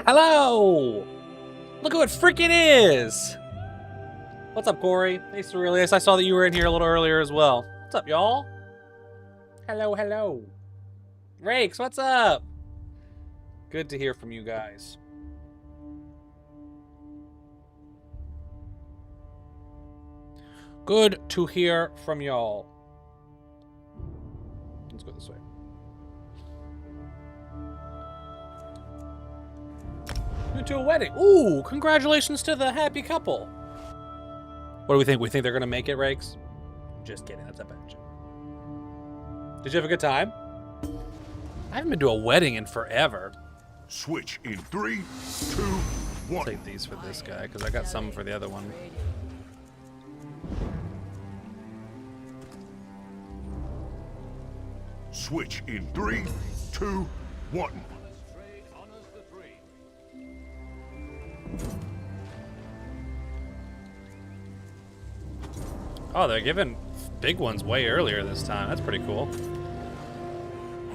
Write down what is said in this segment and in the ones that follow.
Hello! Look at what freaking is! What's up, Corey? Thanks, Aurelius. I saw that you were in here a little earlier as well. What's up, y'all? Hello, hello. Rakes, what's up? Good to hear from you guys. Good to hear from y'all. Let's go this way. To a wedding. Ooh, congratulations to the happy couple. What do we think? We think they're gonna make it, Rakes? Just kidding, that's a bench. Did you have a good time? I haven't been to a wedding in forever. Switch in 3, 2, 1. I'll take these for this guy, because I got some for the other one. Switch in 3, 2, 1. Oh, they're giving big ones way earlier this time. That's pretty cool.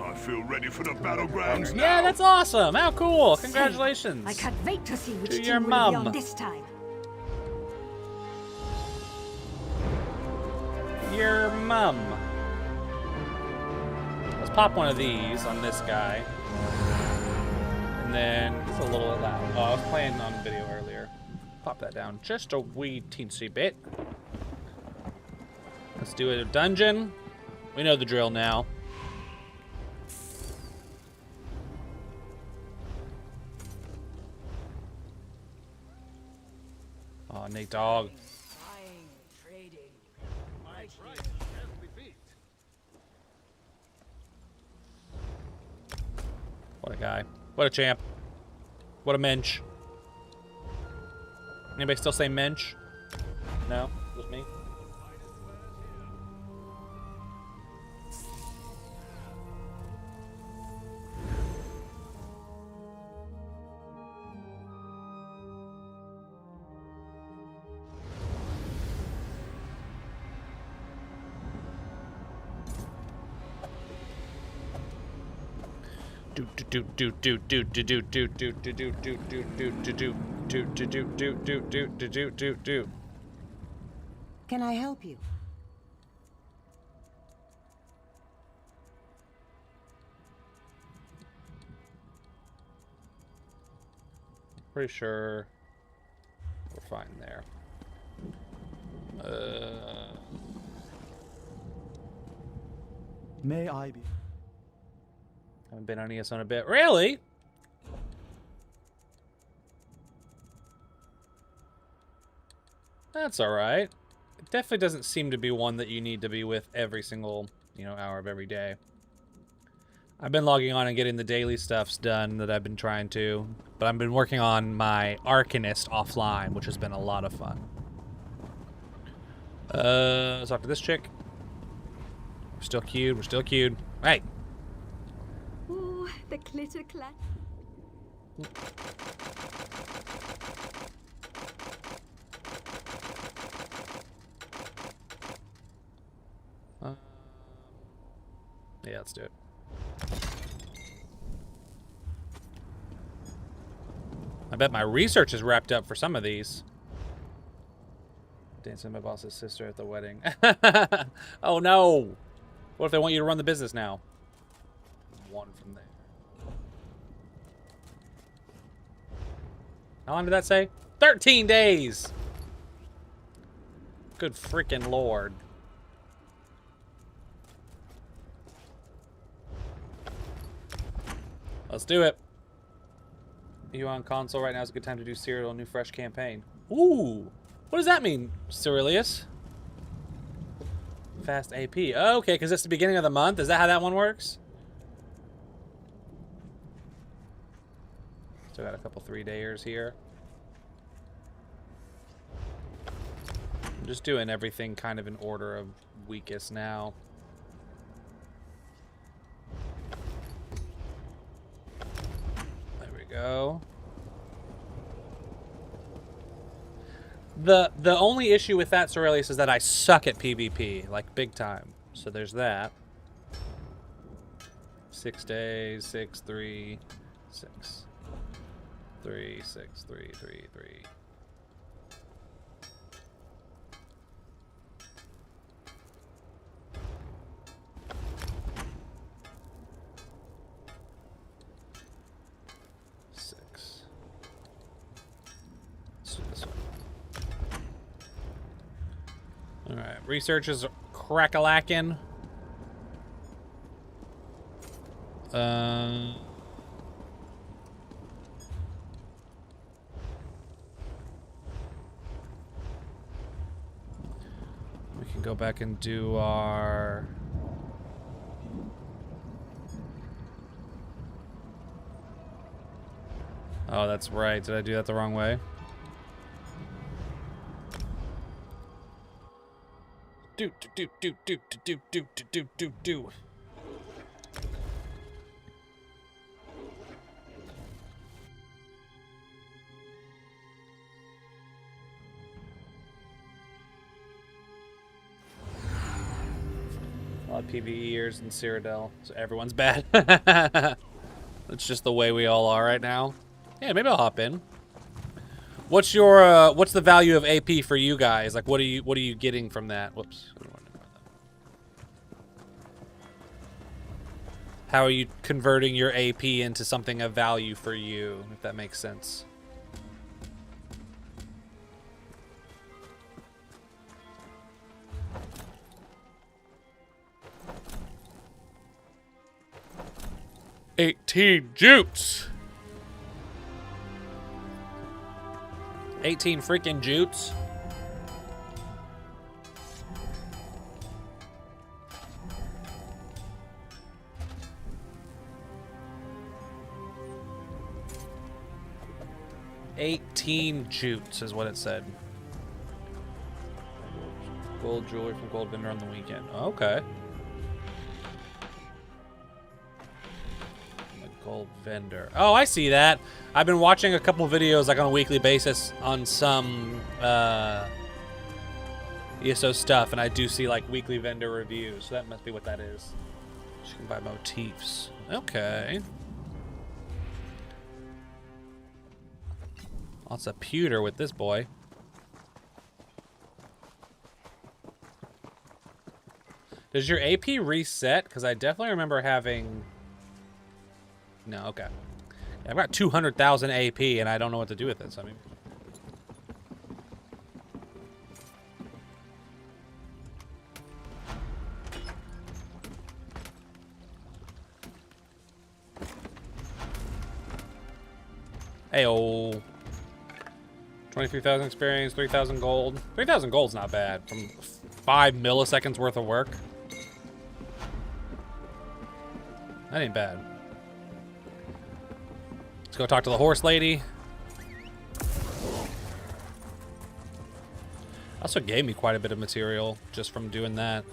I feel ready for the battlegrounds now. Yeah, that's awesome. How cool. Congratulations. I can't wait to see which To team your will be mum. on this time. Your mum. Let's pop one of these on this guy. And then it's a little loud. Oh, I was playing on video earlier. Pop that down just a wee teensy bit. Let's do a dungeon. We know the drill now. Oh, Nate Dog. What a guy. What a champ. What a mensch. Anybody still say mensch? No? Just me? Can I help you? pretty sure we're fine there. May I be? Haven't been on ES on a bit. Really? That's alright. It definitely doesn't seem to be one that you need to be with every single, you know, hour of every day. I've been logging on and getting the daily stuffs done that I've been trying to, but I've been working on my Arcanist offline, which has been a lot of fun. Let's talk to this chick. We're still queued. We're still queued. Hey. Oh, the clitter clat. Yeah, let's do it. I bet my research is wrapped up for some of these. Dancing with my boss's sister at the wedding. Oh no! What if they want you to run the business now? One from there. How long did that say? 13 days! Good freaking lord. Let's do it. You on console right now is a good time to do Serial New Fresh campaign. Ooh! What does that mean, Cerilius? Fast AP. Oh, okay, because it's the beginning of the month. Is that how that one works? Still got a couple 3-dayers here. I'm just doing everything kind of in order of weakest now. There we go. The only issue with that, Cerilius, is that I suck at PvP, like big time. So there's that. 6 days, 6, 3, 6. 3, 6, 3, 3, 3. Alright, research is crack-a-lackin'. We can go back and do our... Oh, that's right. Did I do that the wrong way? Do. A lot of PvEers in Cyrodiil, so everyone's bad. That's just the way we all are right now. Yeah, maybe I'll hop in. What's your what's the value of AP for you guys? Like, what are you getting from that? Whoops. How are you converting your AP into something of value for you, if that makes sense? $18 jutes. 18 freaking jutes. $18 jutes is what it said. Gold jewelry from gold vendor on the weekend. Okay. Gold vendor. Oh, I see that. I've been watching a couple videos like on a weekly basis on some ESO stuff, and I do see like weekly vendor reviews. So that must be what that is. You can buy motifs. Okay. Lots of pewter with this boy. Does your AP reset? Because I definitely remember having... No, okay. I've got 200,000 AP, and I don't know what to do with it. So I mean, Ayo. 23,000 experience, 3,000 gold. 3,000 gold's not bad from 5 milliseconds worth of work. That ain't bad. Let's go talk to the horse lady. Also gave me quite a bit of material just from doing that.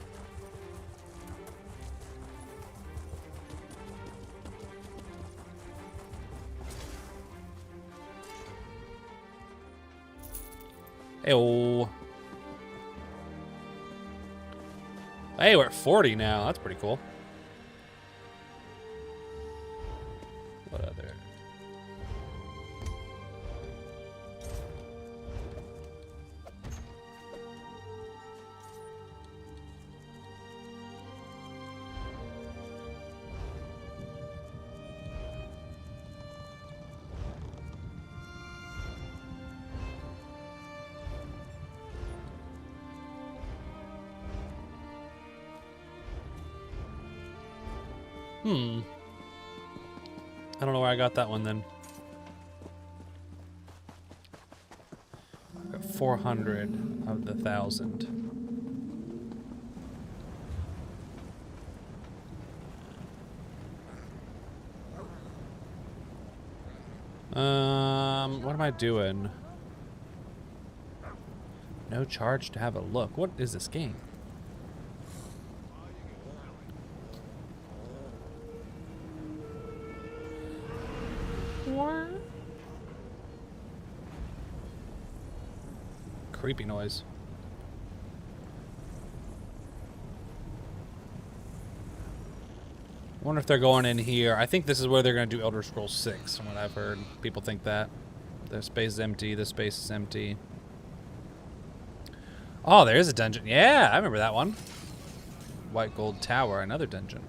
Hey-oh. Hey, we're at 40 now. That's pretty cool. What other? I don't know where I got that one then. I've got 400 of the 1,000. What am I doing? No charge to have a look. What is this game? Creepy noise. I wonder if they're going in here. I think this is where they're going to do Elder Scrolls 6, from what I've heard. People think that. The space is empty. The space is empty. Oh, there is a dungeon. Yeah, I remember that one. White Gold Tower, another dungeon.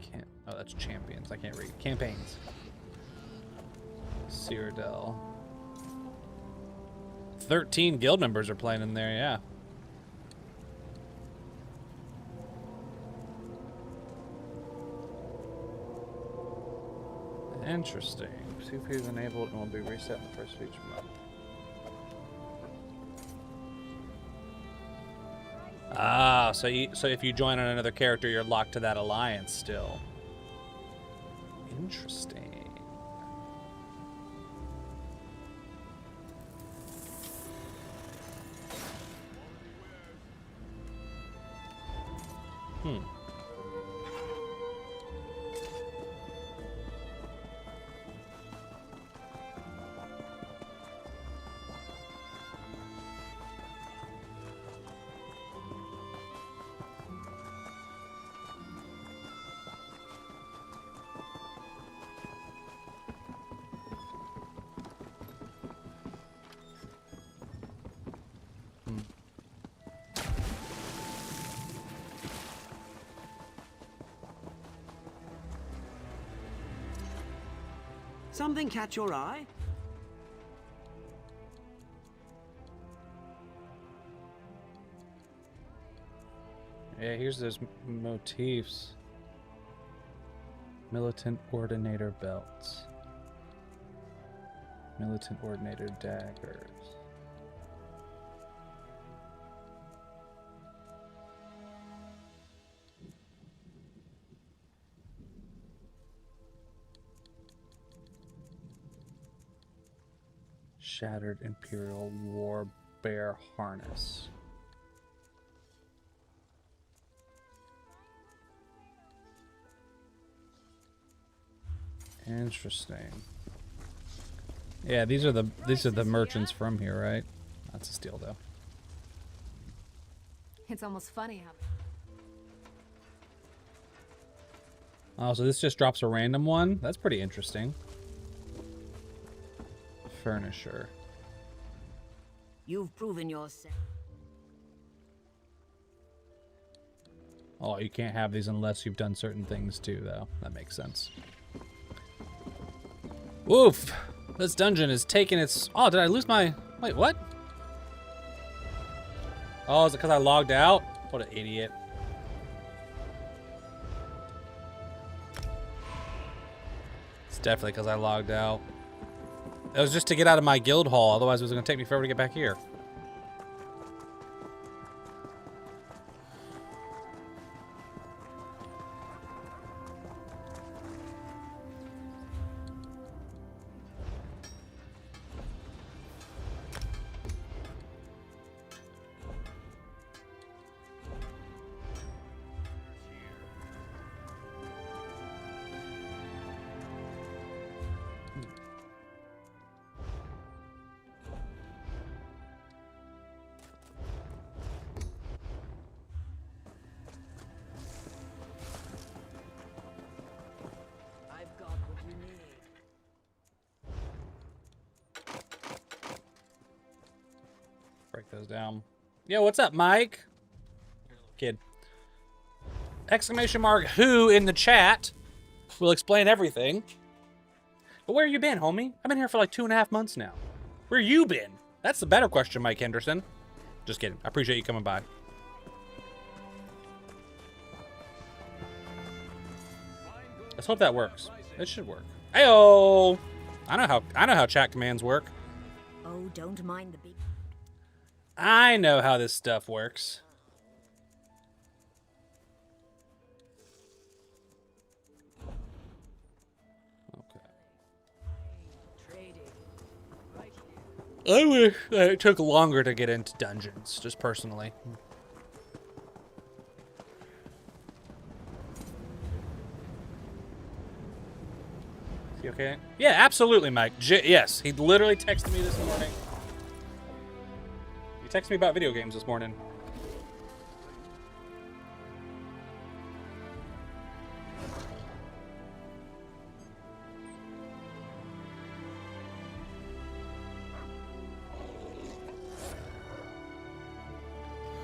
Can't. Oh, that's champions. I can't read. Campaigns. Cyrodiil. 13 guild members are playing in there, yeah. Interesting. CP is enabled and will be reset in the first feature mode. Ah, so if you join on another character, you're locked to that alliance still. Interesting. Something catch your eye? Yeah, here's those motifs. Militant Ordinator belts. Militant Ordinator daggers. Shattered Imperial War Bear Harness. Interesting. Yeah, these are the merchants from here, right? That's a steal though. It's almost funny how. Oh, so this just drops a random one? That's pretty interesting. Furnisher. You've proven yourself. Oh, you can't have these unless you've done certain things too, though. That makes sense. Oof! This dungeon is taking its... Oh, did I lose my... Wait, what? Oh, is it because I logged out? What an idiot. It's definitely because I logged out. It was just to get out of my guild hall, otherwise it was going to take me forever to get back here. Break those down. Yo, what's up, Mike? Kid. Exclamation mark who in the chat will explain everything. But where you been, homie? I've been here for like 2.5 months now. Where you been? That's the better question, Mike Henderson. Just kidding. I appreciate you coming by. Let's hope that works. It should work. Heyo! I know how chat commands work. Oh, don't mind the big... I know how this stuff works. I wish that it took longer to get into dungeons, just personally. Is he okay? Yeah, absolutely, Mike. Yes, he literally texted me this morning. He texted me about video games this morning.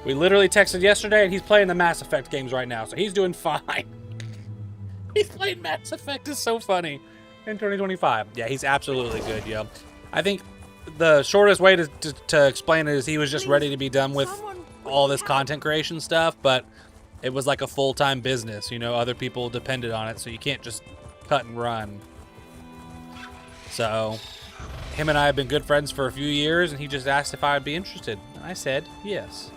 We literally texted yesterday, and he's playing the Mass Effect games right now, so he's doing fine. He's playing Mass Effect is so funny in 2025. Yeah, he's absolutely good, yo. I think the shortest way to explain it is he was just ready to be done with all this content creation stuff, but it was like a full-time business, you know, other people depended on it, so you can't just cut and run. So him and I have been good friends for a few years, and he just asked if I would be interested, and I said yes.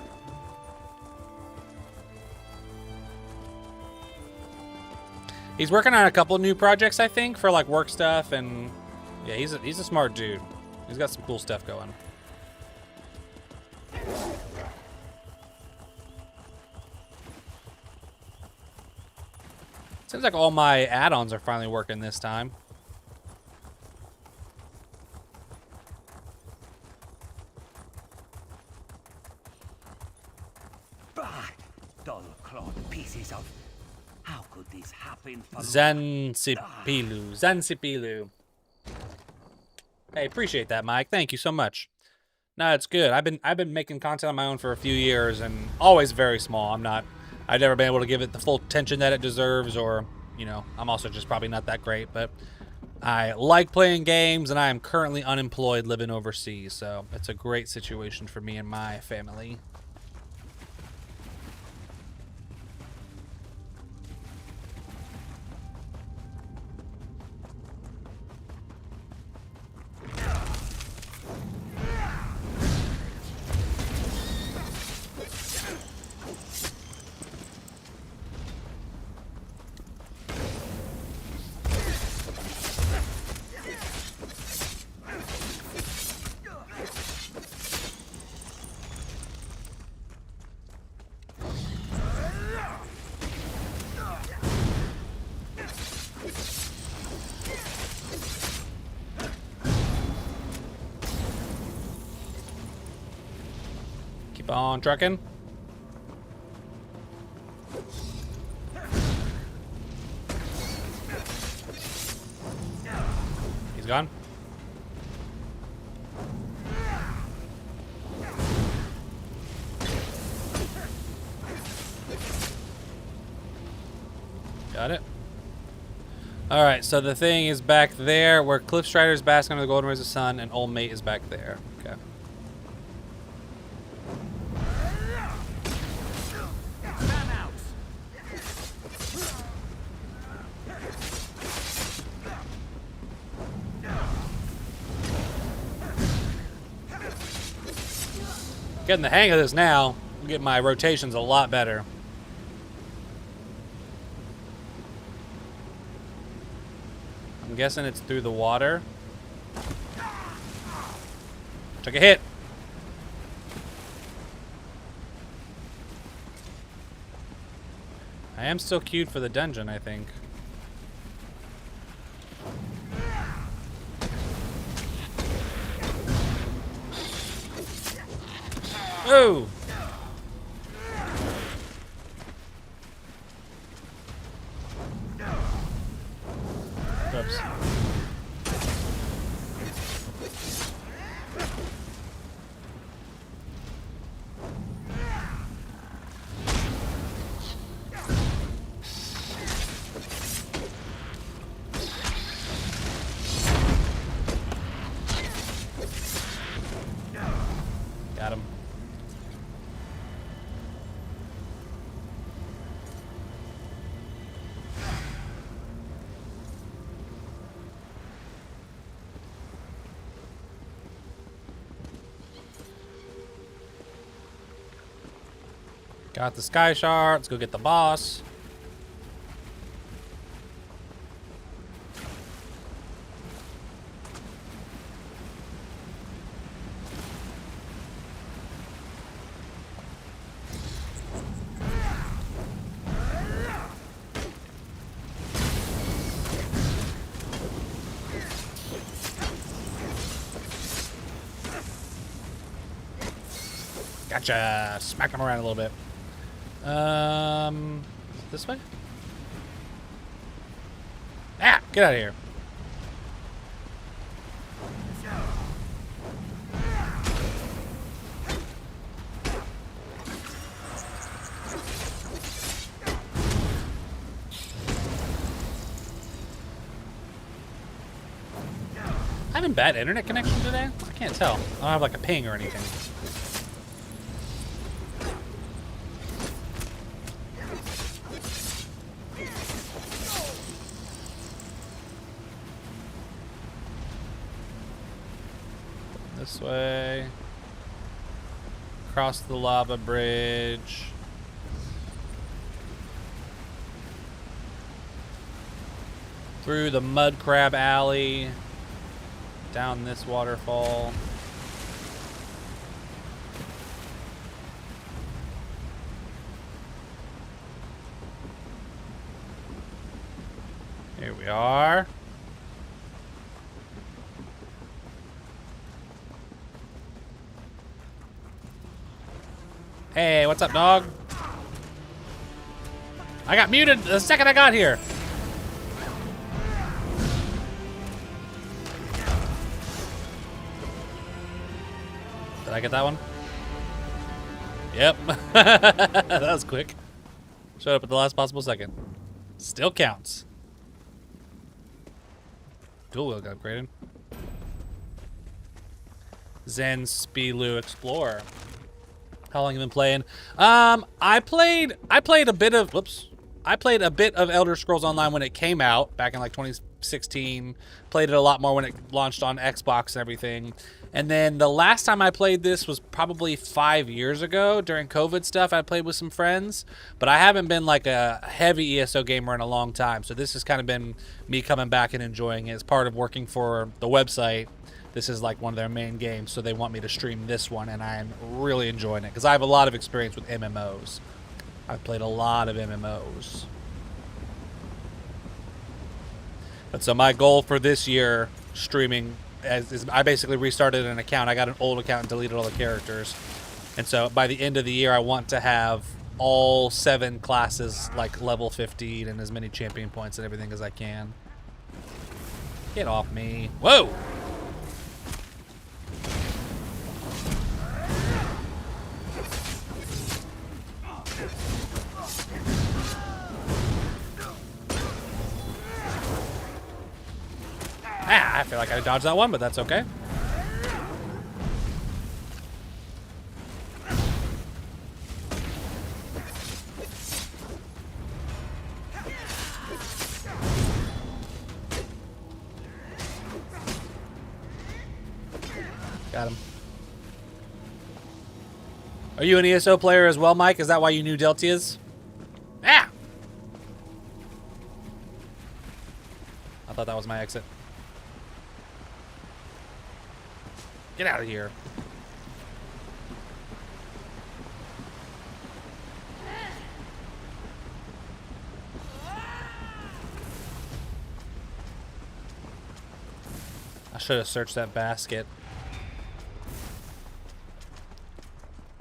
He's working on a couple new projects, I think, for like work stuff, and yeah, he's a smart dude. He's got some cool stuff going. Seems like all my add-ons are finally working this time. Dull clawed pieces of. How could this happen for Zansipilu. Hey, appreciate that, Mike. Thank you so much. No, it's good. I've been making content on my own for a few years, and always very small. I've never been able to give it the full attention that it deserves, or, you know, I'm also just probably not that great, but I like playing games, and I am currently unemployed living overseas, so it's a great situation for me and my family. Keep on trucking. He's gone. Got it. Alright, so the thing is back there where Cliff Strider's basking under the golden rays of the sun and Old Mate is back there. Okay. Getting the hang of this now. I'm getting my rotations a lot better. I'm guessing it's through the water. Took a hit. I am still queued for the dungeon, I think. Oh! Oops. Got him. Got the sky shard. Let's go get the boss. Gotcha. Smack him around a little bit. This way? Ah, get out of here. Having bad internet connection today? I can't tell. I don't have like a ping or anything. This way. Across the lava bridge. Through the mud crab alley. Down this waterfall. Here we are. Hey, what's up, dog? I got muted the second I got here. Did I get that one? Yep. That was quick. Showed up at the last possible second. Still counts. Dual wheel got upgraded. Zen Spelu Explorer. How long have you been playing? I played a bit of Elder Scrolls Online when it came out back in like 2016. Played it a lot more when it launched on Xbox and everything. And then the last time I played this was probably 5 years ago during COVID stuff. I played with some friends, but I haven't been like a heavy ESO gamer in a long time. So this has kind of been me coming back and enjoying it. As part of working for the website, this is like one of their main games, so they want me to stream this one, and I'm really enjoying it because I have a lot of experience with MMOs. I've played a lot of MMOs. But so my goal for this year, streaming, is I basically restarted an account. I got an old account and deleted all the characters. And so by the end of the year, I want to have all 7 classes like level 50 and as many champion points and everything as I can. Get off me. Whoa! Ah, I feel like I dodged that one, but that's okay. Got him. Are you an ESO player as well, Mike? Is that why you knew Deltia's? Ah! I thought that was my exit. Get out of here. I should have searched that basket.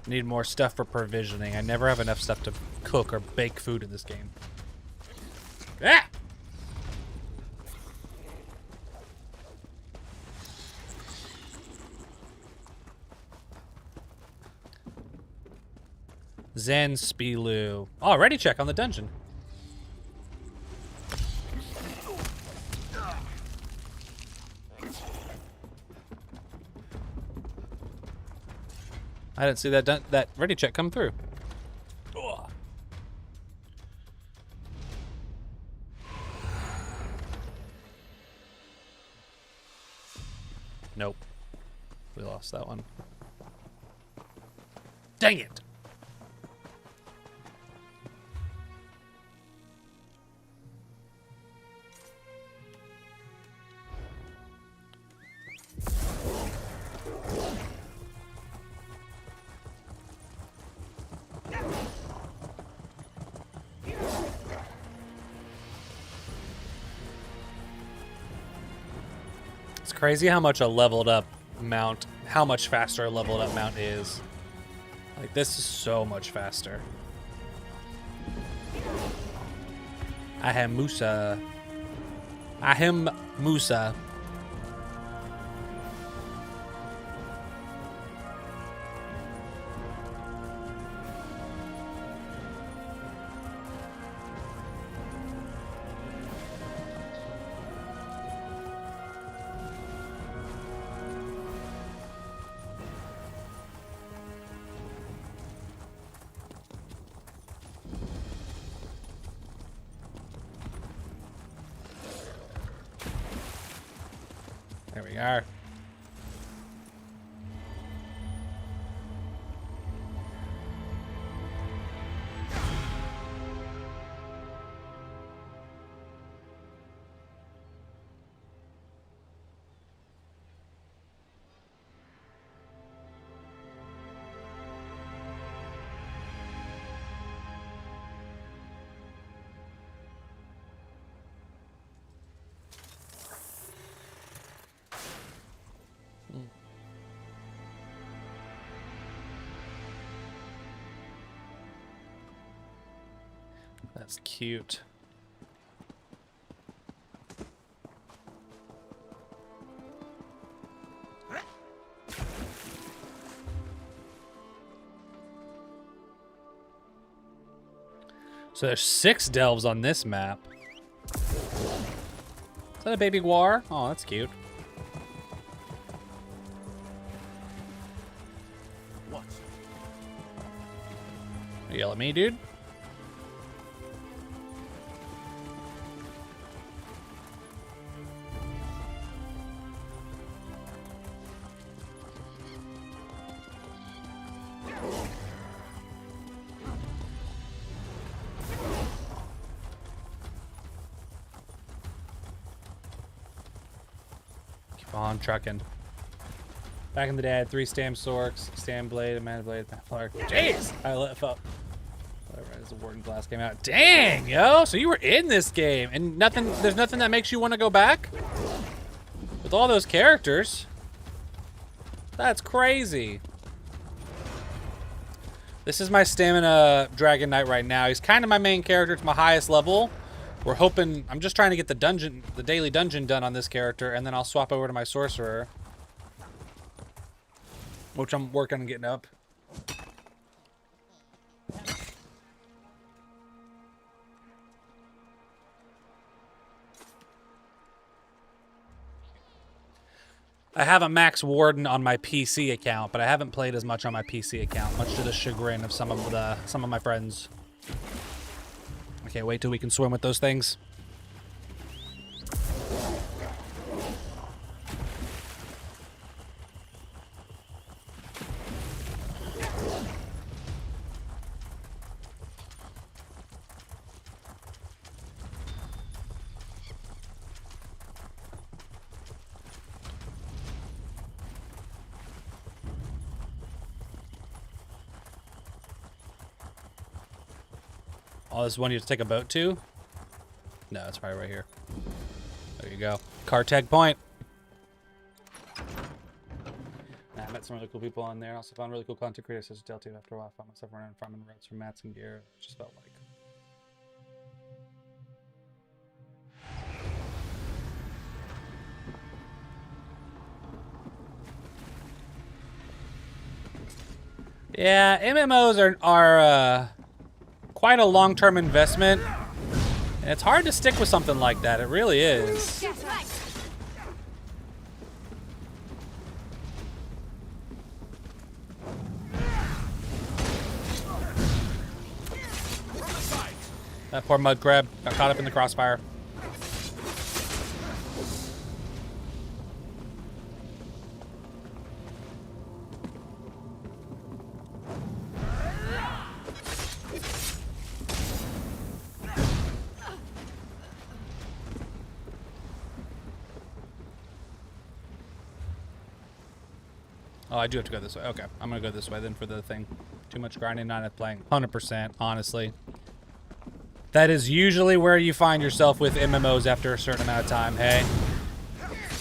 Need more stuff for provisioning. I never have enough stuff to cook or bake food in this game. Ah! Zen Spilu. Oh, ready check on the dungeon. I didn't see that ready check come through. Ugh. Nope. We lost that one. Dang it! It's crazy how much a leveled up mount, how much faster a leveled up mount is. Like, this is so much faster. Ahem Musa. Ahem Musa. There we are. That's cute. So there's 6 delves on this map. Is that a baby guar? Oh, that's cute. What? You yell at me, dude? On trucking. Back in the day, I had 3 stam sorks, stam blade, a mana blade, flark. Jeez! I left up. Whatever, as the Warden Glass came out. Dang, yo! So you were in this game, and there's nothing that makes you want to go back? With all those characters? That's crazy. This is my stamina Dragon Knight right now. He's kind of my main character. It's my highest level. We're hoping, I'm just trying to get the daily dungeon done on this character, and then I'll swap over to my Sorcerer. Which I'm working on getting up. I have a Max Warden on my PC account, but I haven't played as much on my PC account, much to the chagrin of some of my friends. I can't wait till we can swim with those things. Oh, this is one you have to take a boat to? No, it's probably right here. There you go. Cartag Point. Nah, I met some really cool people on there. Also found really cool content creators such as Deltia. After a while, I found myself running farming roads for mats and gear. It just felt like. Yeah, MMOs are quite a long-term investment, and it's hard to stick with something like that. It really is. That poor mud crab got caught up in the crossfire. Oh, I do have to go this way. Okay, I'm gonna go this way then for the thing. Too much grinding, not enough playing. 100%, honestly. That is usually where you find yourself with MMOs after a certain amount of time, hey?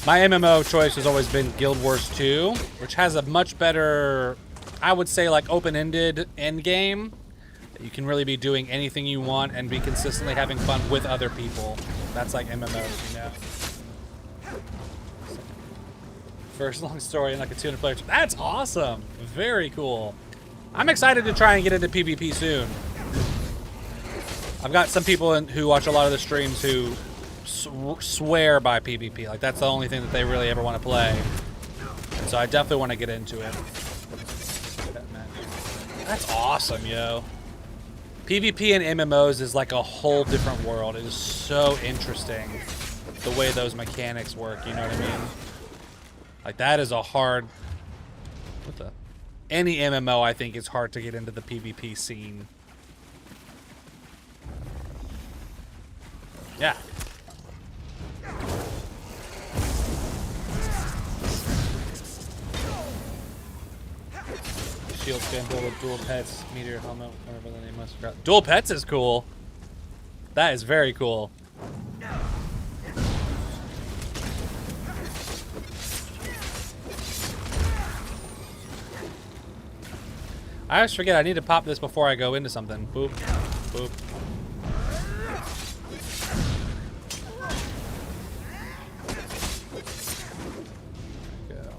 My MMO choice has always been Guild Wars 2, which has a much better, I would say, like, open-ended end game. You can really be doing anything you want and be consistently having fun with other people. That's like MMOs, you know? First long story in like a 200 player. That's awesome. Very cool. I'm excited to try and get into PvP soon. I've got some people who watch a lot of the streams who swear by PvP. Like that's the only thing that they really ever want to play. And so I definitely want to get into it. That's awesome, yo. PvP and MMOs is like a whole different world. It is so interesting the way those mechanics work, you know what I mean? Like that is a hard, what the? Any MMO I think is hard to get into the PvP scene. Yeah. Shield scan build with dual pets, meteor helmet, whatever the name was. Dual pets is cool. That is very cool. I always forget I need to pop this before I go into something. Boop, boop. Go.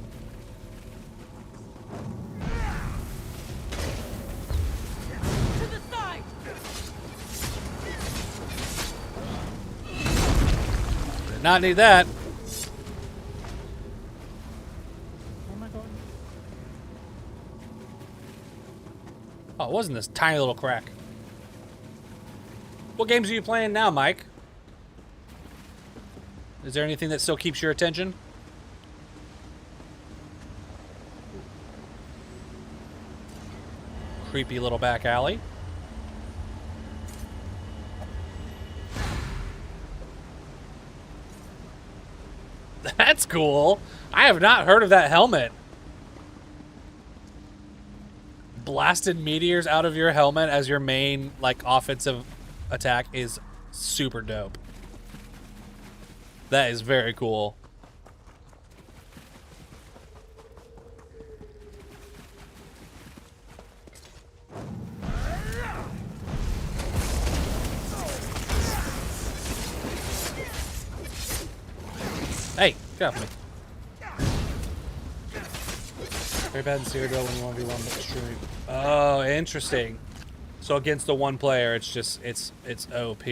To the side. Did not need that. Oh, it wasn't this tiny little crack. What games are you playing now, Mike? Is there anything that still keeps your attention? Creepy little back alley. That's cool. I have not heard of that helmet. Blasted meteors out of your helmet as your main like offensive attack is super dope. That is very cool. Hey, get off me. Very bad in Cyrodiil when you 1v1, but extremely. Oh, interesting. So against the one player, it's just, it's OP.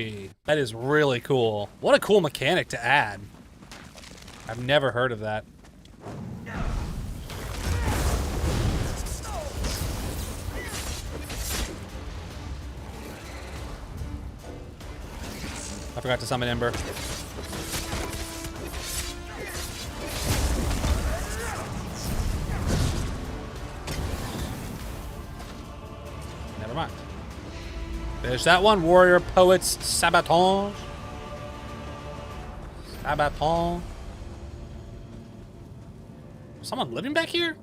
That is really cool. What a cool mechanic to add. I've never heard of that. I forgot to summon Ember. Never mind. Finish that one. Warrior Poets Sabaton. Sabaton. Someone living back here?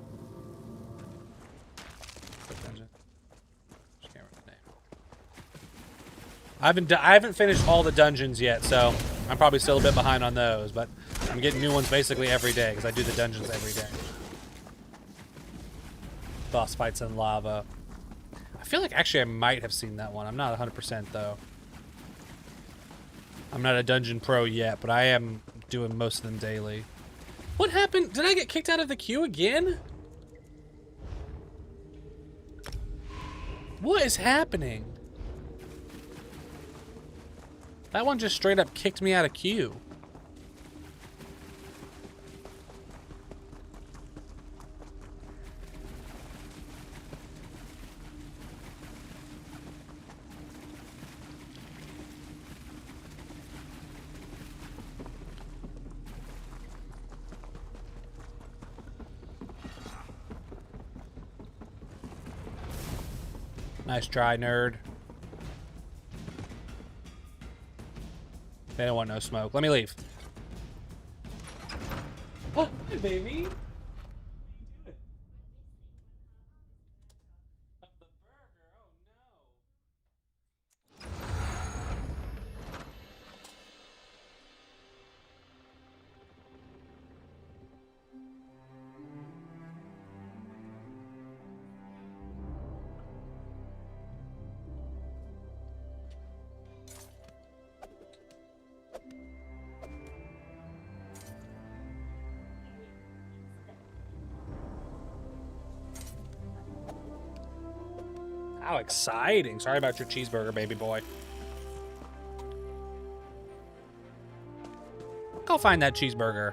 I haven't finished all the dungeons yet, so I'm probably still a bit behind on those, but I'm getting new ones basically every day because I do the dungeons every day. Boss fights in lava. I feel like actually I might have seen that one. I'm not 100% though. I'm not a dungeon pro yet, but I am doing most of them daily. What happened? Did I get kicked out of the queue again? What is happening? That one just straight up kicked me out of queue. Nice try, nerd. They don't want no smoke. Let me leave. Oh, hey, baby. How exciting. Sorry about your cheeseburger, baby boy. Go find that cheeseburger.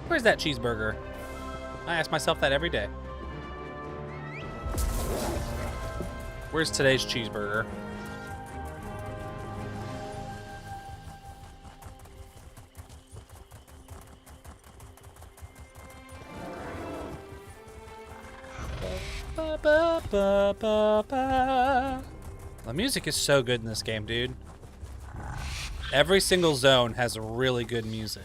Where's that cheeseburger? I ask myself that every day. Where's today's cheeseburger? The music is so good in this game, dude. Every single zone has really good music.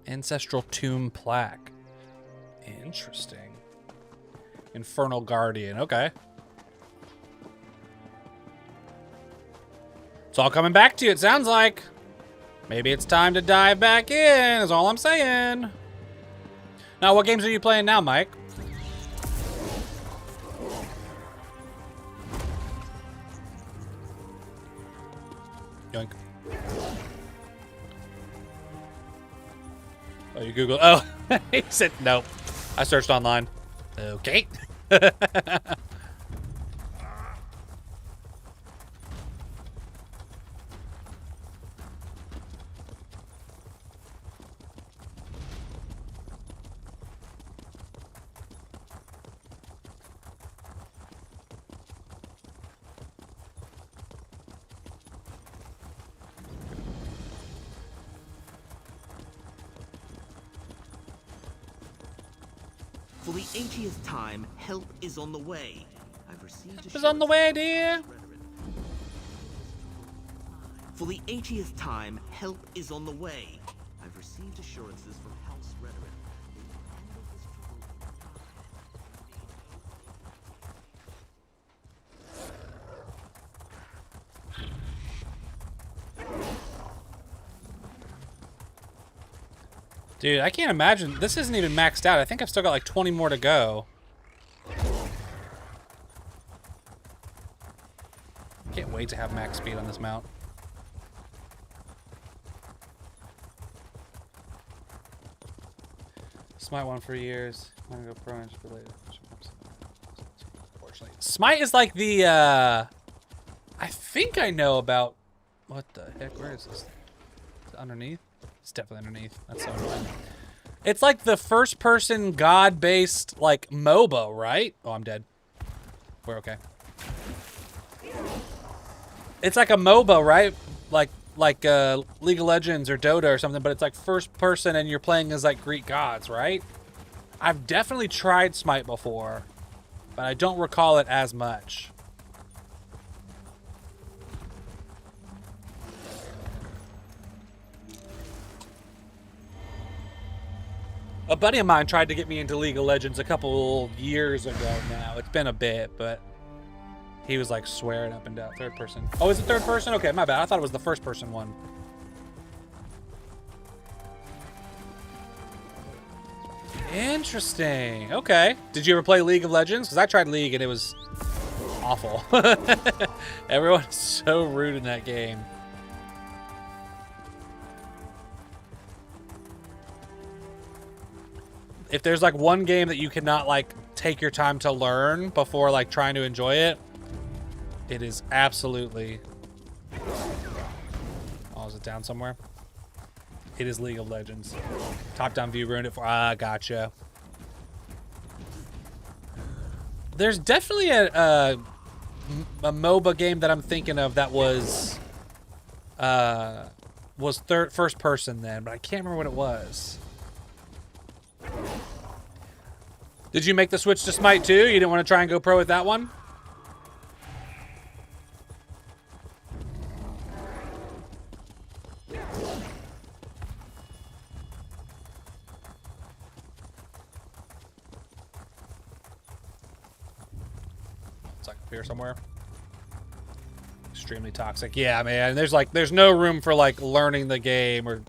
Ancestral Tomb Plaque. Interesting. Infernal Guardian. Okay. It's all coming back to you, it sounds like. Maybe it's time to dive back in, is all I'm saying. Now, what games are you playing now, Mike? Yoink. Oh, you Google. Oh, he said nope. I searched online. Okay. For the 80th time, help is on the way. I've received Help is on the way, dear. For the 80th time, help is on the way. I've received assurances from House Rhetoric. Dude, I can't imagine. This isn't even maxed out. I think I've still got like 20 more to go. Can't wait to have max speed on this mount. Smite one for years. I'm gonna go pro and just related. Unfortunately, Smite is like the. I think I know about. What the heck? Where is this? Is it underneath? It's definitely underneath. That's so annoying. It's like the first-person god-based like MOBA, right? Oh, I'm dead. We're okay. It's like a MOBA, right? Like League of Legends or Dota or something, but it's like first person and you're playing as like Greek gods, right? I've definitely tried Smite before, but I don't recall it as much. A buddy of mine tried to get me into League of Legends a couple years ago now. It's been a bit, but he was like swearing up and down. Third person. Oh, is it third person? Okay, my bad. I thought it was the first person one. Interesting. Okay. Did you ever play League of Legends? Because I tried League and it was awful. Everyone's so rude in that game. If there's like one game that you cannot like take your time to learn before like trying to enjoy it, it is absolutely. Oh, is it down somewhere? It is League of Legends. Top-down view ruined it for. Ah, gotcha. There's definitely a MOBA game that I'm thinking of that was first person then, but I can't remember what it was. Did you make the switch to Smite too? You didn't want to try and go pro with that one? It's like up here somewhere. Extremely toxic. Yeah, man. There's no room for like learning the game or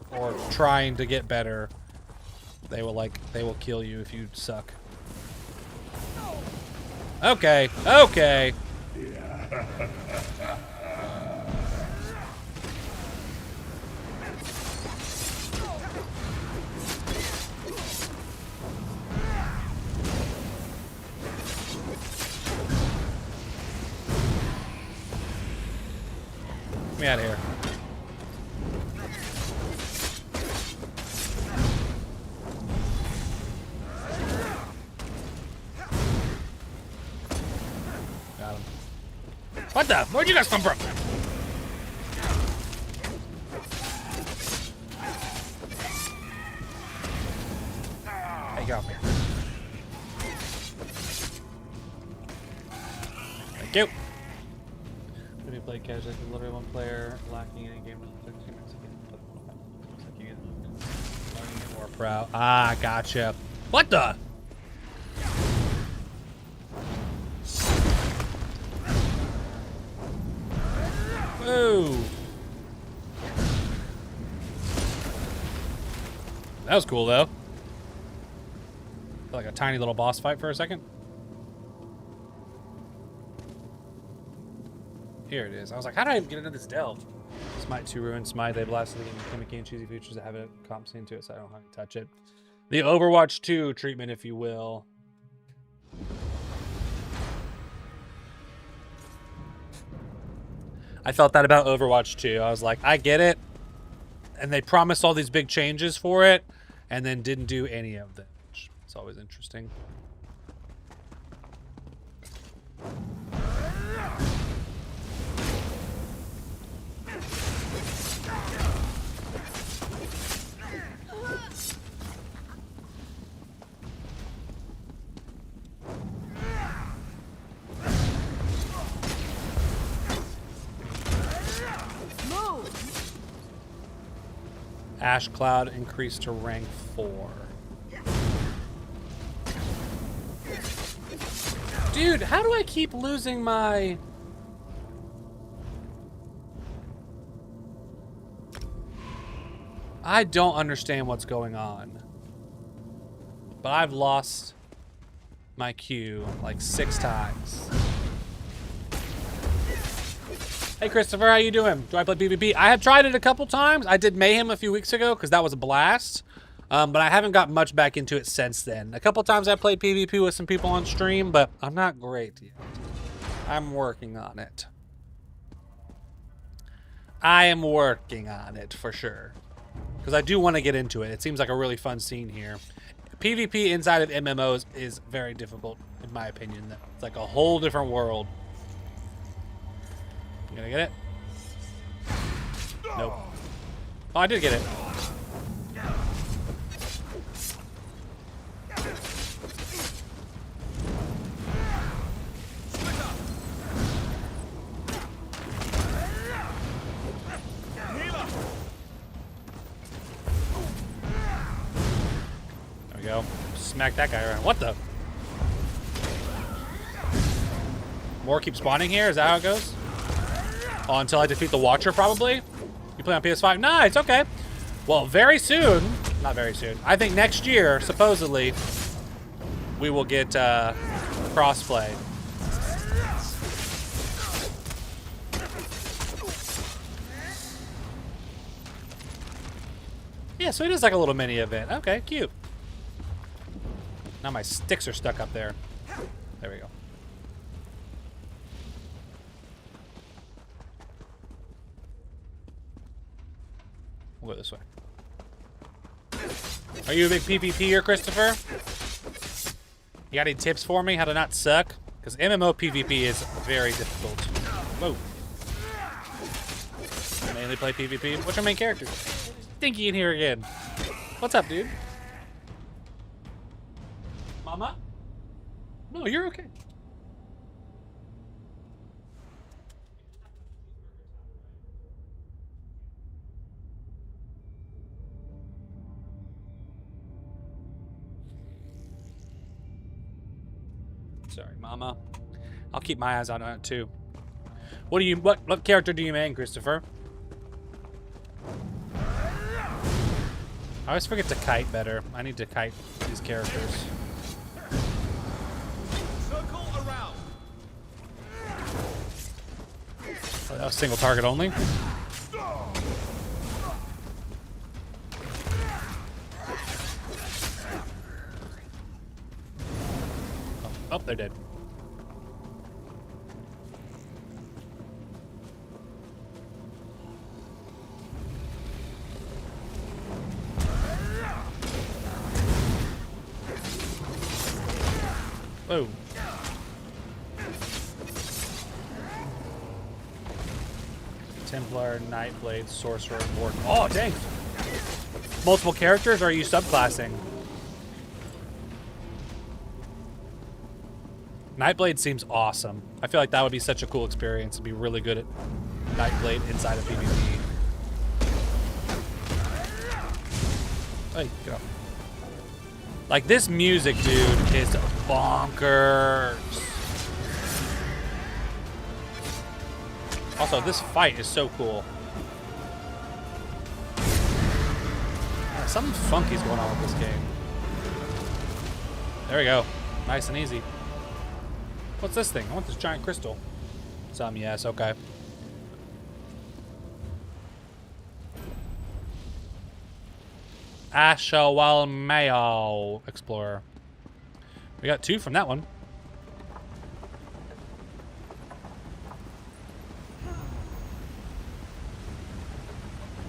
trying to get better. They will kill you if you suck. Okay, okay. Get me out of here. What the? Where'd you guys come from? Hey, get off me. Thank you. When you play casually, literally one player lacking in a game with 15 minutes again. Looks like you get more proud. Ah, gotcha. What the? Whoa. That was cool, though. Like a tiny little boss fight for a second. Here it is. I was like, how did I even get into this delve? Smite 2 ruined Smite. They blasted the game with gimmicky and cheesy features that have a comp scene to it, so I don't have to touch it. The Overwatch 2 treatment, if you will. I felt that about Overwatch 2. I was like, I get it. And they promised all these big changes for it, and then didn't do any of them. It's always interesting. Ash Cloud increased to rank 4. Dude, how do I keep losing my... I don't understand what's going on. But I've lost my Q like 6 times. Hey Christopher, how you doing? Do I play PvP? I have tried it a couple times. I did Mayhem a few weeks ago because that was a blast. But I haven't got much back into it since then. A couple times I played PvP with some people on stream, but I'm not great yet. I'm working on it. I am working on it for sure. Because I do want to get into it. It seems like a really fun scene here. PvP inside of MMOs is very difficult, in my opinion. It's like a whole different world. You gonna get it? Nope. Oh, I did get it. There we go. Smack that guy around. What the? More keep spawning here? Is that how it goes? Oh, until I defeat the Watcher, probably? You play on PS5? Nice, okay. Well, very soon, not very soon, I think next year, supposedly, we will get crossplay. Yeah, so it is like a little mini event. Okay, cute. Now my sticks are stuck up there. There we go. We'll go this way. Are you a big PvPer, Christopher? You got any tips for me how to not suck? Because MMO PvP is very difficult. Whoa. Mainly play PvP. What's your main character? Stinky in here again. What's up, dude? Mama? No, you're okay. Sorry, Mama. I'll keep my eyes on it too. What character do you main, Christopher? I always forget to kite better. I need to kite these characters. Circle around. Oh, that was single target only. Oh, they're dead. Whoa. Templar, Nightblade, Sorcerer, Warden. Oh, dang! Multiple characters, or are you subclassing? Nightblade seems awesome. I feel like that would be such a cool experience to be really good at Nightblade inside of PvP. Hey, get off. Like, this music, dude, is bonkers. Also, this fight is so cool. Yeah, something funky's going on with this game. There we go. Nice and easy. What's this thing? I want this giant crystal. Some, yes, okay. Ashawalmayo Explorer. We got 2 from that one.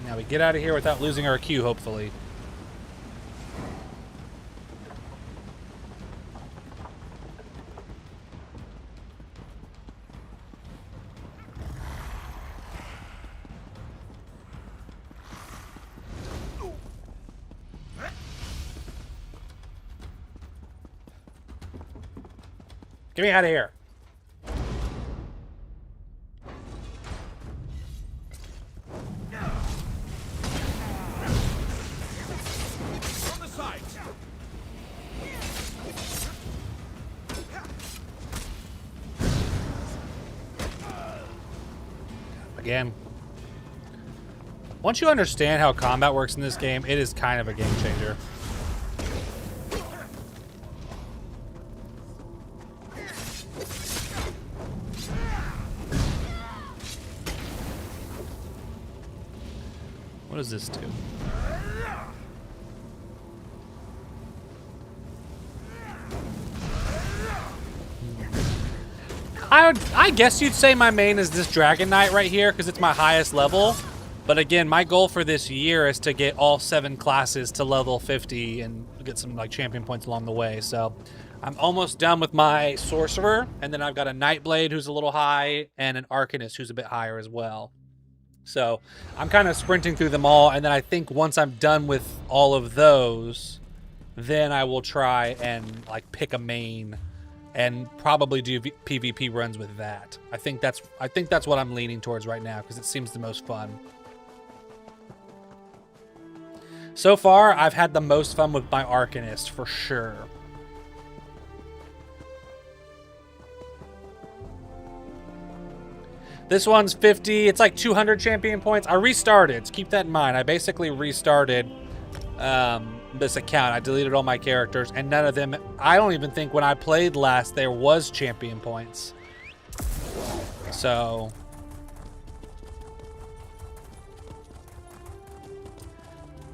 Now we get out of here without losing our queue, hopefully. Get me out of here. On the side. Again. Once you understand how combat works in this game, it is kind of a game changer. What does this do? I guess you'd say my main is this Dragon Knight right here because it's my highest level. But again, my goal for this year is to get all 7 classes to level 50 and get some like champion points along the way. So I'm almost done with my Sorcerer, and then I've got a Nightblade who's a little high and an Arcanist who's a bit higher as well. So I'm kind of sprinting through them all, and then I think once I'm done with all of those, then I will try and like pick a main and probably do PvP runs with that. I think that's what I'm leaning towards right now because it seems the most fun. So far, I've had the most fun with my Arcanist for sure. This one's 50. It's like 200 champion points. I restarted. So keep that in mind. I basically restarted this account. I deleted all my characters, and none of them. I don't even think when I played last there was champion points. So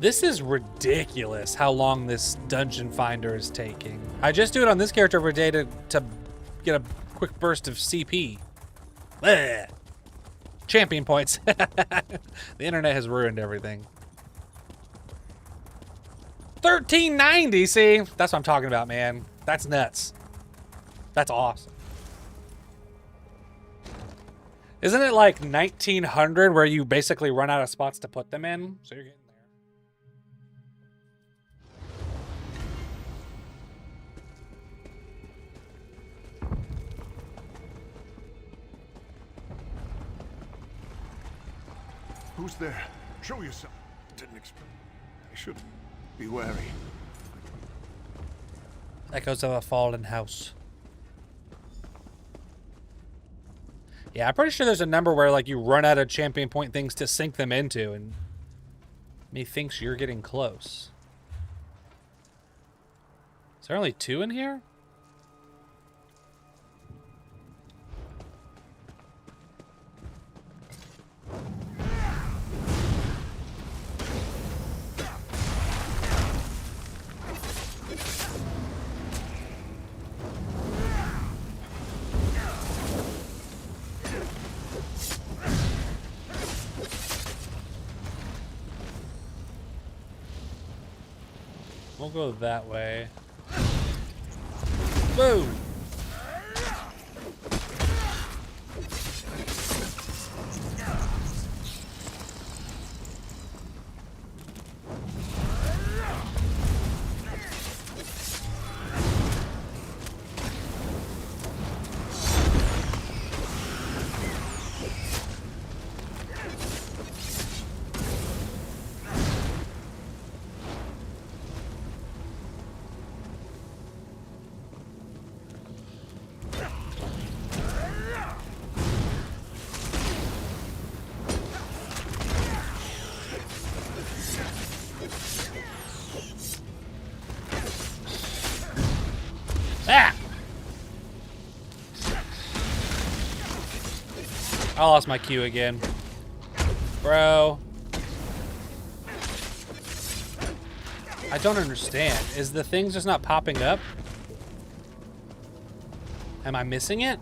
this is ridiculous how long this dungeon finder is taking. I just do it on this character every day to get a quick burst of CP. Blech. Champion points. The internet has ruined everything. 1390, see? That's what I'm talking about, man. That's nuts. That's awesome. Isn't it like 1900 where you basically run out of spots to put them in? So you're getting there. Who's there? Show yourself. Didn't expect. I should be wary. Echoes of a fallen house. Yeah, I'm pretty sure there's a number where like you run out of champion point things to sink them into, and methinks you're getting close. Is there only 2 in here? We'll go that way. Boom! Ah! I lost my Q again. Bro. I don't understand. Is the thing just not popping up? Am I missing it?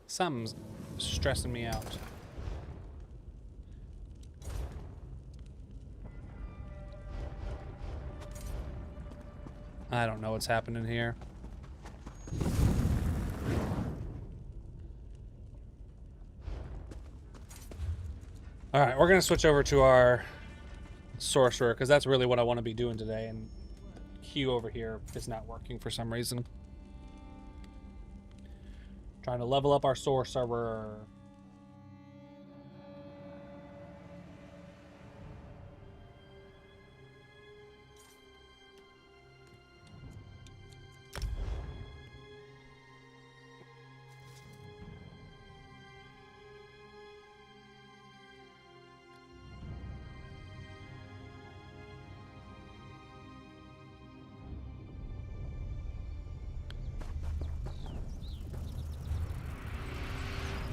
Something's stressing me out. I don't know what's happening here. All right, we're gonna switch over to our Sorcerer because that's really what I want to be doing today, and Q over here is not working for some reason. Trying to level up our Sorcerer.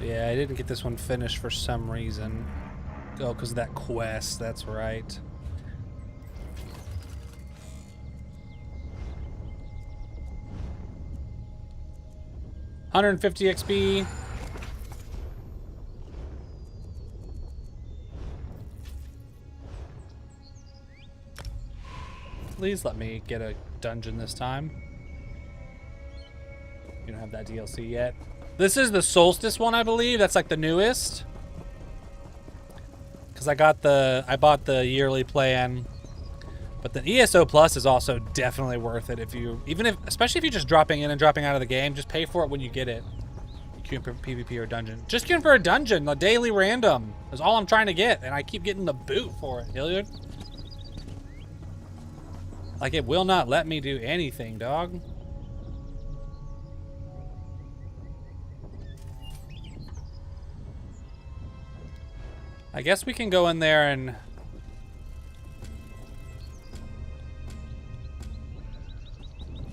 Yeah, I didn't get this one finished for some reason. Oh, because of that quest, that's right. 150 XP. Please let me get a dungeon this time. You don't have that DLC yet. This is the Solstice one, I believe. That's like the newest. Because I bought the yearly plan. But the ESO Plus is also definitely worth it especially if you're just dropping in and dropping out of the game, just pay for it when you get it. You queuing for PvP or dungeon. Just queuing for a dungeon, a daily random. Is all I'm trying to get, and I keep getting the boot for it, Hilliard. Like, it will not let me do anything, dog. I guess we can go in there and...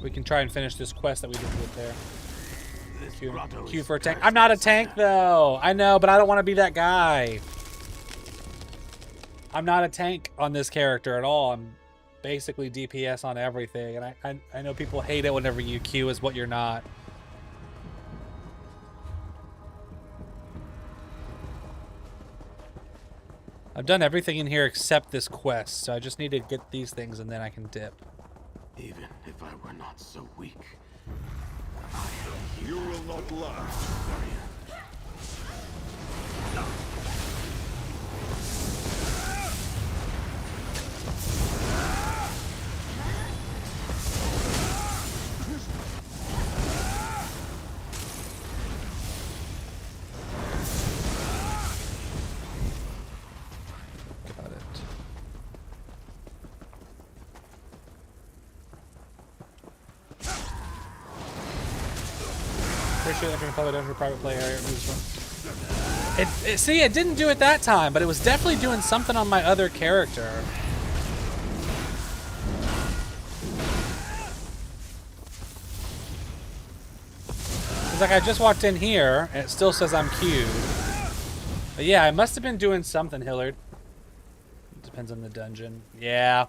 we can try and finish this quest that we did with there. Queue for a tank. I'm not a tank, though. I know, but I don't want to be that guy. I'm not a tank on this character at all. I'm basically DPS on everything. And I know people hate it whenever you queue as what you're not. I've done everything in here except this quest, so I just need to get these things and then I can dip. Even if I were not so weak, you will not last. Got it. Appreciate entering public dungeon private play area. See, it didn't do it that time, but it was definitely doing something on my other character. It's like I just walked in here, and it still says I'm queued. But yeah, I must have been doing something, Hillard. Depends on the dungeon. Yeah.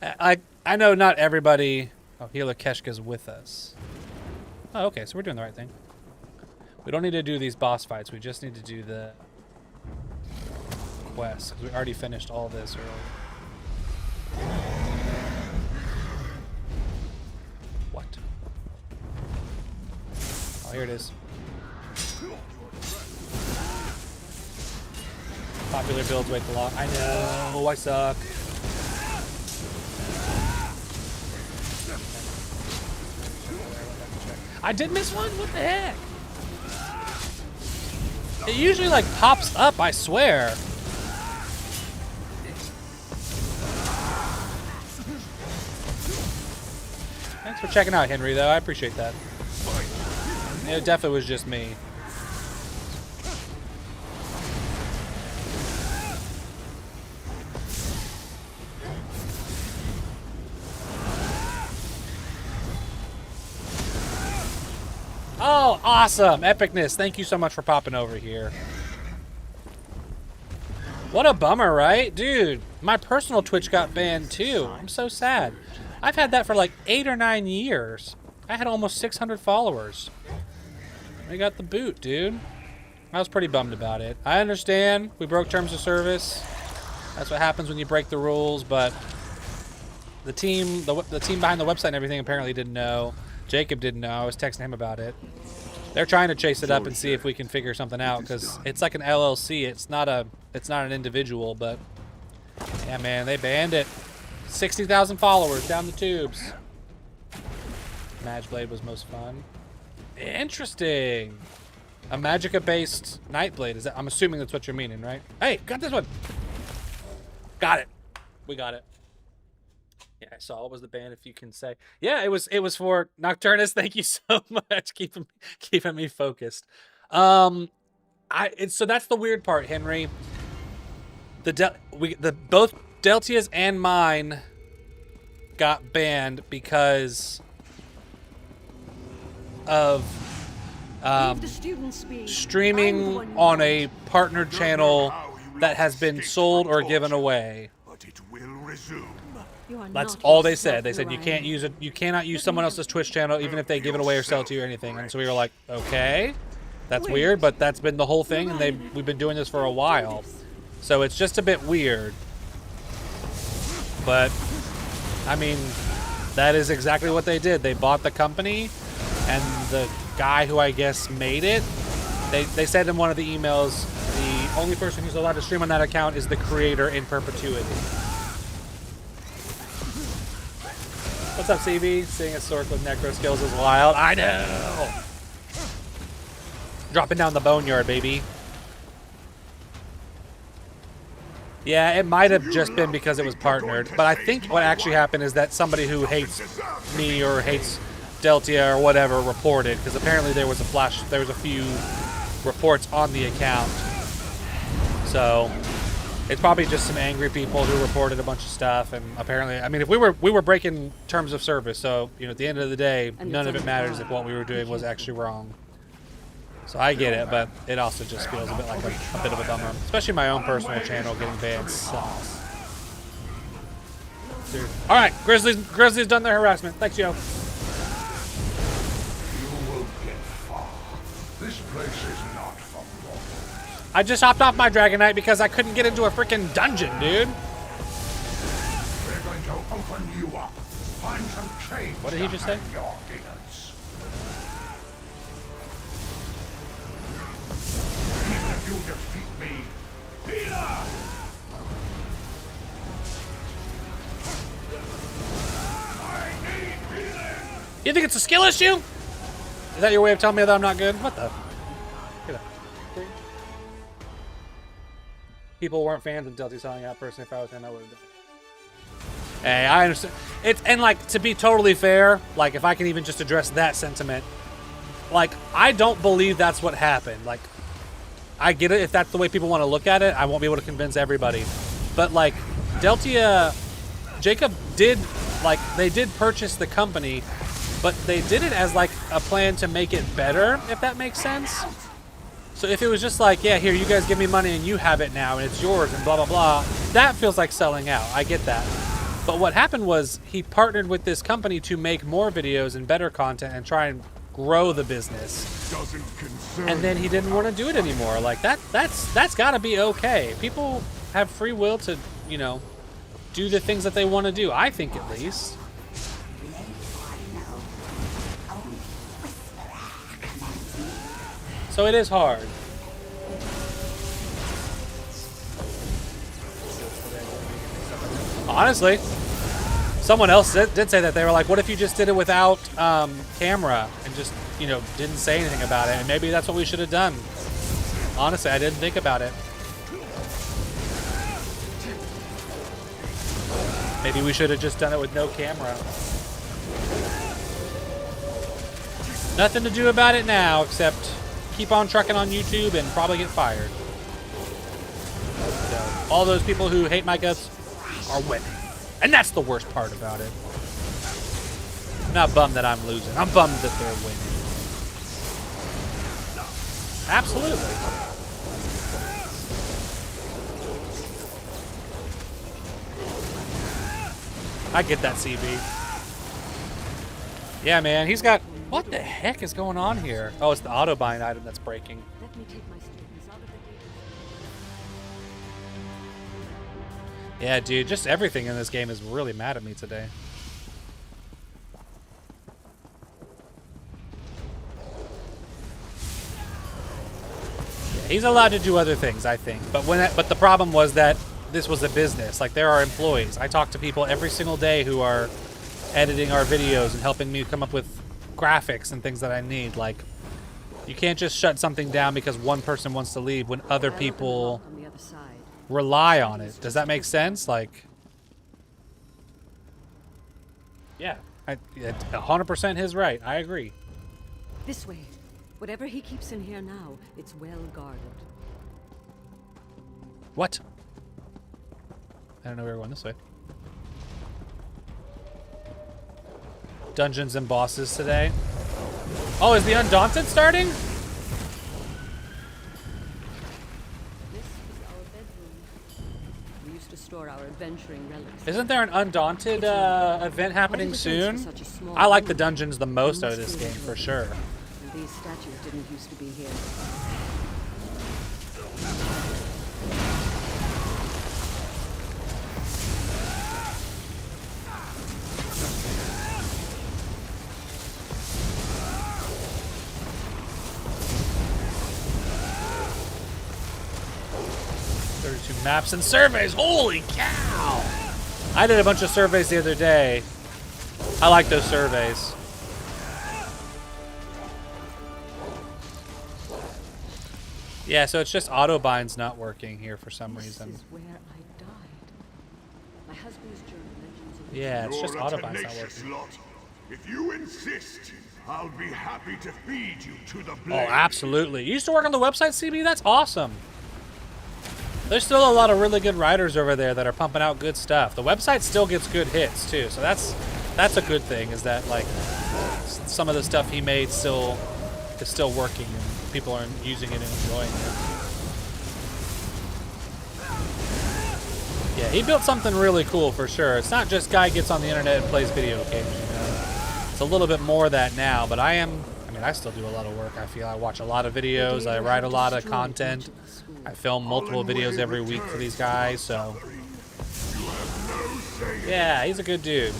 I know not everybody... Oh, Healer Keshka's with us. Oh, okay, so we're doing the right thing. We don't need to do these boss fights. We just need to do the quests, because we already finished all this earlier. What? Oh, here it is. Popular builds wait the long. I know, I suck. I did miss one? What the heck? It usually like pops up, I swear. Thanks for checking out, Henry, though. I appreciate that. It definitely was just me. Oh, awesome. Epicness. Thank you so much for popping over here. What a bummer, right? Dude, my personal Twitch got banned too. I'm so sad. I've had that for like 8 or 9 years. I had almost 600 followers. I got the boot, dude. I was pretty bummed about it. I understand. We broke terms of service. That's what happens when you break the rules, but the team behind the website and everything apparently didn't know. Jacob didn't know. I was texting him about it. They're trying to chase it up and see if we can figure something out, because it's like an LLC. It's not an individual, but yeah, man, they banned it. 60,000 followers down the tubes. Mageblade was most fun. Interesting. A Magicka-based Nightblade. Is that? I'm assuming that's what you're meaning, right? Hey, got this one. Got it. We got it. Yeah, I saw. What was the band, if you can say? Yeah, it was for Nocturnus. Thank you so much, keeping me focused. So that's the weird part, Henry. Both Deltia's and mine got banned because of streaming on a partnered channel that has been sold or given away. But it will resume. You are That's not all they yourself, said. They said you can't Ryan. use it. You cannot use someone else's Twitch channel, even if they give it away or sell it to you or anything. And so we were like, okay, that's weird, but that's been the whole thing, and we've been doing this for a while, so it's just a bit weird. But I mean, that is exactly what they did. They bought the company, and the guy who I guess made it, they said in one of the emails, the only person who's allowed to stream on that account is the creator in perpetuity. What's up, CB? Seeing a Sorc with necro skills is wild. I know! Dropping down the boneyard, baby. Yeah, it might have just been because it was partnered, but I think what actually happened is that somebody who hates me or hates Deltia or whatever reported, because apparently there was a few reports on the account. So it's probably just some angry people who reported a bunch of stuff, and apparently, I mean, if we were breaking terms of service, so you know, at the end of the day, none of it matters if what we were doing was actually wrong. So I get it, but it also just feels a bit like a bit of a bummer, especially my own personal channel getting banned sucks. Dude. All right, Grizzly's done their harassment. Thanks, yo. You will get far. This place is not for mortals. I just hopped off my Dragonite because I couldn't get into a freaking dungeon, dude. We're going to open you up. Find some change. What did he just say? Your innards. Even if you defeat me, healer! I need healing! You think it's a skill issue? Is that your way of telling me that I'm not good? What the? Get up. People weren't fans of Deltia selling out. Personally, if I was him, I would have done it. Hey, I understand. It's, and like, to be totally fair, like, if I can even just address that sentiment, like, I don't believe that's what happened. Like, I get it if that's the way people want to look at it. I won't be able to convince everybody. But, like, Deltia, Jacob did, like, they did purchase the company, but they did it as, like, a plan to make it better, if that makes sense. So if it was just like, yeah, here, you guys give me money and you have it now and it's yours and blah, blah, blah, that feels like selling out. I get that. But what happened was he partnered with this company to make more videos and better content and try and grow the business. Doesn't concern. And then he didn't want to do it anymore. Like, that's got to be okay. People have free will to, you know, do the things that they want to do. I think, at least. So it is hard. Honestly, someone else did say that. They were like, what if you just did it without camera and just, you know, didn't say anything about it? And maybe that's what we should have done. Honestly, I didn't think about it. Maybe we should have just done it with no camera. Nothing to do about it now except keep on trucking on YouTube and probably get fired. So, all those people who hate my guts are winning. And that's the worst part about it. I'm not bummed that I'm losing. I'm bummed that they're winning. Absolutely. I get that, CB. Yeah, man, he's got... What the heck is going on here? Oh, it's the auto-bind item that's breaking. Let me take my students out of the gate. Yeah, dude, just everything in this game is really mad at me today. Yeah, he's allowed to do other things, I think. But but the problem was that this was a business. Like, there are employees. I talk to people every single day who are editing our videos and helping me come up with graphics and things that I need. Like, you can't just shut something down because one person wants to leave when other people On the other side. rely on it. Does that make sense? Like, yeah, 100% his right. I agree. This way. Whatever he keeps in here now, it's well guarded. What? I don't know we were going this way. Dungeons and bosses today. Oh, is the Undaunted starting? This is our bedroom. We used to restore our adventuring relics. Isn't there an Undaunted event happening soon? I like the dungeons the most out of this game, for sure. These statues didn't used to be here. Maps and surveys. Holy cow! I did a bunch of surveys the other day. I like those surveys. Yeah, so it's just autobind's not working here for some reason. This is where I died. My husband's journal mentions it. Yeah, it's just You're a autobind's not tenacious working. lot. If you insist, I'll be happy to feed you to the Oh, blade. absolutely. You used to work on the website, CB? That's awesome. There's still a lot of really good writers over there that are pumping out good stuff. The website still gets good hits too, so that's a good thing. Is that like some of the stuff he made is still working and people are using it and enjoying it. Yeah, he built something really cool for sure. It's not just guy gets on the internet and plays video games. You know, it's a little bit more of that now. But I still do a lot of work. I feel I watch a lot of videos. I write a lot of content. I film multiple videos every week for these guys, so yeah, he's a good dude.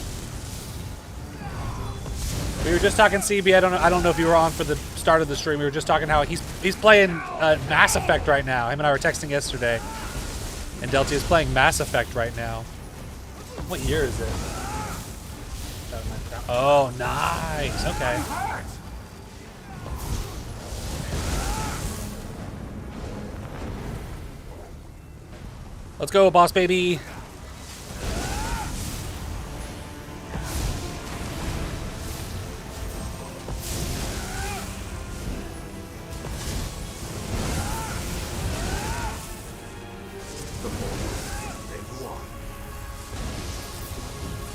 We were just talking, CB. I don't know if you were on for the start of the stream. We were just talking how he's playing Mass Effect right now. Him and I were texting yesterday, and Deltia is playing Mass Effect right now. What year is it? Oh, nice. Okay. Let's go, boss baby.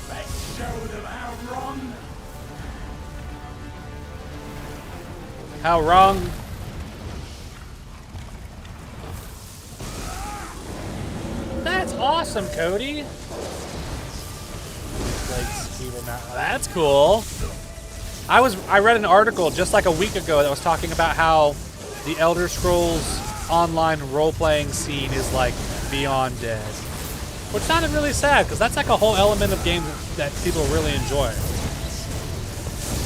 Let's show them how wrong. How wrong? That's awesome, Cody. That's cool. I read an article just like a week ago that was talking about how the Elder Scrolls online role-playing scene is like beyond dead. Which sounded really sad because that's like a whole element of games that people really enjoy.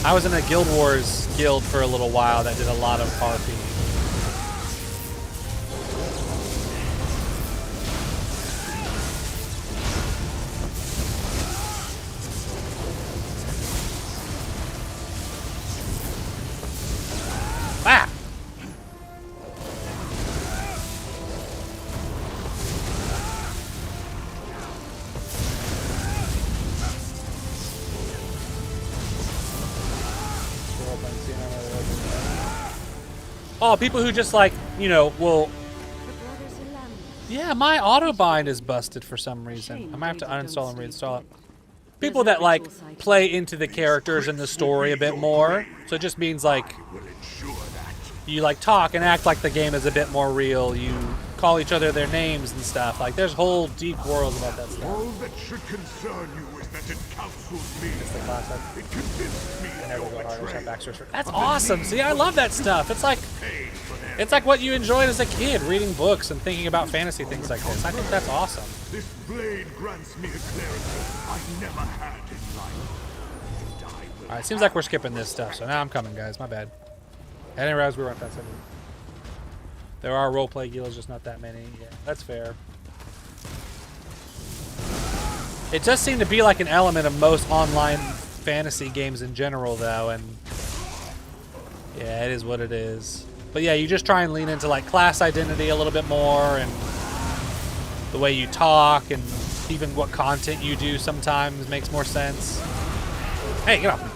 I was in a Guild Wars guild for a little while that did a lot of RP. Ah! Oh, people who just like, you know, will... Yeah, my autobind is busted for some reason. I might have to uninstall and reinstall it. People that like play into the characters and the story a bit more. So it just means like you like talk and act like the game is a bit more real. You call each other their names and stuff. Like there's whole deep worlds about that stuff. All that should concern you is that it counsels me. It convinced me of your betrayal. That's awesome. See, I love that stuff. It's like what you enjoyed as a kid, reading books and thinking about fantasy things like this. I think that's awesome. This blade grants me a clarity I never had in life. Alright, seems like we're skipping this stuff, so now I'm coming, guys. My bad. I didn't realize we were on that 7. There are roleplay guilds, just not that many. Yeah, that's fair. It does seem to be like an element of most online fantasy games in general, though, and yeah, it is what it is. But yeah, you just try and lean into like class identity a little bit more, and the way you talk, and even what content you do sometimes makes more sense. Hey, get off.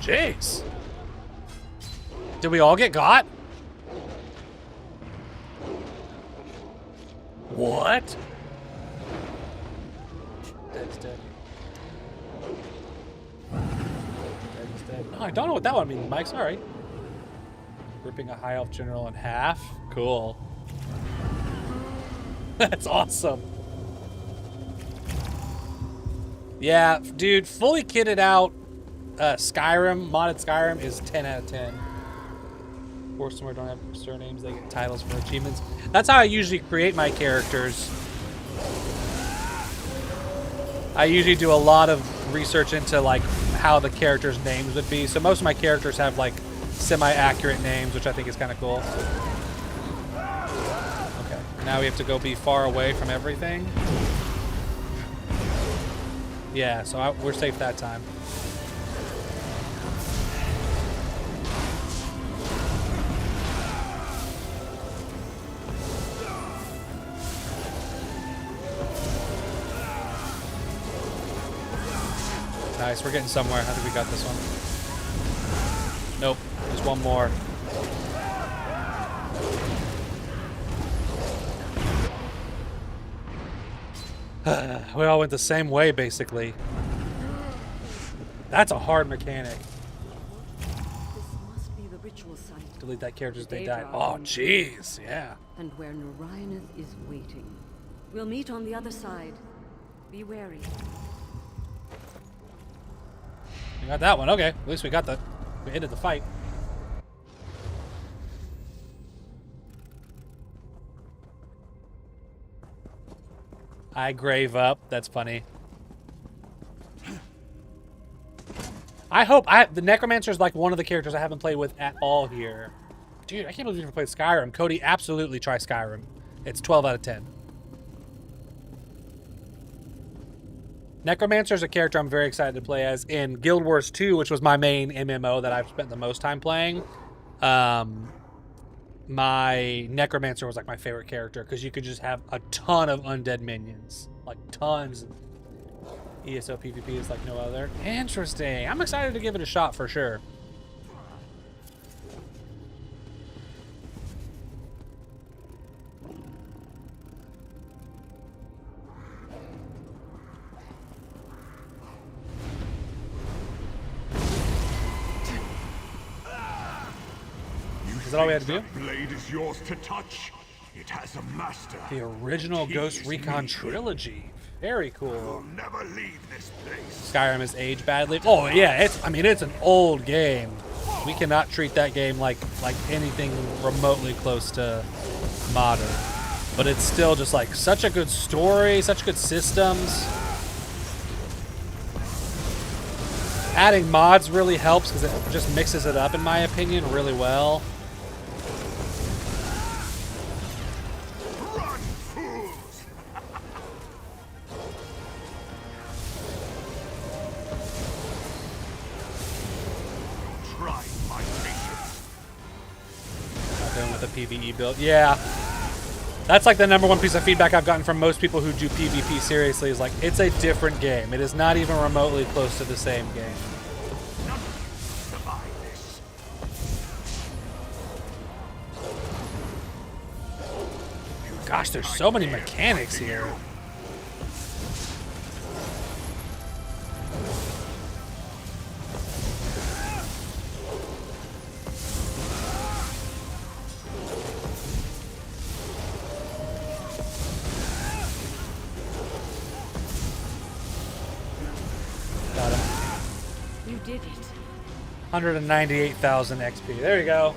Jeez. Did we all get got? What? Dead's dead. Dead's dead. Oh, I don't know what that one means, Mike. Sorry. Ripping a high elf general in half? Cool. That's awesome. Yeah, dude, fully kitted out Skyrim, modded Skyrim is 10 out of 10. Or somewhere don't have surnames, they get titles for achievements. That's how I usually create my characters. I usually do a lot of research into like how the characters' names would be. So most of my characters have like semi-accurate names, which I think is kind of cool. Okay, now we have to go be far away from everything. Yeah, so we're safe that time. Nice, we're getting somewhere. I think we got this one. Nope, just one more. We all went the same way, basically. That's a hard mechanic. This must be the ritual site. Delete that character as they Daedra die. Oh, jeez, yeah. And where Narayaneth is waiting. We'll meet on the other side. Be wary. We got that one. Okay, at least we got the. We ended the fight. I grave up. That's funny. I hope the Necromancer is like one of the characters I haven't played with at all here. Dude, I can't believe you never played Skyrim. Cody, absolutely try Skyrim. It's 12 out of 10. Necromancer is a character I'm very excited to play as. In Guild Wars 2, which was my main MMO that I've spent the most time playing, my Necromancer was like my favorite character because you could just have a ton of undead minions. Like tons. ESO PvP is like no other. Interesting. I'm excited to give it a shot for sure. Is that all we had to do? That blade is yours to touch. It has a master. The original He Ghost is Recon me. trilogy. Very cool. You'll never leave this place. Skyrim has aged badly. Oh yeah, it's an old game. We cannot treat that game like anything remotely close to modern. But it's still just like such a good story, such good systems. Adding mods really helps because it just mixes it up, in my opinion, really well. Run, fools! Try my patience. Not doing with the PvE build. Yeah. That's like the #1 piece of feedback I've gotten from most people who do PvP seriously is like, it's a different game. It is not even remotely close to the same game. Survive this. Gosh, there's so many mechanics here. Got him. You did it. 198,000 XP. There you go.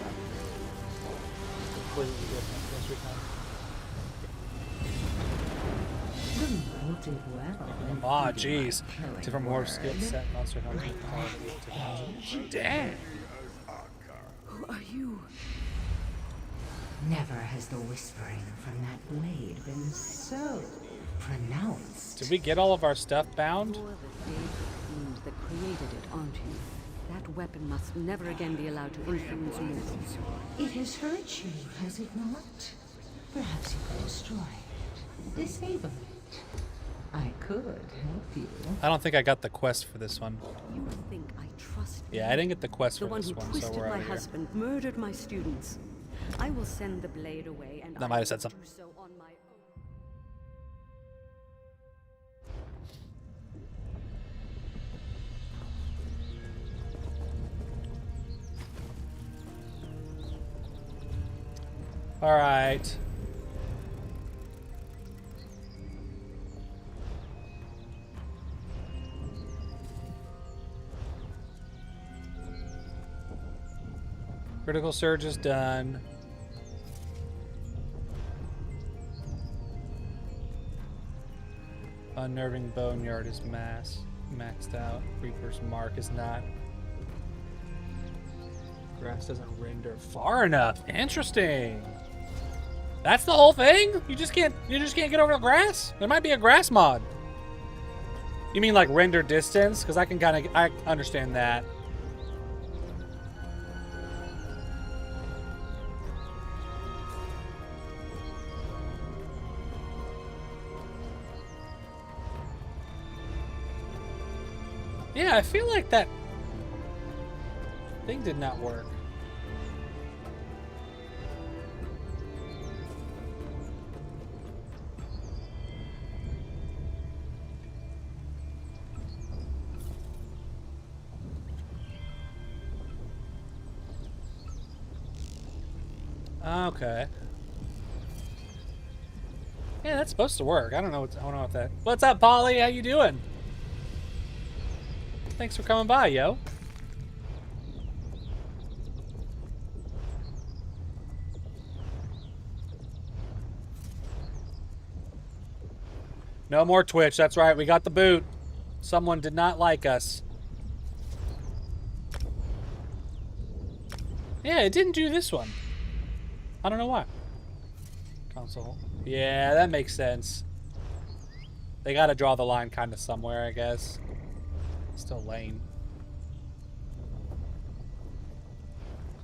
Ah, jeez. Different morph skill set, monster hunting. Damn. Who are you? Never has the whispering from that blade been so pronounced. Did we get all of our stuff bound? You're the Daedra fiend that created it, aren't you? That weapon must never again be allowed to influence mortals. It has hurt you, has it not? Perhaps you could destroy it. Disable it. I could help you. I don't think I got the quest for this one. You think I trust you? Yeah, I didn't get the quest The for one this who one, so twisted we're out my of here. husband, murdered my students. I will send the blade away, and That I might have will said something. do so on my own. All right. Critical surge is done. Unnerving Boneyard is maxed out. Reaper's Mark is not. Grass doesn't render far enough. Interesting. That's the whole thing? You just can't get over the grass? There might be a grass mod. You mean like render distance? Because I understand that. Yeah, I feel like that thing did not work. Okay. Yeah, that's supposed to work. I don't know what that. What's up, Polly? How you doing? Thanks for coming by, yo. No more Twitch. That's right. We got the boot. Someone did not like us. Yeah, it didn't do this one. I don't know why. Console. Yeah, that makes sense. They got to draw the line kind of somewhere, I guess. Still lame.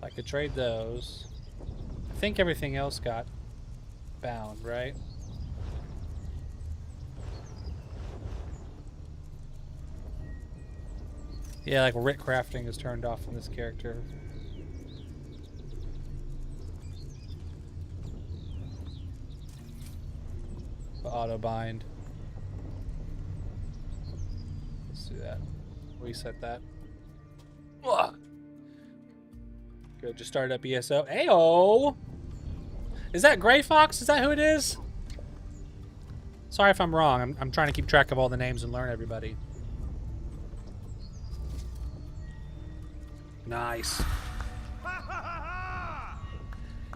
I could trade those. I think everything else got bound, right? Yeah, like Rick crafting is turned off from this character. Auto bind. Let's do that. Reset that. Ugh. Good, just started up ESO. Ayo! Is that Gray Fox? Is that who it is? Sorry if I'm wrong. I'm trying to keep track of all the names and learn everybody. Nice.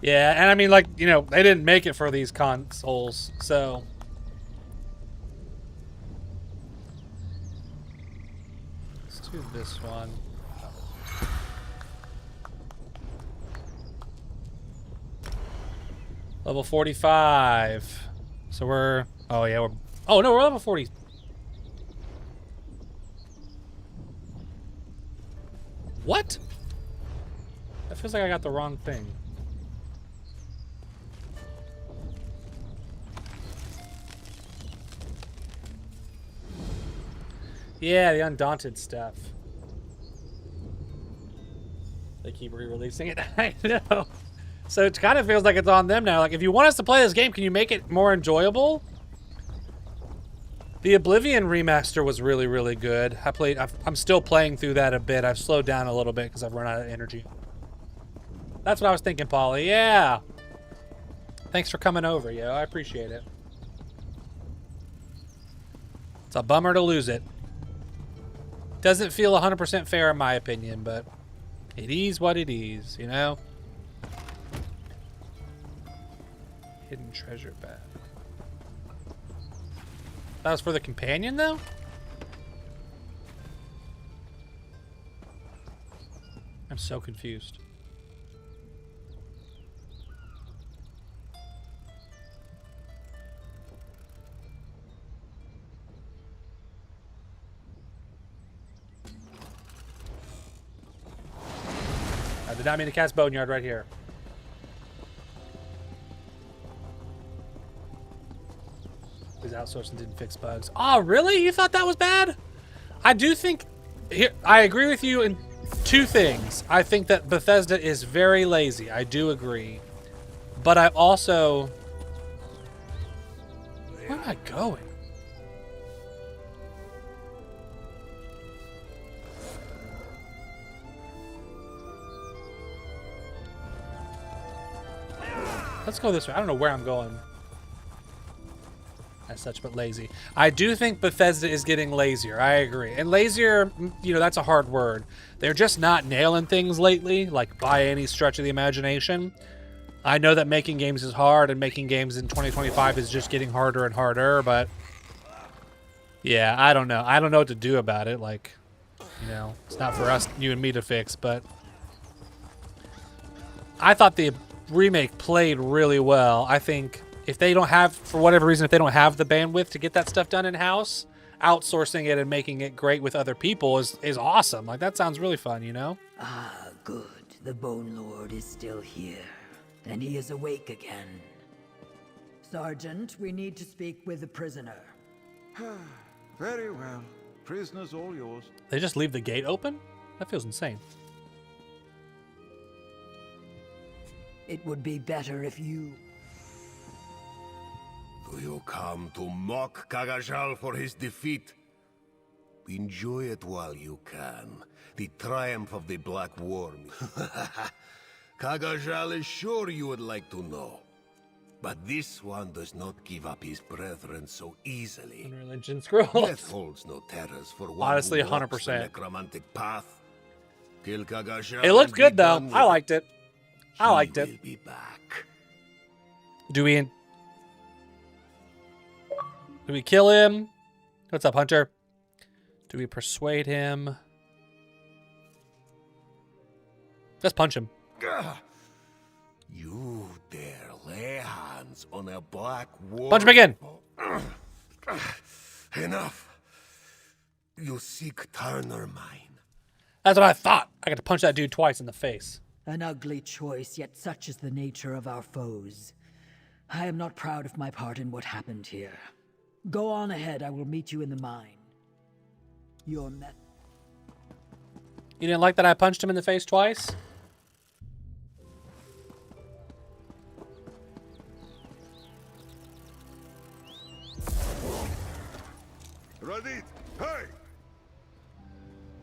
Yeah, and I mean, like, you know, they didn't make it for these consoles, so... Let's do this one. Level 45. So we're... Oh, yeah, we're... Oh, no, we're level 40. What? That feels like I got the wrong thing. Yeah, the Undaunted stuff. They keep re-releasing it. I know. So it kind of feels like it's on them now. Like, if you want us to play this game, can you make it more enjoyable? The Oblivion remaster was really, really good. I'm still playing through that a bit. I've slowed down a little bit because I've run out of energy. That's what I was thinking, Polly. Yeah. Thanks for coming over, yo. I appreciate it. It's a bummer to lose it. Doesn't feel 100% fair in my opinion, but it is what it is, you know? Hidden treasure bag. That was for the companion, though? I'm so confused. I did not mean to cast Boneyard right here. His outsourcing didn't fix bugs. Oh, really? You thought that was bad? I do think... Here, I agree with you in two things. I think that Bethesda is very lazy. I do agree. But I also... Where am I going? Let's go this way. I don't know where I'm going as such, but lazy. I do think Bethesda is getting lazier. I agree. And lazier, you know, that's a hard word. They're just not nailing things lately, like by any stretch of the imagination. I know that making games is hard, and making games in 2025 is just getting harder and harder, but yeah, I don't know. I don't know what to do about it. Like, you know, it's not for us, you and me to fix, but I thought the remake played really well. I think if they don't have, for whatever reason, if they don't have the bandwidth to get that stuff done in-house, outsourcing it and making it great with other people is awesome. Like, that sounds really fun, you know? Ah, good. The Bone Lord is still here, and he is awake again. Sergeant, we need to speak with the prisoner. Very well. Prisoners all yours. They just leave the gate open? That feels insane. It would be better if you... Do you come to mock Kagajal for his defeat? Enjoy it while you can. The triumph of the Black Worm. Kagajal is sure you would like to know. But this one does not give up his brethren so easily. Religion scrolls. Death holds no terrors for one Honestly, who walks 100%. the necromantic path. Kill Kagajal. It looked and good, be though. done with I liked it. I He liked it. will be back. Do we kill him? What's up, Hunter? Do we persuade him? Let's punch him. Gah! You dare lay hands on a black war. Punch him again. Enough. You seek Turner mine. That's what I thought. I got to punch that dude twice in the face. An ugly choice, yet such is the nature of our foes. I am not proud of my part in what happened here. Go on ahead, I will meet you in the mine. Your met... You didn't like that I punched him in the face twice? Radit, hey!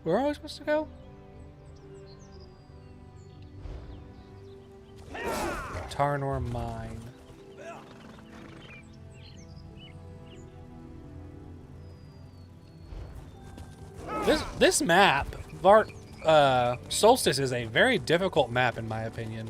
Where are we supposed to go? Tarnor Mine. This map, Solstice, is a very difficult map in my opinion.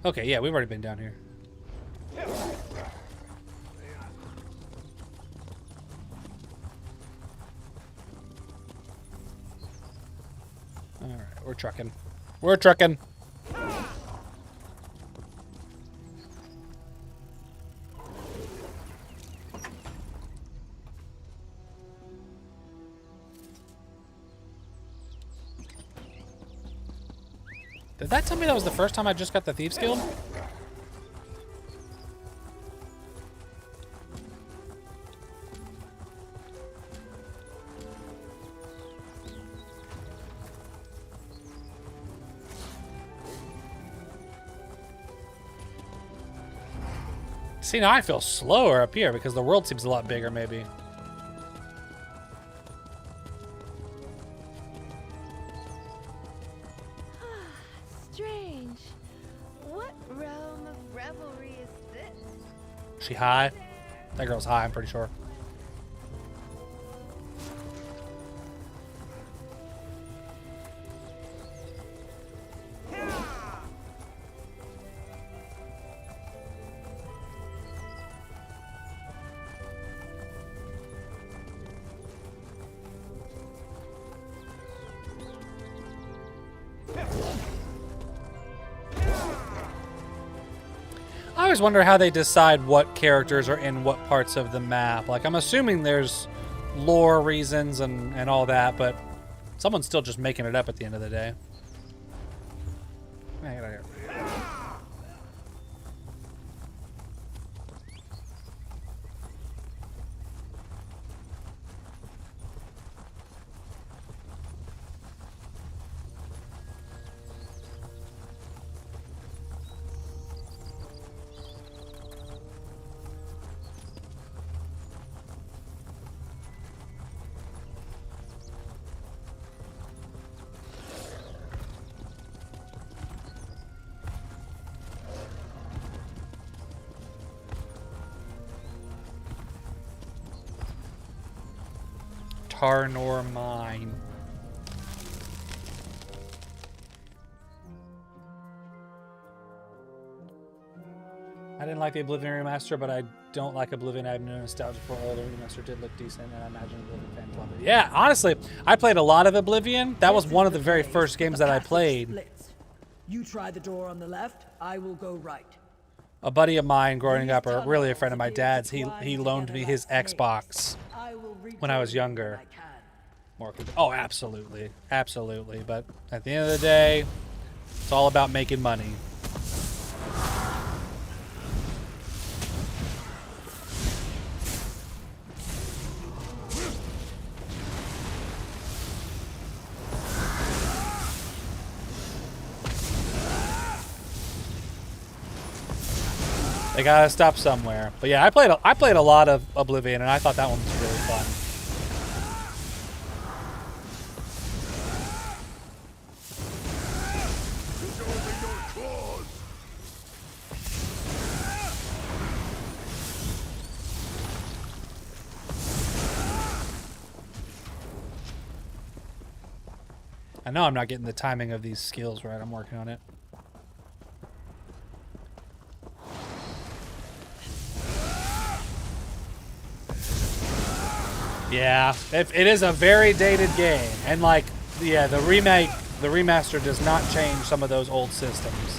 Okay, yeah, we've already been down here. Alright, we're trucking. We're trucking. Did that tell me that was the first time I just got the Thieves Guild? See, now I feel slower up here because the world seems a lot bigger, maybe. Strange. What realm of revelry is this? She high? That girl's high, I'm pretty sure. I always wonder how they decide what characters are in what parts of the map. Like, I'm assuming there's lore reasons and all that, but someone's still just making it up at the end of the day. Get out of here. Carnor Mine. I didn't like the Oblivion remaster, but I don't like Oblivion. I have no nostalgia for older remaster. Did look decent, and I imagine Oblivion fans loved it. Yeah, honestly, I played a lot of Oblivion. That was one of the very first games that I played. You try the door on the left, I will go right. A buddy of mine growing up, or really a friend of my dad's, he loaned me his Xbox when I was younger. Oh, absolutely. Absolutely. But at the end of the day, it's all about making money. They gotta stop somewhere. But yeah, I played a lot of Oblivion, and I thought that one was really fun. I know I'm not getting the timing of these skills right. I'm working on it. Yeah, it is a very dated game, and like, yeah, the remaster does not change some of those old systems,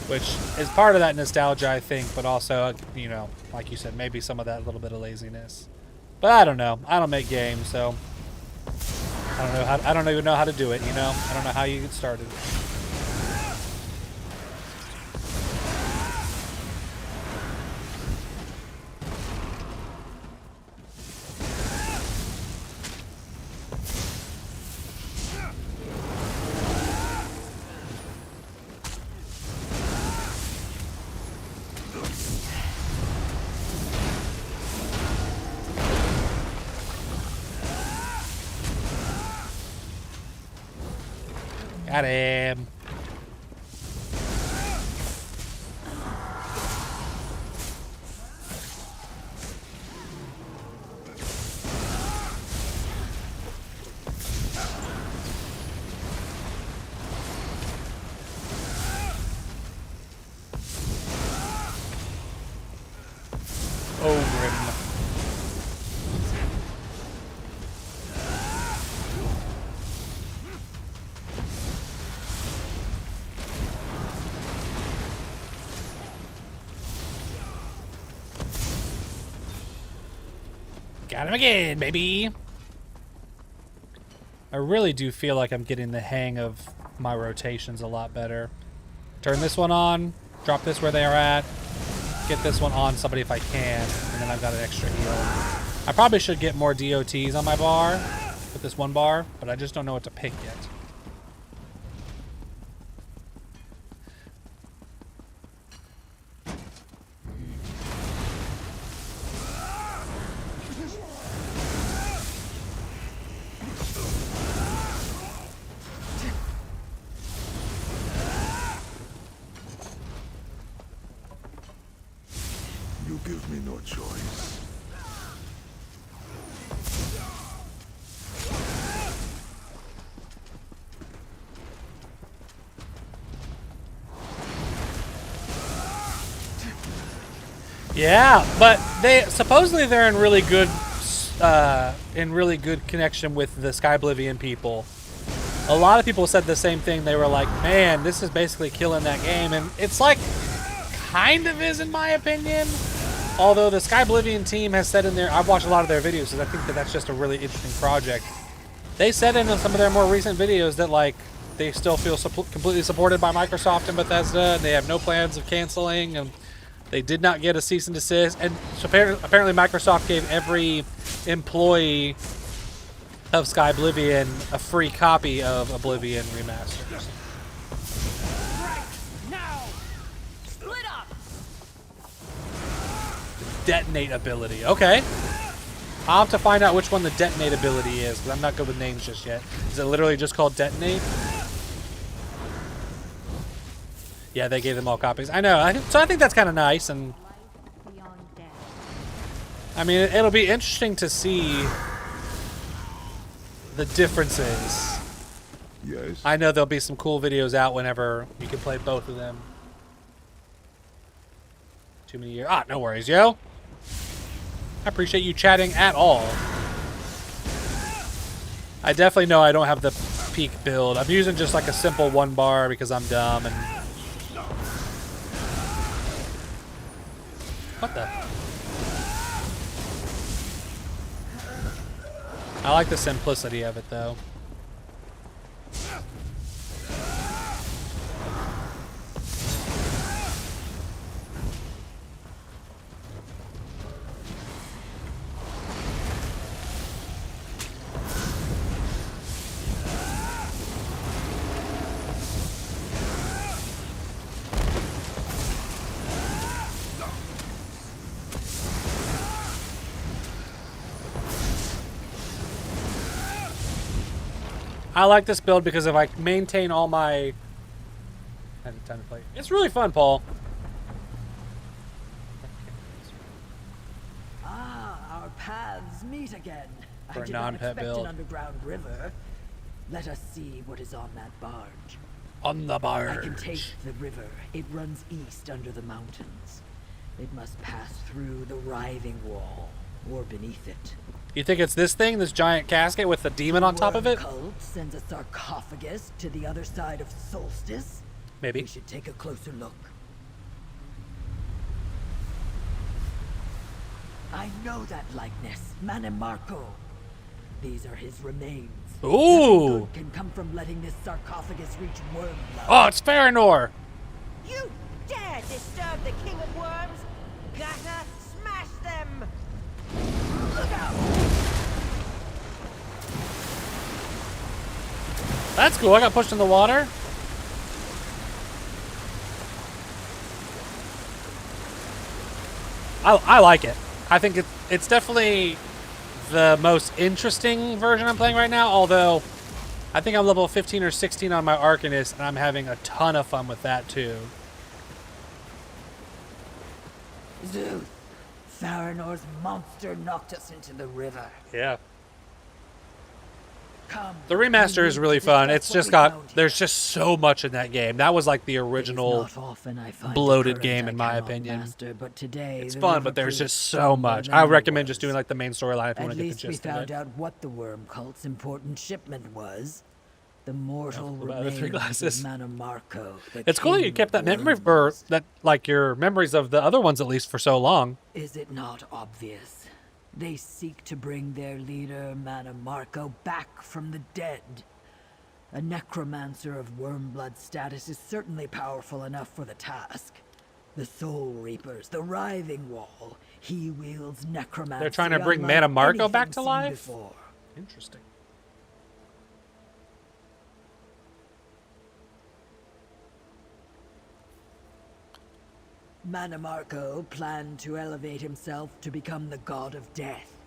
which is part of that nostalgia, I think, but also, you know, like you said, maybe some of that little bit of laziness. But I don't know. I don't make games, so I don't know. I don't even know how to do it. You know, I don't know how you get started. Got him. Over him. Got him again, baby. I really do feel like I'm getting the hang of my rotations a lot better. Turn this one on, drop this where they are at, get this one on somebody if I can, and then I've got an extra heal. I probably should get more DOTs on my bar with this one bar, but I just don't know what to pick yet. You give me no choice. Yeah, but supposedly they're in really good connection with the Skyblivion people. A lot of people said the same thing. They were like, "Man, this is basically killing that game," and it's like, kind of is in my opinion. Although the Skyblivion team has said in their, I've watched a lot of their videos, because I think that that's just a really interesting project. They said in some of their more recent videos that like they still feel completely supported by Microsoft and Bethesda, and they have no plans of canceling, and they did not get a cease and desist. And so apparently Microsoft gave every employee of Skyblivion a free copy of Oblivion Remasters. Detonate ability. Okay. I'll have to find out which one the detonate ability is, because I'm not good with names just yet. Is it literally just called detonate? Yeah, they gave them all copies. I know. So I think that's kind of nice. And I mean, it'll be interesting to see the differences. Yes. I know there'll be some cool videos out whenever you can play both of them. Too many years. Ah, no worries, yo. I appreciate you chatting at all. I definitely know I don't have the peak build. I'm using just like a simple 1 bar because I'm dumb and... What the? I like the simplicity of it though. I like this build because if I maintain all my... I have time to play. It's really fun, Paul. Ah, our paths meet again. For I a did not non-pet expect build. an underground river. Let us see what is on that barge. On the barge. I can taste the river. It runs east under the mountains. It must pass through the writhing wall, or beneath it. You think it's this thing, this giant casket with the demon on top of it? Cult sends a sarcophagus to the other side of Solstice. Maybe. We should take a closer look. I know that likeness, Manimarco. These are his remains. Ooh! Nothing good can come from letting this sarcophagus reach Wormblood. Oh, it's Farinor! You dare disturb the King of Worms? Gotta smash them! Look out! That's cool. I got pushed in the water. I like it. I think it's definitely the most interesting version I'm playing right now, although I think I'm level 15 or 16 on my Arcanist, and I'm having a ton of fun with that too. Zeus, Farinor's monster knocked us into the river. Yeah. Come, The remaster is really fun. It's just got, there's just so much in that game. That was like the original bloated game in my opinion. But today It's fun, but there's just so much. I recommend just doing like the main storyline if you want to get the At least we gist of found it. out what the worm cult's important shipment was. The mortal about the 3 remains glasses. of Manimarco. It's cool that you kept that memory, or that like your memories of the other ones at least for so long. Is it not obvious? They seek to bring their leader, Manimarco, back from the dead. A necromancer of Wormblood status is certainly powerful enough for the task. The Soul Reapers, the Writhing Wall, he wields necromancy. They're trying to bring unlike Manimarco back anything to seen life? before. Interesting. Manimarco planned to elevate himself to become the god of death.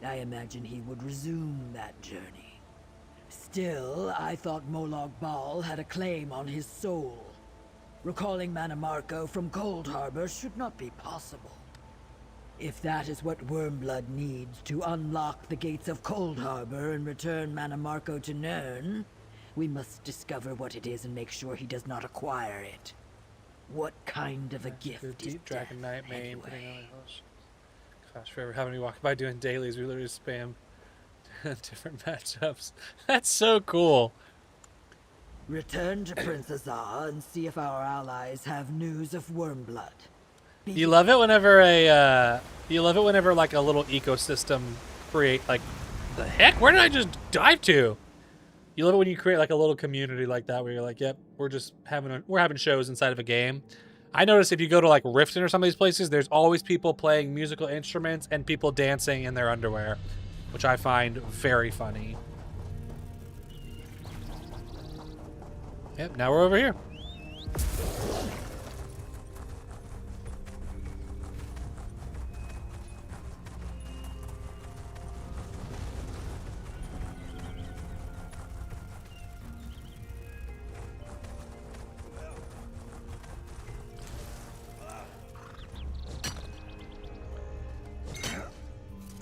I imagine he would resume that journey. Still, I thought Molag Bal had a claim on his soul. Recalling Manimarco from Cold Harbor should not be possible. If that is what Wormblood needs to unlock the gates of Cold Harbor and return Manimarco to Nirn, we must discover what it is and make sure he does not acquire it. What kind of a gift is Deep Dragon death, Knight main. anyway? Gosh, forever having me walk by doing dailies, we literally spam different matchups. That's so cool. Return to Prince Azar and see if our allies have news of Wormblood. You love it whenever like a little ecosystem create like the heck? Where did I just dive to? You love it when you create like a little community like that where you're like, yep, we're having shows inside of a game. I notice if you go to like Riften or some of these places, there's always people playing musical instruments and people dancing in their underwear, which I find very funny. Yep, now we're over here.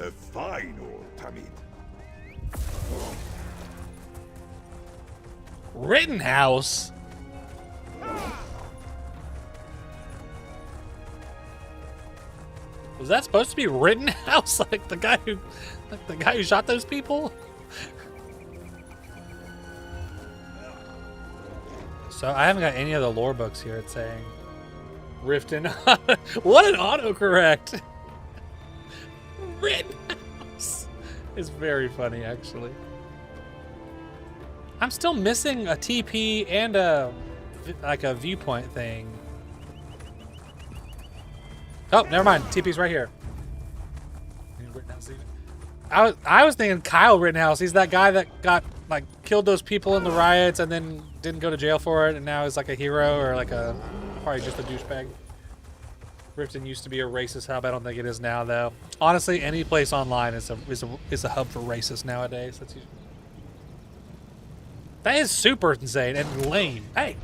A fine old Tamid. Rittenhouse? Was that supposed to be Rittenhouse? Like the guy who shot those people? So I haven't got any of the lore books here. It's saying Riften. What an autocorrect! Rittenhouse. It's very funny, actually. I'm still missing a TP and a viewpoint thing. Oh, never mind. TP's right here. I was thinking Kyle Rittenhouse. He's that guy that got killed those people in the riots and then didn't go to jail for it, and now is like a hero or probably just a douchebag. Riften used to be a racist hub. I don't think it is now, though. Honestly, any place online is a hub for racists nowadays. That is super insane and lame. Hey.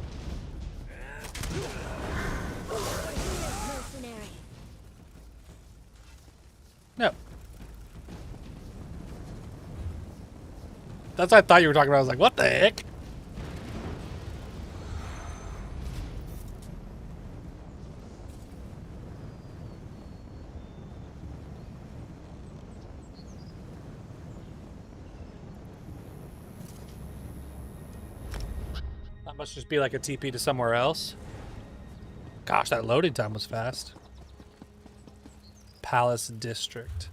No. That's what I thought you were talking about. I was like, what the heck? That must just be like a TP to somewhere else. Gosh, that loading time was fast. Palace District.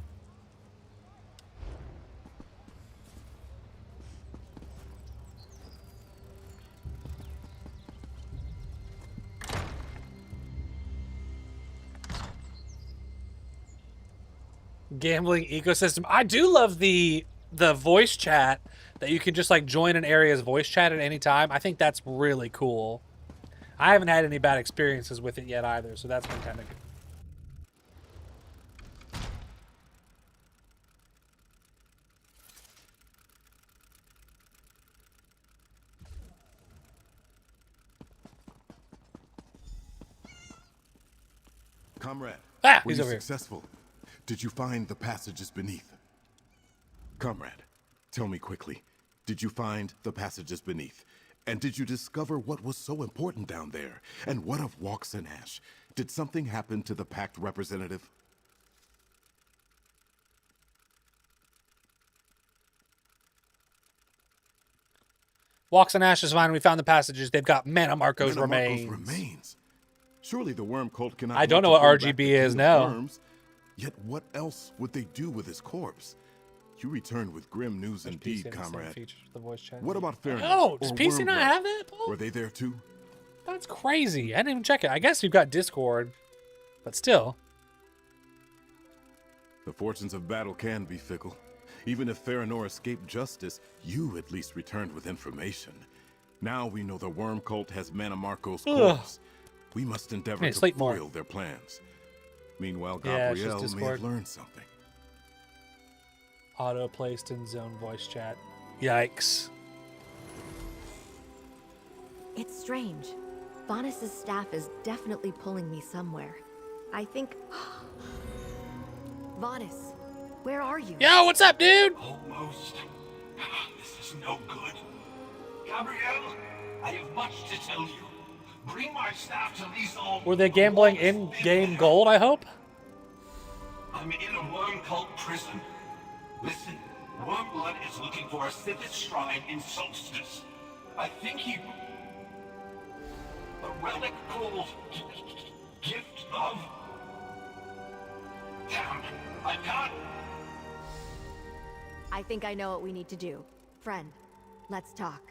Gambling ecosystem. I do love the voice chat that you can just join an area's voice chat at any time. I think that's really cool. I haven't had any bad experiences with it yet either, so that's been kind of good. Comrade, were he's you successful? Did you find the passages beneath? Comrade, tell me quickly. Did you find the passages beneath? And did you discover what was so important down there? And what of Walks and Ash? Did something happen to the Pact representative? Walks and Ash is fine. We found the passages. They've got Mana Marco's remains. Surely the worm cult cannot. I don't know what RGB is now. Worms, yet what else would they do with his corpse? You returned with grim news indeed, comrade. What about Fairness? Oh, does PC not have that, Paul? Were they there too? That's crazy. I didn't even check it. I guess you've got Discord, but still. The fortunes of battle can be fickle. Even if Farinor escaped justice, you at least returned with information. Now we know the worm cult has Mana Marco's corpse. We must endeavor to foil their plans. Meanwhile, Gabrielle may have learned something. Auto placed in zone voice chat. Yikes. It's strange. Vanus' staff is definitely pulling me somewhere. I think... Vanus, where are you? Yo, what's up, dude? Almost. This is no good. Gabrielle, I have much to tell you. Bring my staff to Lethal. Were they gambling in-game gold, I hope? I'm in a worm cult prison. Listen, Wormblood is looking for a Sithith shrine in Solstice. I think he... A relic called... Gift of... Damn, I can't... I think I know what we need to do. Friend, let's talk.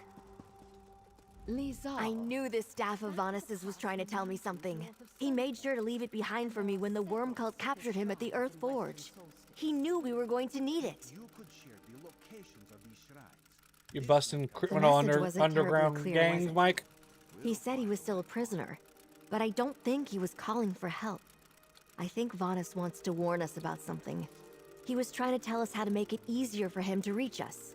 Lisa. I knew this staff of Vanus's was trying to tell me something. He made sure to leave it behind for me when the worm cult captured him at the Earth Forge. He knew we were going to need it. You're busting criminal underground gangs, Mike? He said he was still a prisoner, but I don't think he was calling for help. I think Vanus wants to warn us about something. He was trying to tell us how to make it easier for him to reach us.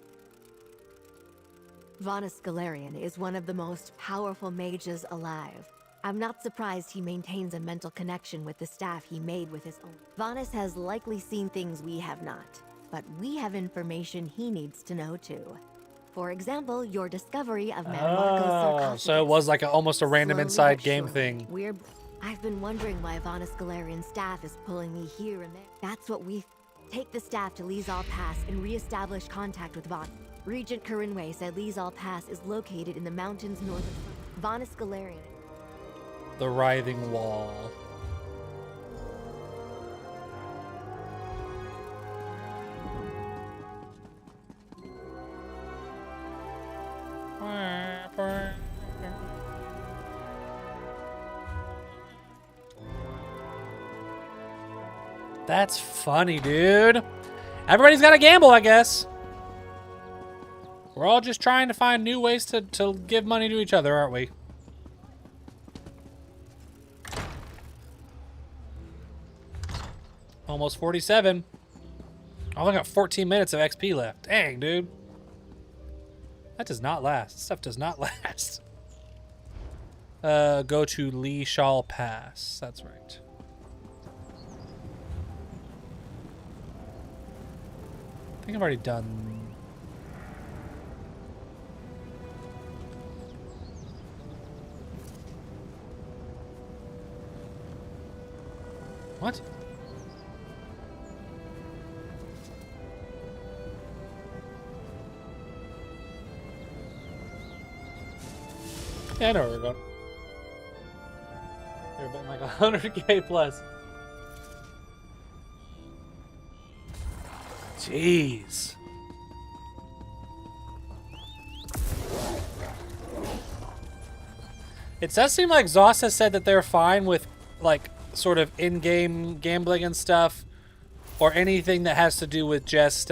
Vanus Galarian is one of the most powerful mages alive. I'm not surprised he maintains a mental connection with the staff he made with his own. Vanus has likely seen things we have not, but we have information he needs to know too. For example, your discovery of Metamarco's sarcophagus. So it was like almost a random Slowly inside but game surely, thing. I've been wondering why Vanus Galarian's staff is pulling me here and there. That's what we... Take the staff to Lyzal Pass and re-establish contact with Von. Regent Corinway said Lyzal Pass is located in the mountains north of Vanus Galarian. The writhing wall. That's funny, dude. Everybody's got to gamble, I guess. We're all just trying to find new ways to give money to each other, aren't we? Almost 47. I only got 14 minutes of XP left. Dang, dude. That does not last. This stuff does not last. Go to Lyzal Pass. That's right. I think I've already done... What? Yeah, I know where we're going. They're betting like 100k plus. Jeez. It does seem like Zoss has said that they're fine with, like, sort of in-game gambling and stuff, or anything that has to do with just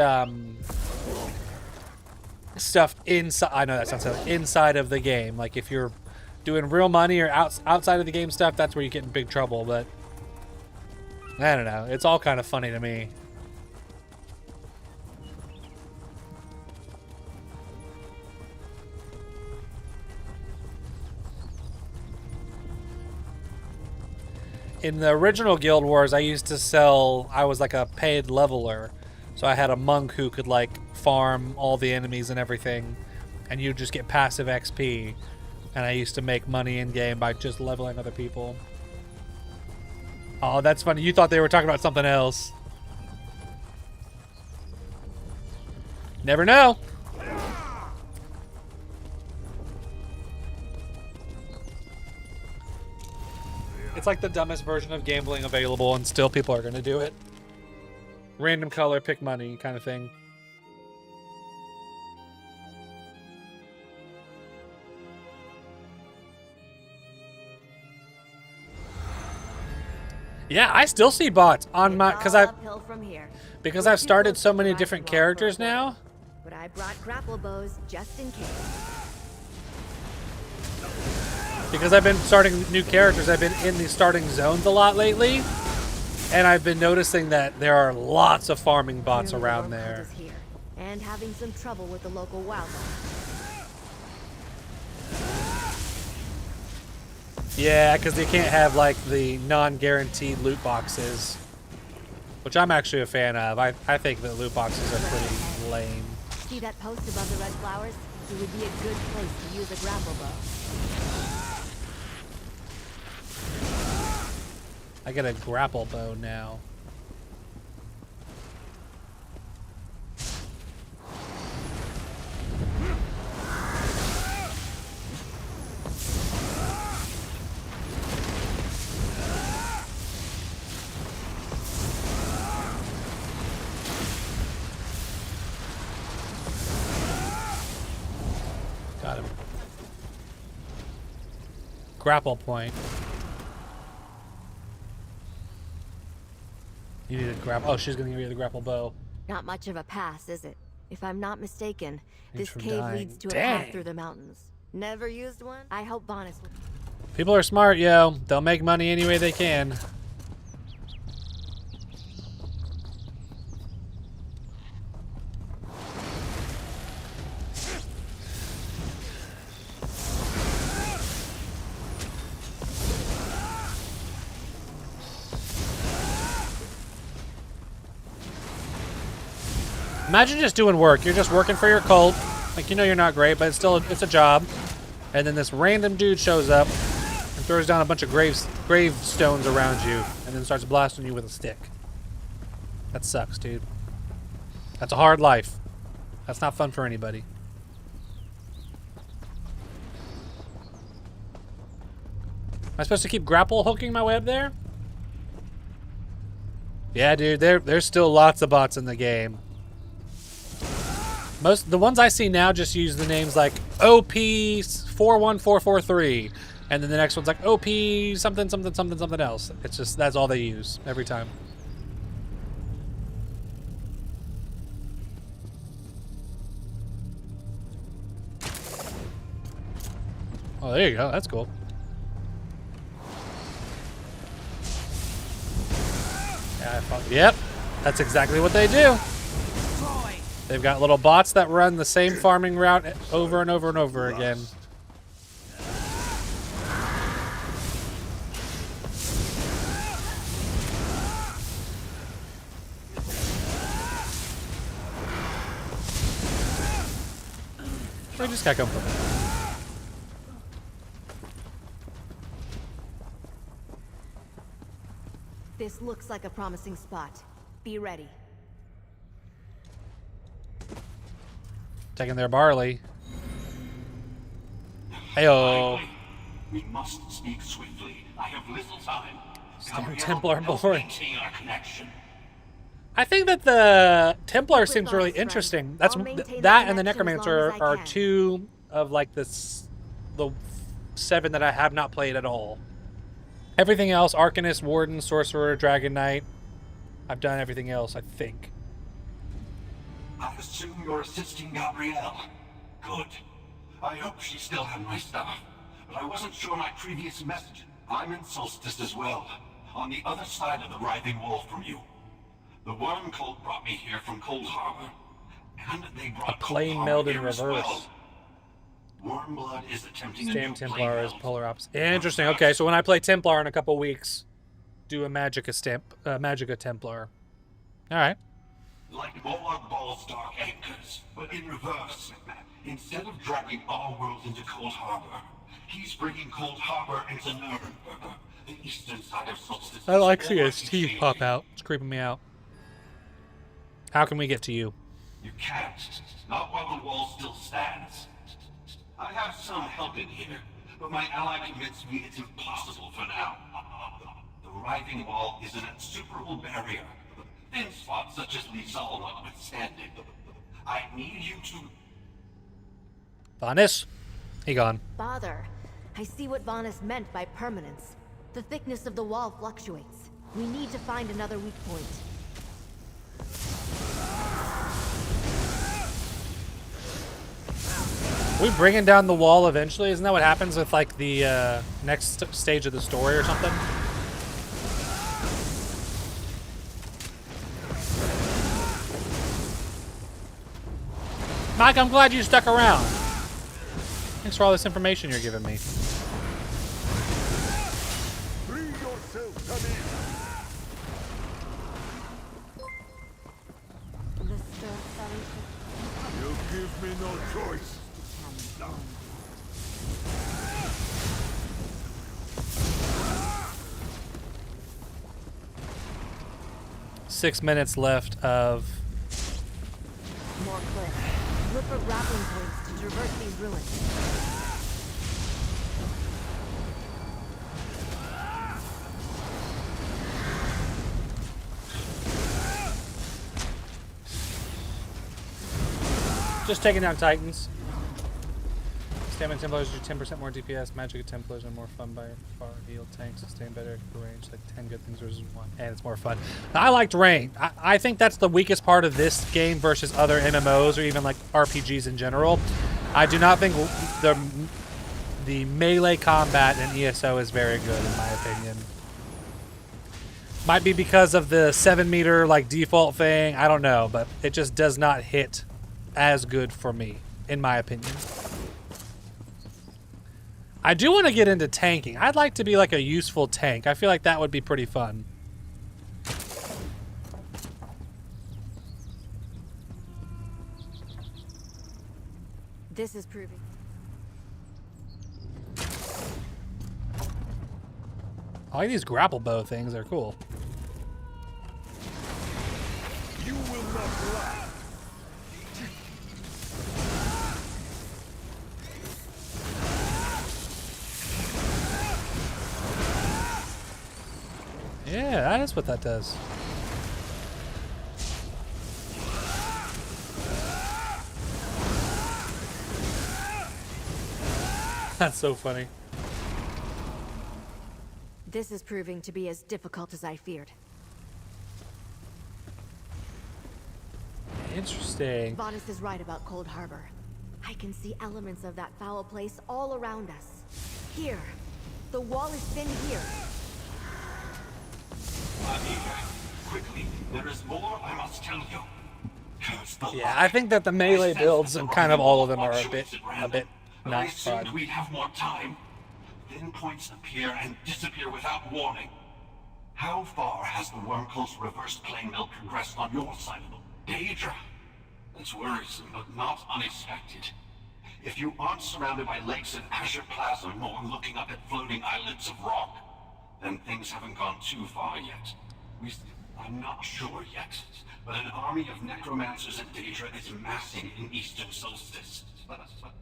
stuff inside. I know that sounds silly. Inside of the game, like if you're doing real money or outside of the game stuff, that's where you get in big trouble. But I don't know. It's all kind of funny to me. In the original Guild Wars, I used to sell, I was like a paid leveler. So I had a monk who could like farm all the enemies and everything. And you just get passive XP. And I used to make money in game by just leveling other people. Oh, that's funny. You thought they were talking about something else. Never know. It's like the dumbest version of gambling available, and still people are going to do it. Random color, pick money kind of thing. Yeah, I still see bots on my because I've started so many different characters now. But I brought grapple bows just in case. Because I've been starting new characters, I've been in the starting zones a lot lately, and I've been noticing that there are lots of farming bots around there. And having some trouble with the local wildlife. Yeah, because they can't have like the non-guaranteed loot boxes, which I'm actually a fan of. I think that loot boxes are pretty lame. See that post above the red flowers? It would be a good place to use a grapple bow. I get a grapple bow now. Got him. Grapple point. You need to grab. Oh, she's gonna give you the grapple bow. Not much of a pass, is it? If I'm not mistaken, this from cave dying. leads to a Dang. path through the mountains. Never used one? I hope Bonus will. People are smart, yo. They'll make money any way they can. Imagine just doing work. You're just working for your cult, Like, you know you're not great, but it's still it's a job. And then this random dude shows up and throws down a bunch of gravestones around you and then starts blasting you with a stick. That sucks, dude. That's a hard life. That's not fun for anybody. Am I supposed to keep grapple hooking my way up there? Yeah, dude, there's still lots of bots in the game. The ones I see now just use the names like OP41443, and then the next one's like OP something something something something else. It's just that's all they use every time. Oh, there you go. That's cool. Yeah, yep, that's exactly what they do. They've got little bots that run the same farming route over and over and over again. Where'd this guy come from? This looks like a promising spot. Be ready. Taking their barley. Heyo. We must speak swiftly. I have little time. Templar help boring. maintain our connection. I think that the Templar seems really interesting. That's that and the Necromancer are two of like the 7 that I have not played at all. Everything else, Arcanist, Warden, Sorcerer, Dragon Knight, I've done everything else, I think. I assume you're assisting Gabrielle. Good. I hope she still had my stuff, but I wasn't sure my previous message. I'm in Solstice as well, on the other side of the writhing wall from you. The worm cult brought me here from Cold Harbor, and they brought A plane meld in reverse. Wormblood is attempting Stand Templar is polar opposite. Interesting. Okay, so when I play Templar in a couple weeks, do a Magica Templar. All right. Like Molag Ball's dark anchors, but in reverse. Instead of dragging our world into Cold Harbor, he's bringing Cold Harbor into Nuremberg, the eastern side of Solstice. I like seeing his teeth pop out. It's creeping me out. How can we get to you? You can't. Not while the wall still stands. I have some help in here, but my ally convinced me it's impossible for now. The writhing wall is an insuperable barrier. Thin spots such as Lizal notwithstanding. I need you to... Vanis? He gone. Father, I see what Vanis meant by permanence. The thickness of the wall fluctuates. We need to find another weak point. We bringing down the wall eventually? Isn't that what happens with like the next stage of the story or something? Mike, I'm glad you stuck around. Thanks for all this information you're giving me. Free yourself, Tamir. You give me no choice. 6 minutes left of... More cliffs. Look for grappling points to traverse these ruins. Just taking down Titans. Stamina Templars do 10% more DPS. Magica Templars are more fun by far. Heal tanks, sustain better range. Like 10 good things versus 1. And it's more fun. I liked rain. I think that's the weakest part of this game versus other MMOs or even like RPGs in general. I do not think the melee combat in ESO is very good in my opinion. Might be because of the 7-meter like default thing. I don't know, but it just does not hit as good for me, in my opinion. I do want to get into tanking. I'd like to be like a useful tank. I feel like that would be pretty fun. This is proving. I like these grapple bow things. They're cool. You will not lie. Yeah, that is what that does. That's so funny. This is proving to be as difficult as I feared. Interesting. Vonus is right about Cold Harbor. I can see elements of that foul place all around us. Here. The wall is thin here. Quickly, there is more I must tell you. Yeah, I think that the melee builds and kind of all of them are a bit not fun. We'd have more time. Then points appear and disappear without warning. How far has the Wormcoast's reverse plane mill progressed on your side of the Daedra? It's worrisome, but not unexpected. If you aren't surrounded by lakes of azure plasm or looking up at floating islets of rock, then things haven't gone too far yet. I'm not sure yet, but an army of necromancers at Daedra is massing in Eastern Solstice.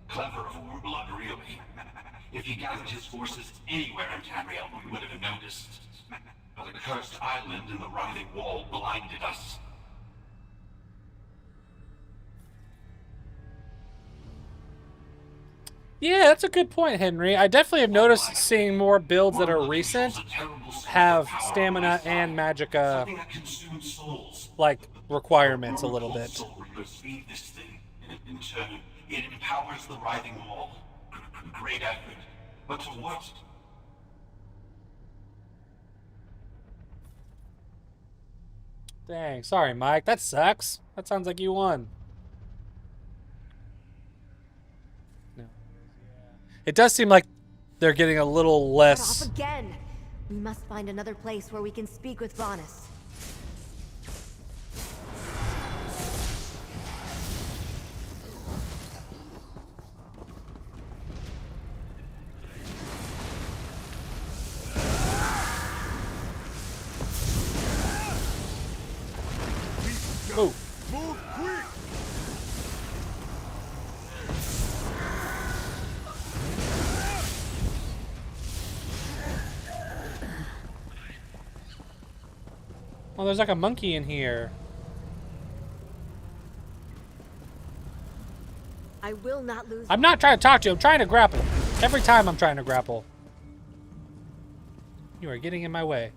Clever of Warmblood, really. If he gathered his forces anywhere in Tamriel, we would have noticed. But a cursed island in the writhing wall blinded us. Yeah, that's a good point, Henry. I definitely have noticed seeing more builds that are recent have stamina and magicka like requirements a little bit. In turn, it empowers the writhing wall. Great effort. But to what? Dang, sorry, Mike. That sucks. That sounds like you won. No. It does seem like they're getting a little less. Off again. We must find another place where we can speak with Vonus. Move. Move quick. Oh, there's like a monkey in here. I will not lose. I'm not trying to talk to you. I'm trying to grapple. Every time I'm trying to grapple. You are getting in my way.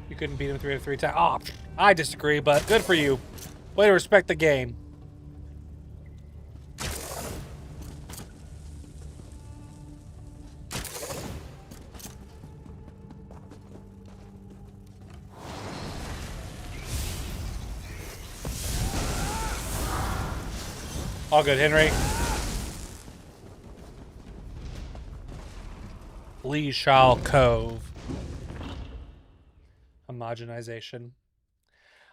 You couldn't beat him 3 out of 3 times. Oh, I disagree, but good for you. Way to respect the game. All good, Henry. Lee Shal Cove. Homogenization.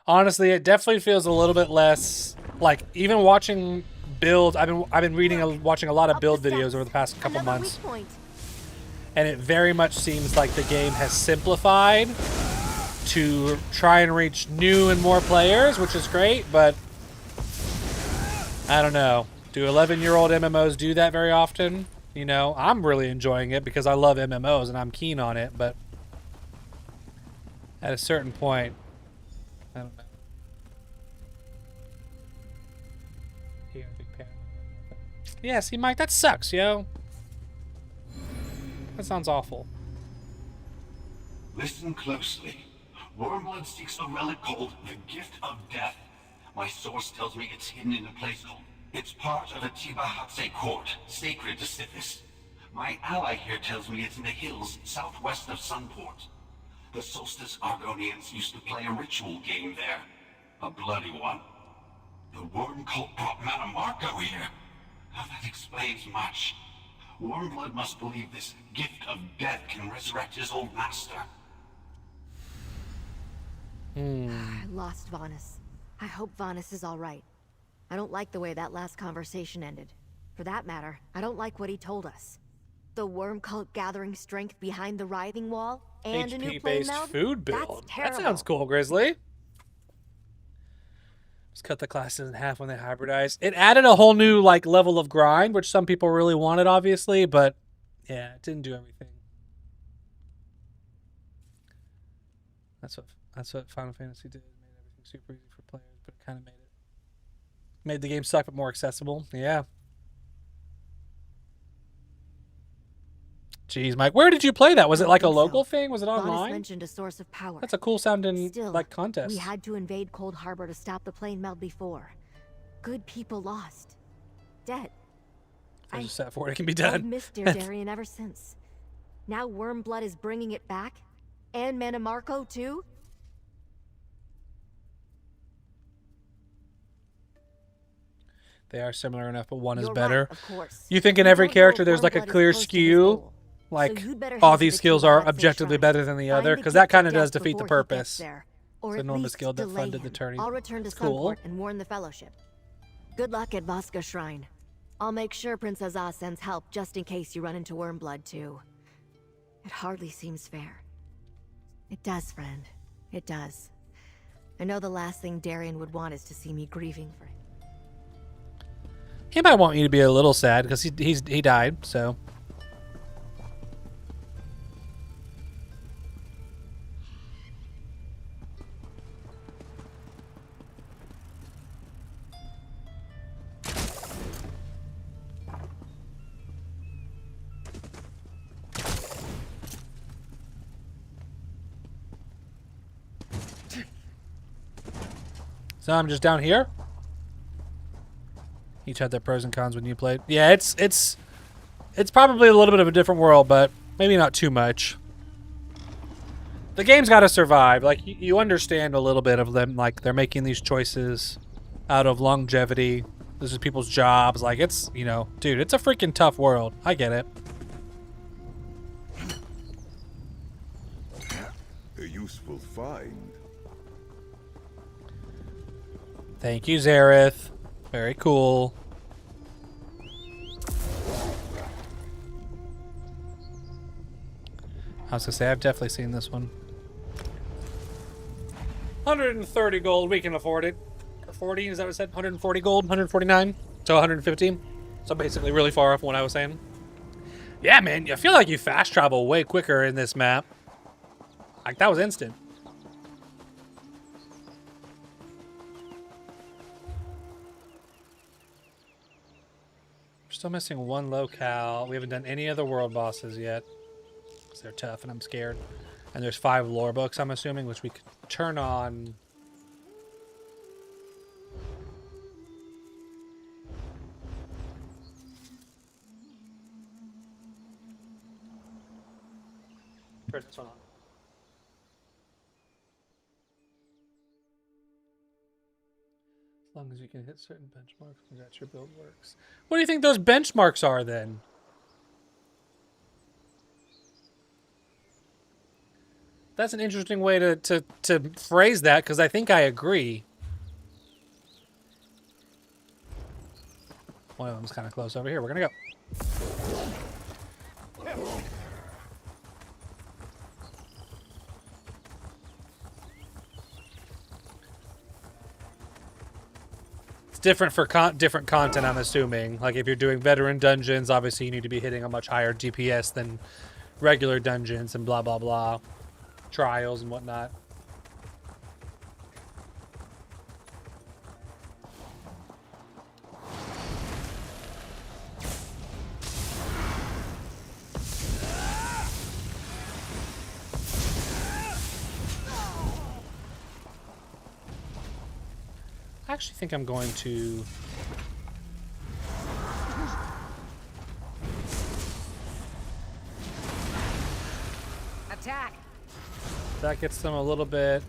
Honestly, it definitely feels a little bit less like even watching build. I've been reading watching a lot of build videos over the past couple months, and it very much seems like the game has simplified to try and reach new and more players, which is great, but I don't know. Do 11-year-old MMOs do that very often? You know, I'm really enjoying it because I love MMOs and I'm keen on it, but at a certain point, I don't know. Here, big pan. Yeah, see, Mike, that sucks, yo. That sounds awful. Listen closely. Wormblood seeks a relic called the Gift of Death. My source tells me it's hidden in a place called... It's part of a Tibahatse court, sacred to Sithis. My ally here tells me it's in the hills southwest of Sunport. The Solstice Argonians used to play a ritual game there. A bloody one. The Worm Cult brought Manamarco here. Now that explains much. Wormblood must believe this gift of death can resurrect his old master. I lost Vanus. I hope Vanus is all right. I don't like the way that last conversation ended. For that matter, I don't like what he told us. The worm cult gathering strength behind the writhing wall and a new plane HP-based meld? food That's build. That terrible. sounds cool, Grizzly. Just cut the classes in half when they hybridize. It added a whole new like level of grind, which some people really wanted, obviously, but yeah, it didn't do everything. That's what Final Fantasy did. It made everything super easy for players, but it kind of made the game suck, but more accessible. Yeah. Jeez, Mike, where did you play that? Was it like a local thing? Was it Vanus online? mentioned a source of power. That's a cool sounding Still, like contest. we had to invade Cold Harbor to stop the plane meld before. Good people lost. Dead. I just sat for it. It can be I've done. missed Darian ever since. Now Wormblood is bringing it back? And Manamarco too? They are similar enough, but one is You're better. right, of course. You think in We every don't know character if there's like a Wormblood is clear close to his skew? goal. Like, So you'd better all head to these the skills King are God's objectively shrine. better than the Find other, the because gift that of kind of death does defeat the before he gets purpose. there. It's Or an at enormous least guild that delay funded the him. tourney. I'll return to Cool. Sunport and warn the Fellowship. Good luck at Voska Shrine. I'll make sure Princess Ah sends help just in case you run into Wormblood too. It hardly seems fair. It does, friend. It does. I know the last thing Darian would want is to see me grieving for him. He might want you to be a little sad because he died, so. So I'm just down here. Each had their pros and cons when you played. Yeah, it's probably a little bit of a different world, but maybe not too much. The game's got to survive. Like you understand a little bit of them. Like they're making these choices out of longevity. This is people's jobs. Like it's dude, it's a freaking tough world. I get it. A useful find. Thank you, Zareth. Very cool. I was gonna say, I've definitely seen this one. 130 gold, we can afford it. Or 40, is that what it said? 140 gold, 149, so 115. So basically really far off from what I was saying. Yeah, man, I feel like you fast travel way quicker in this map. Like, that was instant. Still missing one locale. We haven't done any other world bosses yet. Because they're tough and I'm scared. And there's 5 lore books, I'm assuming, which we could turn on. Turn this one on. As long as you can hit certain benchmarks, that's your build works. What do you think those benchmarks are then? That's an interesting way to phrase that, because I think I agree. One of them's kind of close over here. We're gonna go. Different for different content, I'm assuming. Like if you're doing veteran dungeons, obviously you need to be hitting a much higher DPS than regular dungeons and blah blah blah, trials and whatnot. I actually think I'm going to Attack! that gets them a little bit.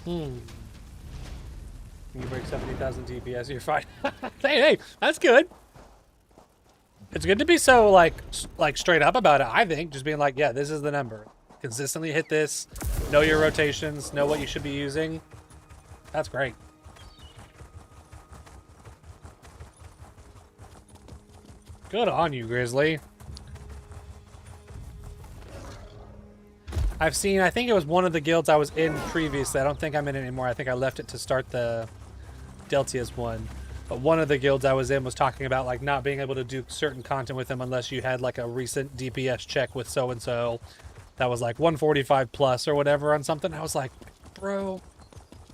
You break 70,000 DPS, you're fine. Hey, that's good. It's good to be so like straight up about it. I think just being like, yeah, this is the number. Consistently hit this. Know your rotations. Know what you should be using. That's great. Good on you, Grizzly. I've seen, I think it was one of the guilds I was in previously. I don't think I'm in it anymore. I think I left it to start the Deltia's one. But one of the guilds I was in was talking about like not being able to do certain content with them unless you had like a recent DPS check with so-and-so that was like 145 plus or whatever on something. I was like, bro,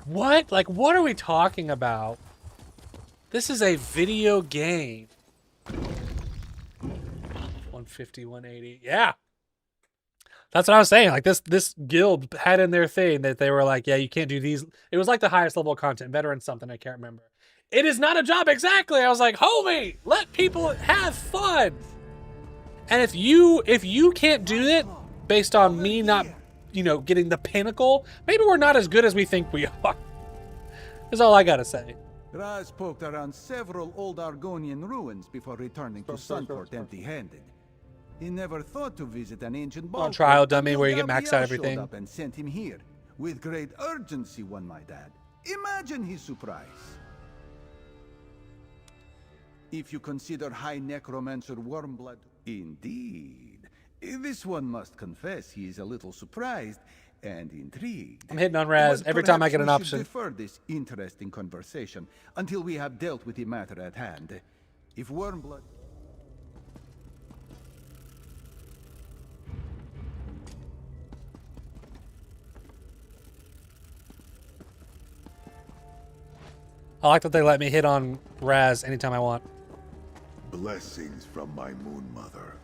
what? Like, what are we talking about? This is a video game. 150, 180. Yeah. That's what I was saying. Like this guild had in their thing that they were like, yeah, you can't do these. It was like the highest level of content, veteran something, I can't remember. It is not a job exactly. I was like, homie, let people have fun. And if you can't do it based on me not, you know, getting the pinnacle, maybe we're not as good as we think we are. That's all I gotta say. Raz poked around several old Argonian ruins before returning to Sunport empty-handed. He never thought to visit an ancient on trial dummy where you get maxed out everything. Up and sent him here with great urgency, one might add. Imagine his surprise. If you consider High Necromancer Wormblood, indeed, this one must confess he is a little surprised and intrigued. I'm hitting on Raz every time I get an option. Defer this interesting conversation until we have dealt with the matter at hand. If Wormblood. I like that they let me hit on Raz anytime I want. Blessings from my moon mother.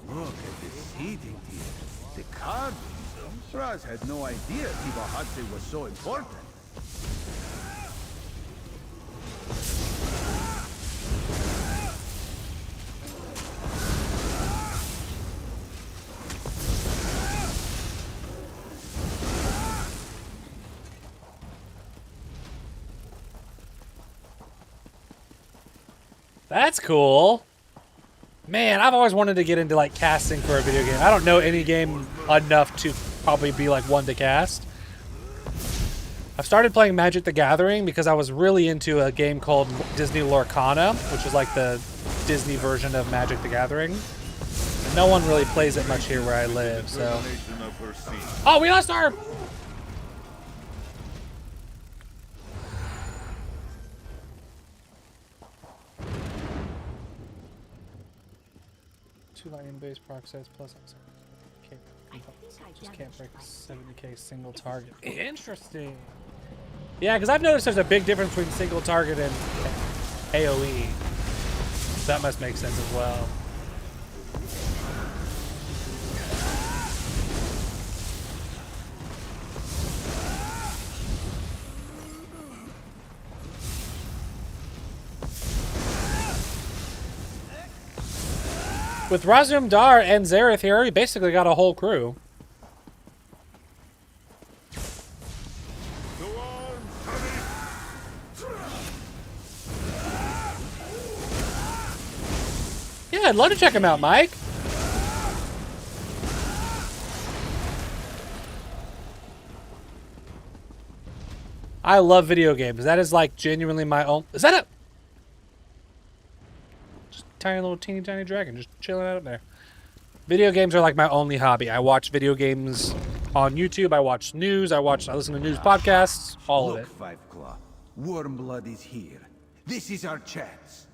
Look at this seating here. The carvings. Raz had no idea Tibahatse was so important. That's cool. Man, I've always wanted to get into like casting for a video game. I don't know any game enough to probably be like one to cast. I've started playing Magic the Gathering because I was really into a game called Disney Lorcana, which is like the Disney version of Magic the Gathering. And no one really plays it much here where I live, so. Oh, we lost our... Two lightning base proc sets plus just can't break 70k single target. Interesting. Yeah, because I've noticed there's a big difference between single target and AoE. So that must make sense as well. With Razum Dar and Zareth here, we basically got a whole crew. Yeah, I'd love to check him out, Mike. I love video games. That is like genuinely my own. Is that a tiny little teeny tiny dragon just chilling out up there? Video games are like my only hobby. I watch video games on YouTube. I watch news. I listen to news podcasts. All of it. Look, Five Claw. Wormblood is here. This is our chance.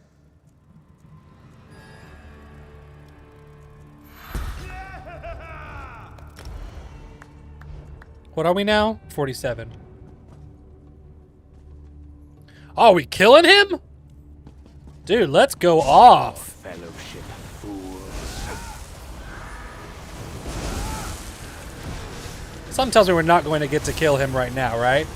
What are we now? 47. Oh, we killing him? Dude, let's go off. Fellowship fools. Something tells me we're not going to get to kill him right now, right?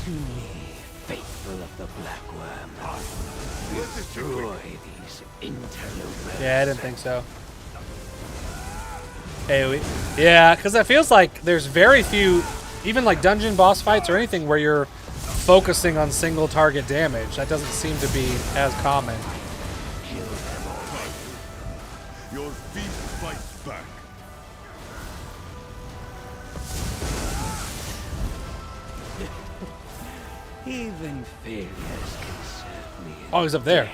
To me, faithful of the Black Worm, destroy these these interlopers. Yeah, I didn't think so. Hey, yeah, because it feels like there's very few, even like dungeon boss fights or anything where you're focusing on single target damage. That doesn't seem to be as common. Your feast fights back. Even failures can serve me. Oh, he's up there.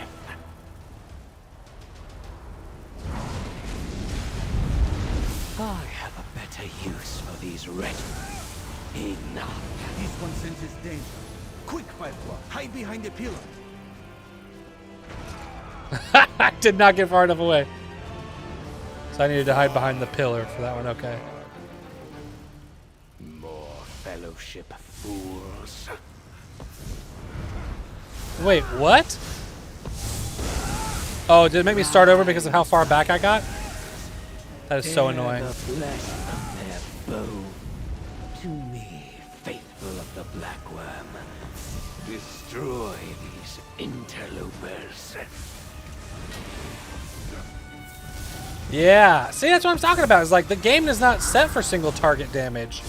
I have a better use for these wretches. Enough. This one senses danger. Quick, Firefly. Hide behind the pillar. I did not get far enough away. So I needed to hide behind the pillar for that one, okay. More fellowship fools. Wait, what? Oh, did it make me start over because of how far back I got? That is so annoying. The flesh from their bone. To me, faithful of the Black Worm, destroy these interlopers. Yeah, see, that's what I'm talking about. It's like the game is not set for single target damage.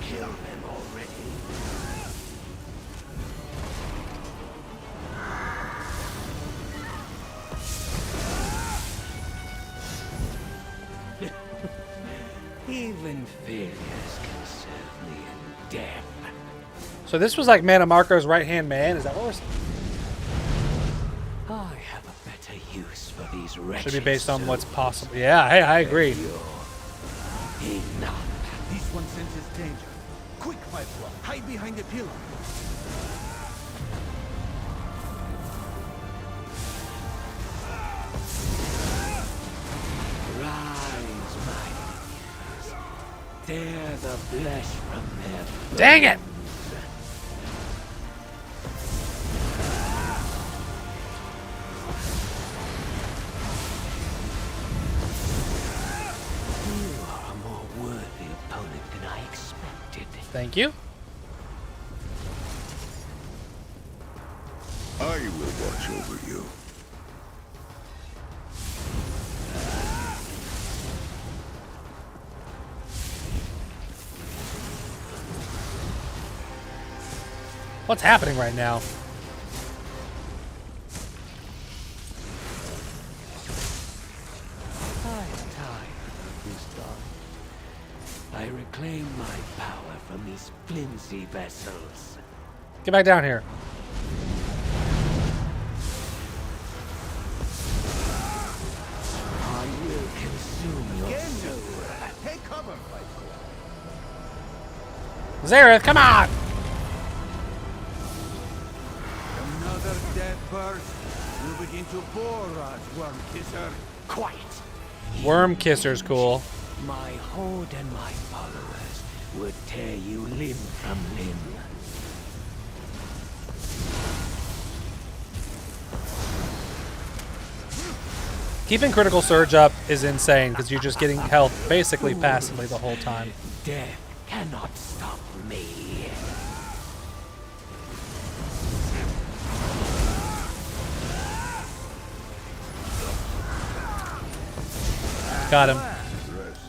Kill them already. Even failures can serve me in death. So this was like Mana Marco's right-hand man? Is that what we're saying? I have a better use for these wretches. Should be based on what's possible. Yeah, hey, I agree. Enough. This one senses danger. Quick, Firefly. Hide behind the pillar. Rise, my enemies. Tear the flesh from their bones. Dang it! You are a more worthy opponent than I expected. Thank you. I will watch over you. What's happening right now? I'm tired of this dog. I reclaim my power from these flimsy vessels. Get back down here. I will consume your soul. Take cover, Firefly. Zareth, come on! Another death burst. You begin to bore us, Worm Kisser. Quiet. Worm Kisser's cool. My horde and my followers would tear you limb from limb. Keeping Critical Surge up is insane because you're just getting health basically passively the whole time. Death cannot stop me. Got him.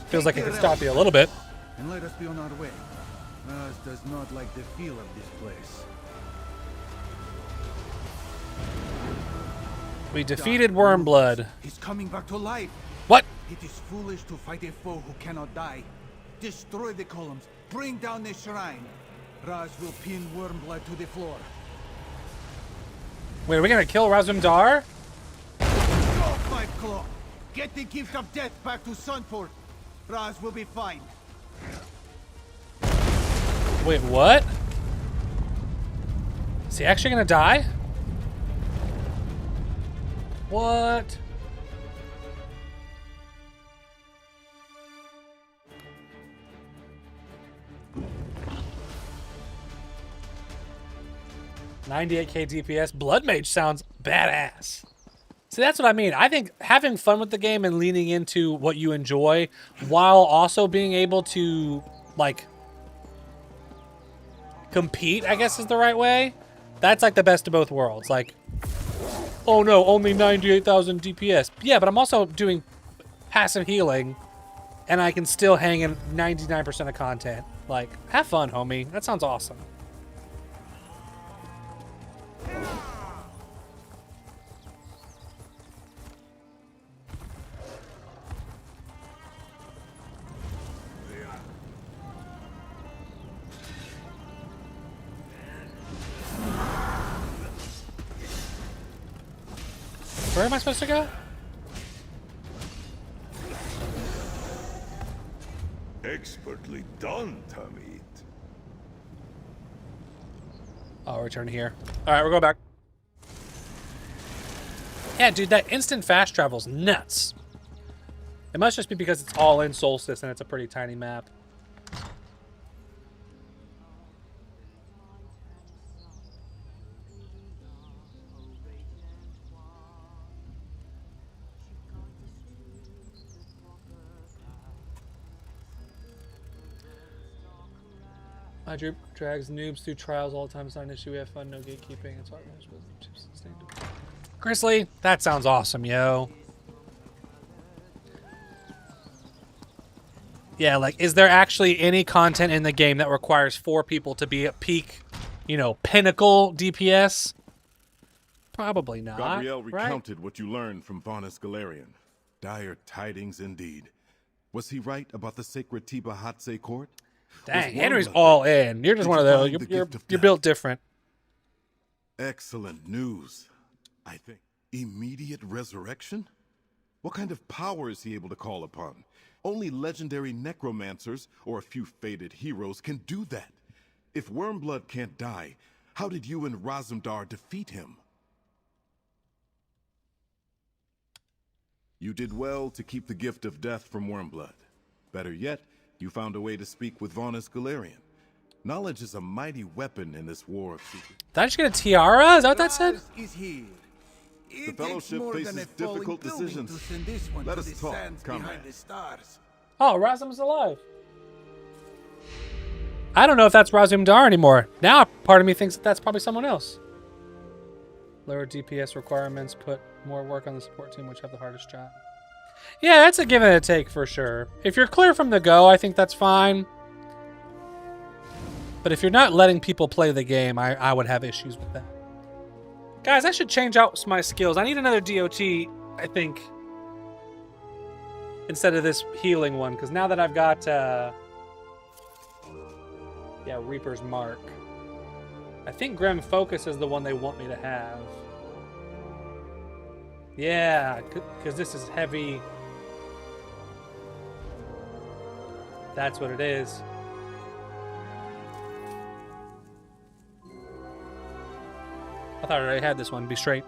Feels like it could stop you a little bit. And let us be on our way. Us does not like the feel of this place. We defeated Wormblood. He's coming back to life. What? It is foolish to fight a foe who cannot die. Destroy the columns. Bring down the shrine. Raz will pin Wormblood to the floor. Wait, are we gonna kill Razumdar? Go, Five Claw! Get the gift of death back to Sunford. Raz will be fine. Wait, what? Is he actually gonna die? What? $98k DPS. Blood Mage sounds badass. See, that's what I mean. I think having fun with the game and leaning into what you enjoy while also being able to, like, compete, I guess is the right way. That's like the best of both worlds. Like, oh no, only 98,000 DPS. Yeah, but I'm also doing passive healing, and I can still hang in 99% of content. Like, have fun, homie. That sounds awesome. Where am I supposed to go? Expertly done, Tamid. I'll return here. All right, we're going back. Yeah, dude, that instant fast travel's nuts. It must just be because it's all in Solstice and it's a pretty tiny map. My group drags noobs through trials all the time. It's not an issue. We have fun, no gatekeeping. It's hard. Grizzly, that sounds awesome, yo. Yeah, like, is there actually any content in the game that requires 4 people to be at peak, you know, pinnacle DPS? Probably not. Gabrielle right? recounted what you learned from Vaunus Galarian. Dire tidings indeed. Was he right about the sacred Tiba Hatse court? Dang, Henry's all in. You're just one of those. You're built different. Excellent news. I think. Immediate resurrection? What kind of power is he able to call upon? Only legendary necromancers or a few fated heroes can do that. If Wormblood can't die, how did you and Razumdar defeat him? You did well to keep the gift of death from Wormblood. Better yet, you found a way to speak with Vaunus Galarian. Knowledge is a mighty weapon in this war of secrets. Did I just get a tiara? Is that what that said? The Fellowship faces difficult decisions. Let us talk, comrade. Oh, Razum's alive. I don't know if that's Razumdar anymore. Now part of me thinks that that's probably someone else. Lower DPS requirements put more work on the support team, which have the hardest job. Yeah, that's a give and a take for sure. If you're clear from the go, I think that's fine. But if you're not letting people play the game, I would have issues with that. Guys, I should change out my skills. I need another DOT, I think, instead of this healing one. Because now that I've got, yeah, Reaper's Mark. I think Grim Focus is the one they want me to have. Yeah, because this is heavy. That's what it is. I thought I already had this one. Be straight.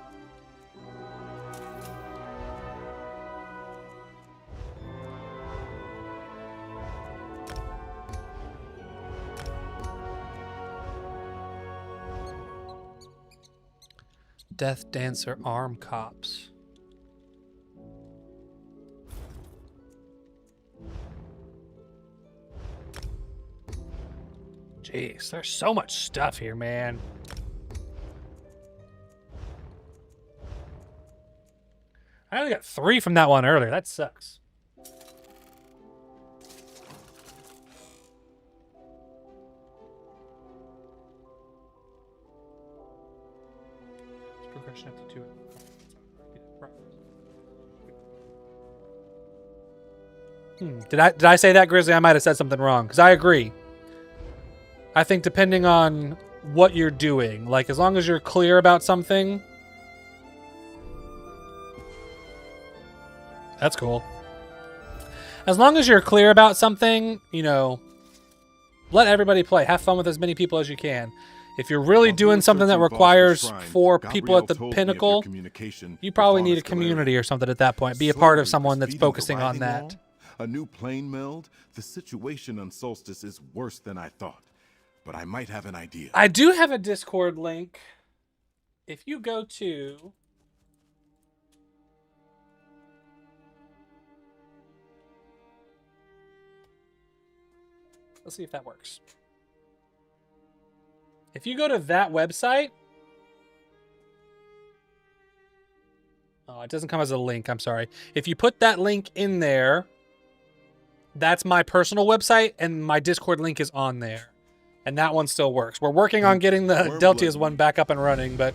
Death Dancer Arm Cops. Jeez, there's so much stuff here, man. I only got 3 from that one earlier. That sucks. It's progression up to 2. Did I say that, Grizzly? I might have said something wrong, because I agree. I think depending on what you're doing, like as long as you're clear about something. That's cool. As long as you're clear about something, you know, let everybody play. Have fun with as many people as you can. If you're really doing something that requires 4 people at the pinnacle, you probably need a community or something at that point. Be a part of someone that's focusing on that. A new plane meld? The situation on Solstice is worse than I thought. But I might have an idea. I do have a Discord link. If you go to Let's see if that works. If you go to that website... Oh, it doesn't come as a link. I'm sorry. If you put that link in there, that's my personal website, and my Discord link is on there. And that one still works. We're working on getting the Deltia's one back up and running, but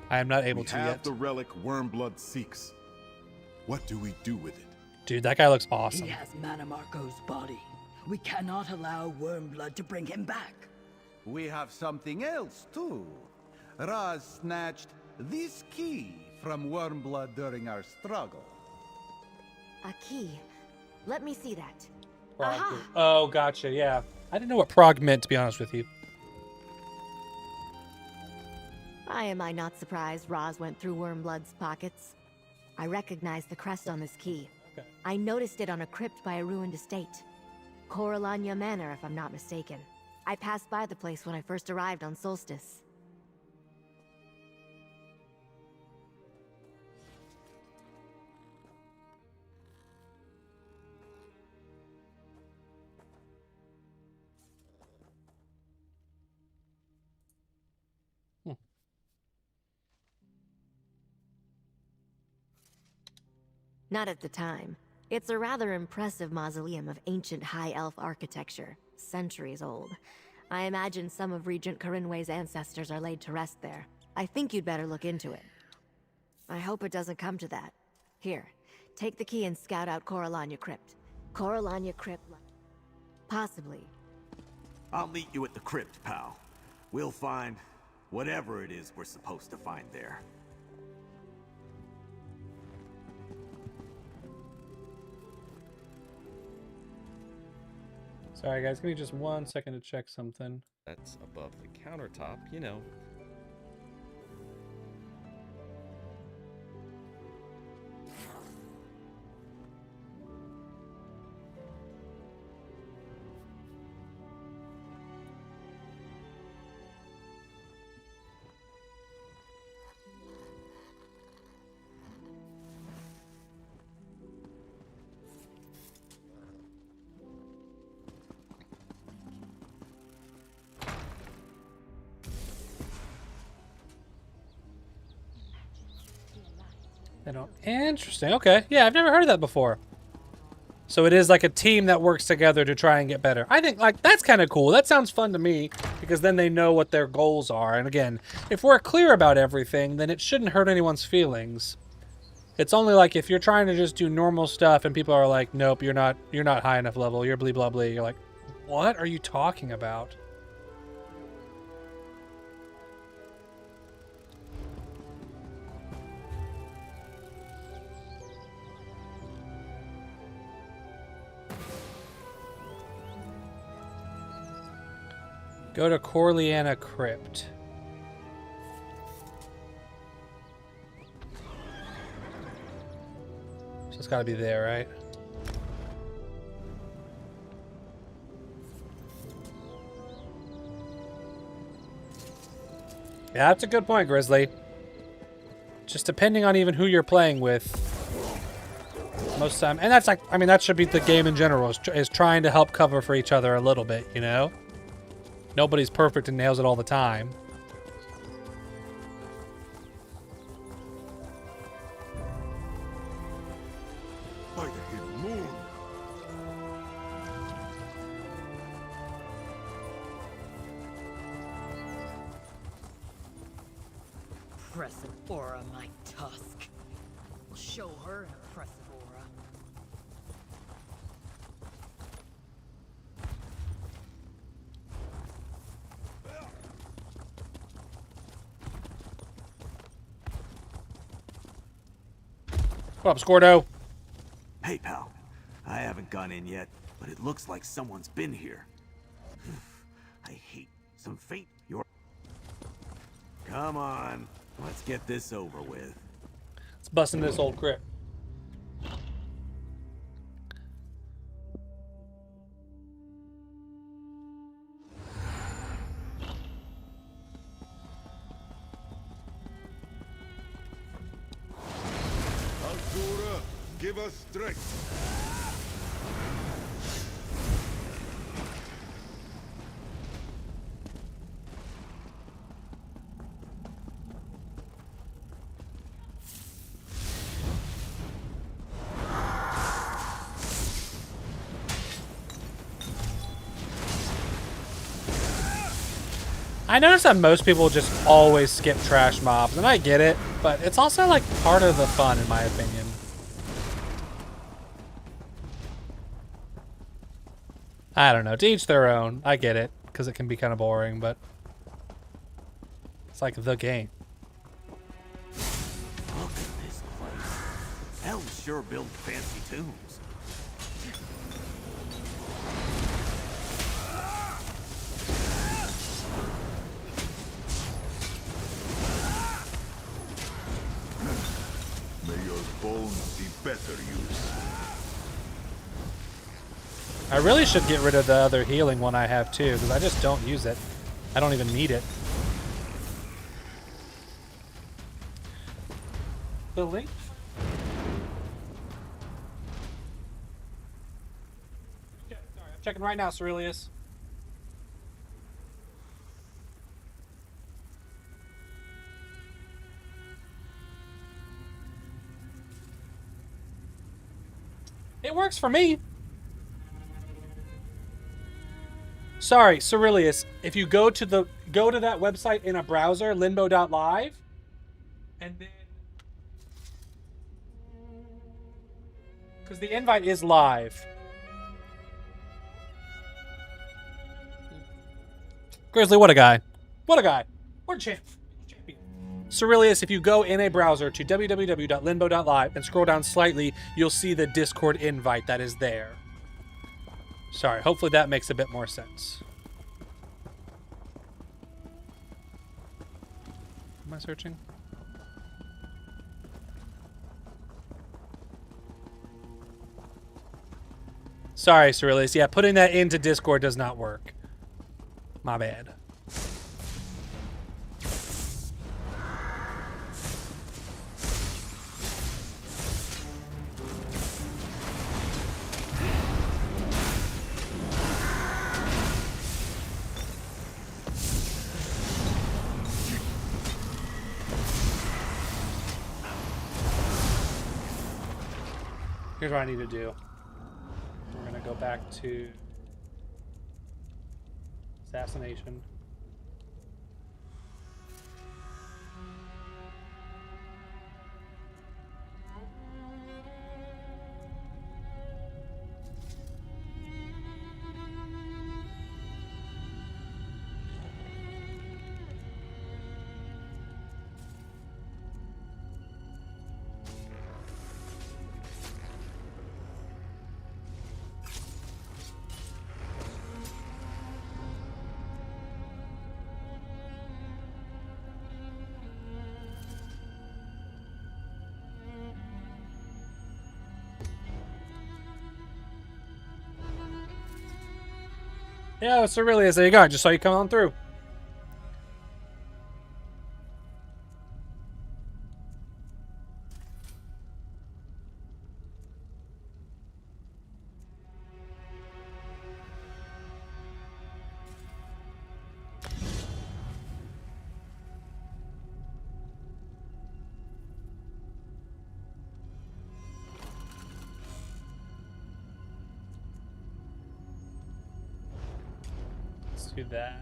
I am not able to yet. The relic Wormblood seeks. What do we do with it? Dude, that guy looks awesome. He has Manamarco's body. We cannot allow Wormblood to bring him back. We have something else, too. Raz snatched this key from Wormblood during our struggle. A key. Let me see that. Aha! Oh, gotcha, yeah. I didn't know what prog meant, to be honest with you. Why am I not surprised Raz went through Wormblood's pockets? I recognize the crest on this key. Okay. I noticed it on a crypt by a ruined estate. Coralania Manor, if I'm not mistaken. I passed by the place when I first arrived on Solstice. Not at the time. It's a rather impressive mausoleum of ancient high elf architecture, centuries old. I imagine some of Regent Corinway's ancestors are laid to rest there. I think you'd better look into it. I hope it doesn't come to that. Here, take the key and scout out Coralania Crypt. Coralania Crypt... Possibly. I'll meet you at the crypt, pal. We'll find whatever it is we're supposed to find there. Sorry, guys. Give me just 1 second to check something. That's above the countertop, you know. Interesting. Okay. Yeah, I've never heard of that before. So it is like a team that works together to try and get better. I think, like, that's kind of cool. That sounds fun to me, because then they know what their goals are. And again, if we're clear about everything, then it shouldn't hurt anyone's feelings. It's only like if you're trying to just do normal stuff and people are like, nope, you're not high enough level, you're blee blah blah. You're like, what are you talking about? Go to Coralania Crypt. So it's gotta be there, right? Yeah, that's a good point, Grizzly. Just depending on even who you're playing with. Most of the time. And that's like, I mean, that should be the game in general, is trying to help cover for each other a little bit, you know? Nobody's perfect and nails it all the time. By the hidden moon. Impressive aura, my tusk. We'll show her an impressive aura. What up, Scordo? Hey, pal. I haven't gone in yet, but it looks like someone's been here. I hate some fate. Come on, let's get this over with. Let's bust into this old crypt. Give us strength. I notice that most people just always skip trash mobs, and I get it, but it's also like part of the fun, in my opinion. I don't know. To each their own. I get it, because it can be kind of boring, but it's like the game. Look at this place. Elves sure build fancy tombs. May your bones see better use. I really should get rid of the other healing one I have too, because I just don't use it. I don't even need it. The link? Yeah, sorry, I'm checking right now, Cerilius. It works for me. Sorry, Cerilius. If you go to that website in a browser, Lynnbo.live, and then because the invite is live. Grizzly, what a guy. What a guy. What a champion. Cerilius, if you go in a browser to www.lynnbo.live and scroll down slightly, you'll see the Discord invite that is there. Sorry, hopefully that makes a bit more sense. Am I searching? Sorry, Cerilius. Yeah, putting that into Discord does not work. My bad. Here's what I need to do. We're going to go back to assassination. Yeah, it's Cerilius. There you go. I just saw you come on through. Do that.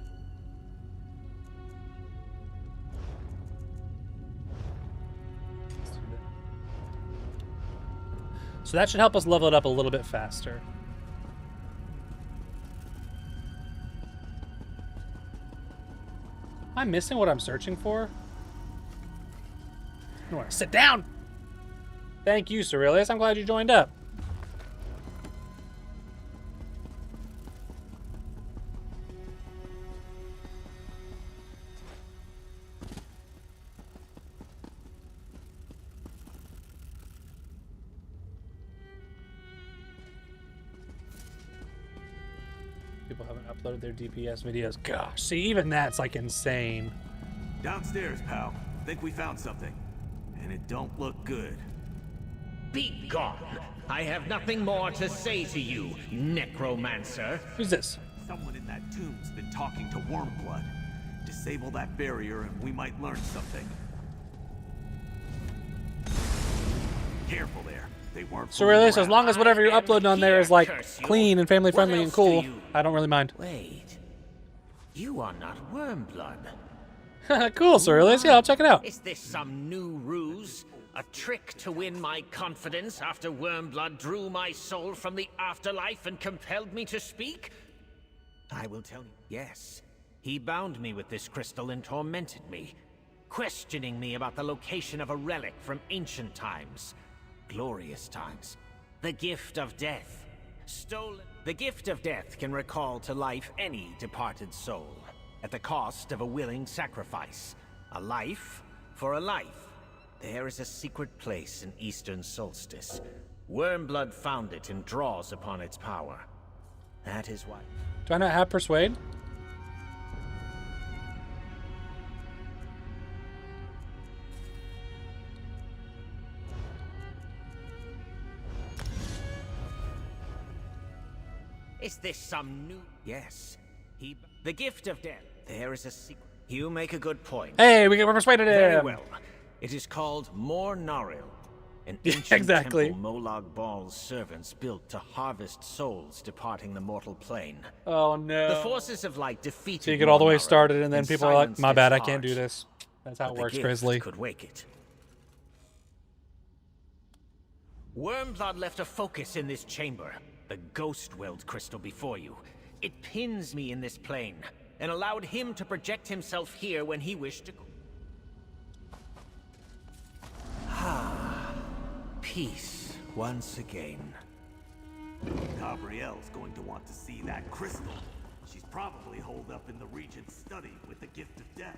Let's do that. So that should help us level it up a little bit faster. Am I missing what I'm searching for? I don't want to sit down. Thank you, Cerilius. I'm glad you joined up. People haven't uploaded their DPS videos. Gosh, see, even that's like insane. Downstairs, pal. Think we found something. And it don't look good. Be gone! I have nothing more to say to you, necromancer. Who's this? Someone in that tomb's been talking to Wormblood. Disable that barrier and we might learn something. Careful there. They weren't. Cerilius, as long as whatever you're uploading on there is like clean and family friendly and cool, I don't really mind. Wait. You are not Wormblood. Cool, Ceruleus. Yeah, I'll check it out. Is this some new ruse? A trick to win my confidence after Wormblood drew my soul from the afterlife and compelled me to speak? I will tell you, yes. He bound me with this crystal and tormented me, questioning me about the location of a relic from ancient times. Glorious times. The gift of death. Stolen. The gift of death can recall to life any departed soul, at the cost of a willing sacrifice. A life for a life. There is a secret place in Eastern Solstice. Wormblood found it and draws upon its power. That is why. Do I not have Persuade? Is this some new... Yes. The gift of death. There is a secret. You make a good point. Hey, we persuaded him. Very well. It is called Mor Naril, an ancient temple Molag Bal's servants built to harvest souls departing the mortal plane. Oh no. The forces of light defeated. So you get all the way started and then people are like, my bad, I can't do this. That's how it works, Grizzly. Could wake it. Wormblood left a focus in this chamber. The ghost weld crystal before you. It pins me in this plane, and allowed him to project himself here when he wished to... Ah, peace once again. Gabrielle's going to want to see that crystal. She's probably holed up in the Regent's study with the gift of death.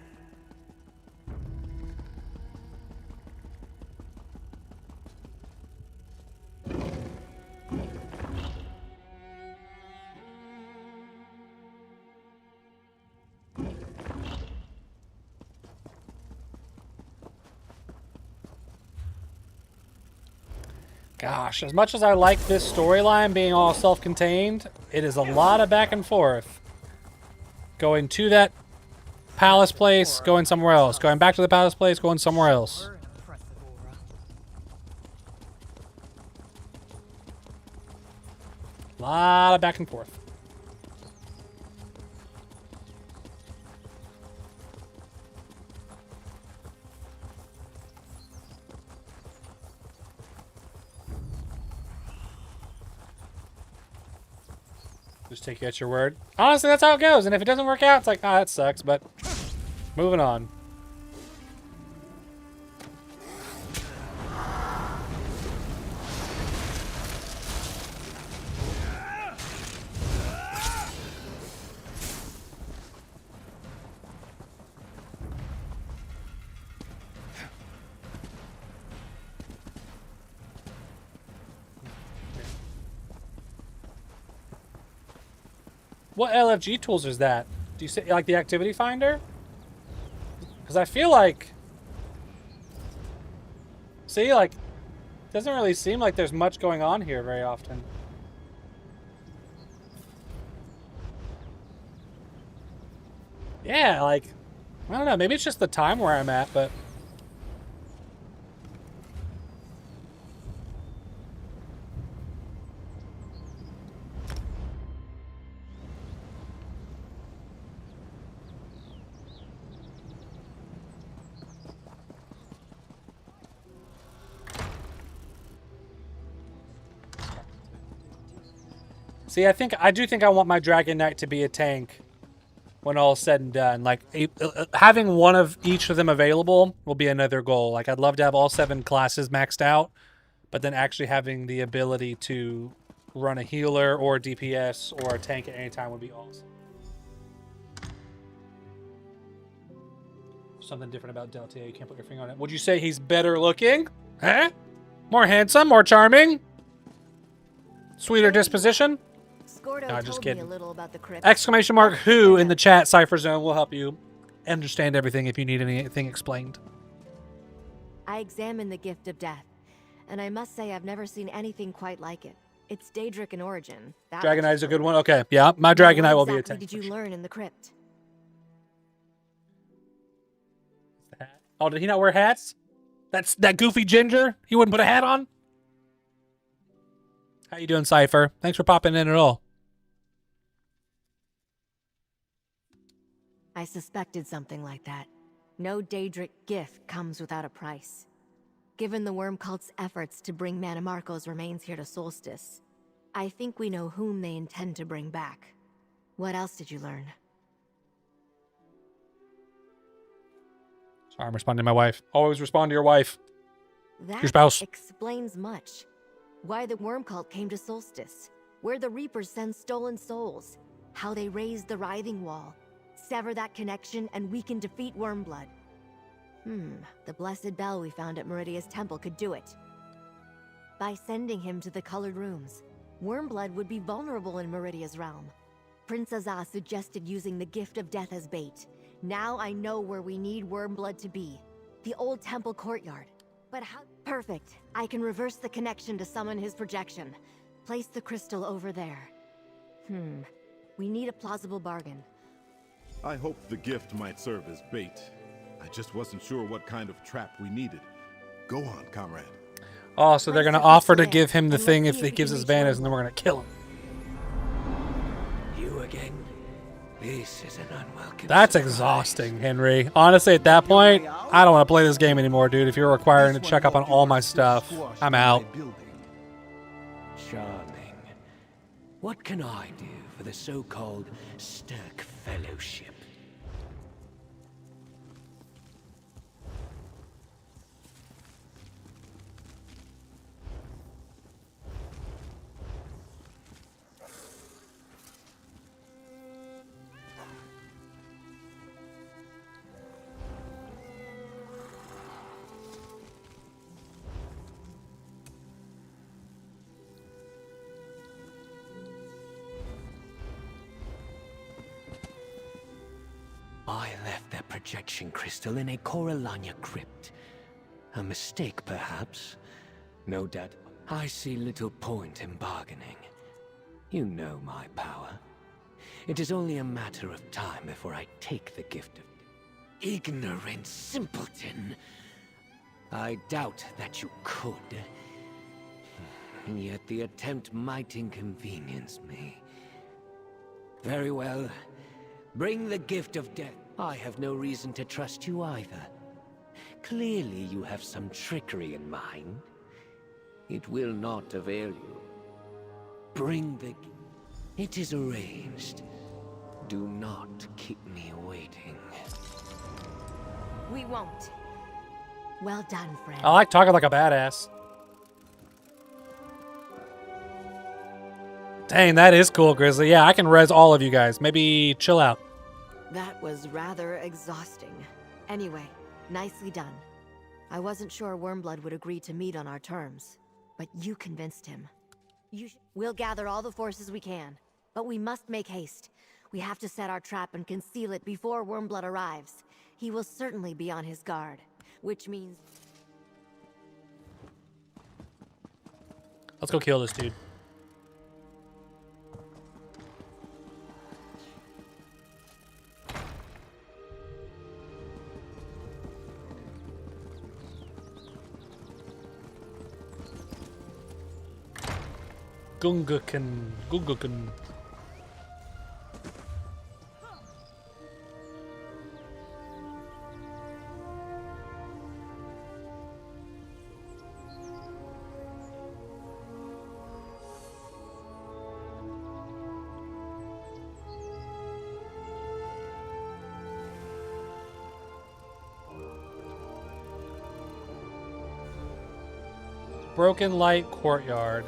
Gosh, as much as I like this storyline being all self-contained, it is a lot of back and forth. Going to that palace place, going somewhere else. Going back to the palace place, going somewhere else. A lot of back and forth. Just take you at your word. Honestly, that's how it goes. And if it doesn't work out, it's like, ah, that sucks. But moving on. What LFG tools is that? Do you say like the activity finder? Because I feel like, see, like, doesn't really seem like there's much going on here very often. Yeah, like, I don't know. Maybe it's just the time where I'm at, but. See, I do think I want my Dragon Knight to be a tank when all is said and done. Like, having one of each of them available will be another goal. Like, I'd love to have all 7 classes maxed out, but then actually having the ability to run a healer or a DPS or a tank at any time would be awesome. Something different about Deltia. You can't put your finger on it. Would you say he's better looking? Huh? More handsome? More charming? Sweeter disposition? No, just kidding. Exclamation mark who in the chat, Cypher Zone will help you understand everything if you need anything explained. I examined the gift of death, and I must say I've never seen anything quite like it. It's Daedric in origin. Dragon Knight is a good one. Okay, yeah, my Dragon Knight will be a tank. What did you learn in the crypt? Oh, did he not wear hats? That's that goofy ginger. He wouldn't put a hat on. How you doing, Cypher? Thanks for popping in at all. I suspected something like that. No Daedric gift comes without a price. Given the Worm Cult's efforts to bring Manamarco's remains here to Solstice, I think we know whom they intend to bring back. What else did you learn? Sorry, I'm responding to my wife. Always respond to your wife. That Your spouse. explains much. Why the Worm Cult came to Solstice, where the Reapers send stolen souls, how they raised the Writhing Wall, sever that connection, and we can defeat Wormblood. The blessed bell we found at Meridia's temple could do it. By sending him to the Colored Rooms, Wormblood would be vulnerable in Meridia's realm. Prince Azaz suggested using the Gift of Death as bait. Now I know where we need Wormblood to be. The old temple courtyard. But how— Perfect. I can reverse the connection to summon his projection. Place the crystal over there. We need a plausible bargain. I hoped the gift might serve as bait. I just wasn't sure what kind of trap we needed. Go on, comrade. Oh, so they're going to offer to give him the thing if he gives us banners, and then we're going to kill him. You again? This is an unwelcome That's surprise. exhausting, Henry. Honestly, at that point, I don't want to play this game anymore, dude. If you're requiring to check up on all my stuff, I'm out. Charming. What can I do for the so-called Stirk Fellowship? I left that projection crystal in a Coralania crypt. A mistake, perhaps. No doubt. I see little point in bargaining. You know my power. It is only a matter of time before I take the gift of... Ignorant simpleton! I doubt that you could. And yet the attempt might inconvenience me. Very well. Bring the gift of death. I have no reason to trust you either. Clearly you have some trickery in mind. It will not avail you. Bring the... It is arranged. Do not keep me waiting. We won't. Well done, friend. I like talking like a badass. Dang, that is cool, Grizzly. Yeah, I can res all of you guys. Maybe chill out. That was rather exhausting. Anyway, nicely done. I wasn't sure Wormblood would agree to meet on our terms, but you convinced him. We'll gather all the forces we can, but we must make haste. We have to set our trap and conceal it before Wormblood arrives. He will certainly be on his guard, which means... Let's go kill this dude. Gunguken. Broken Light Courtyard.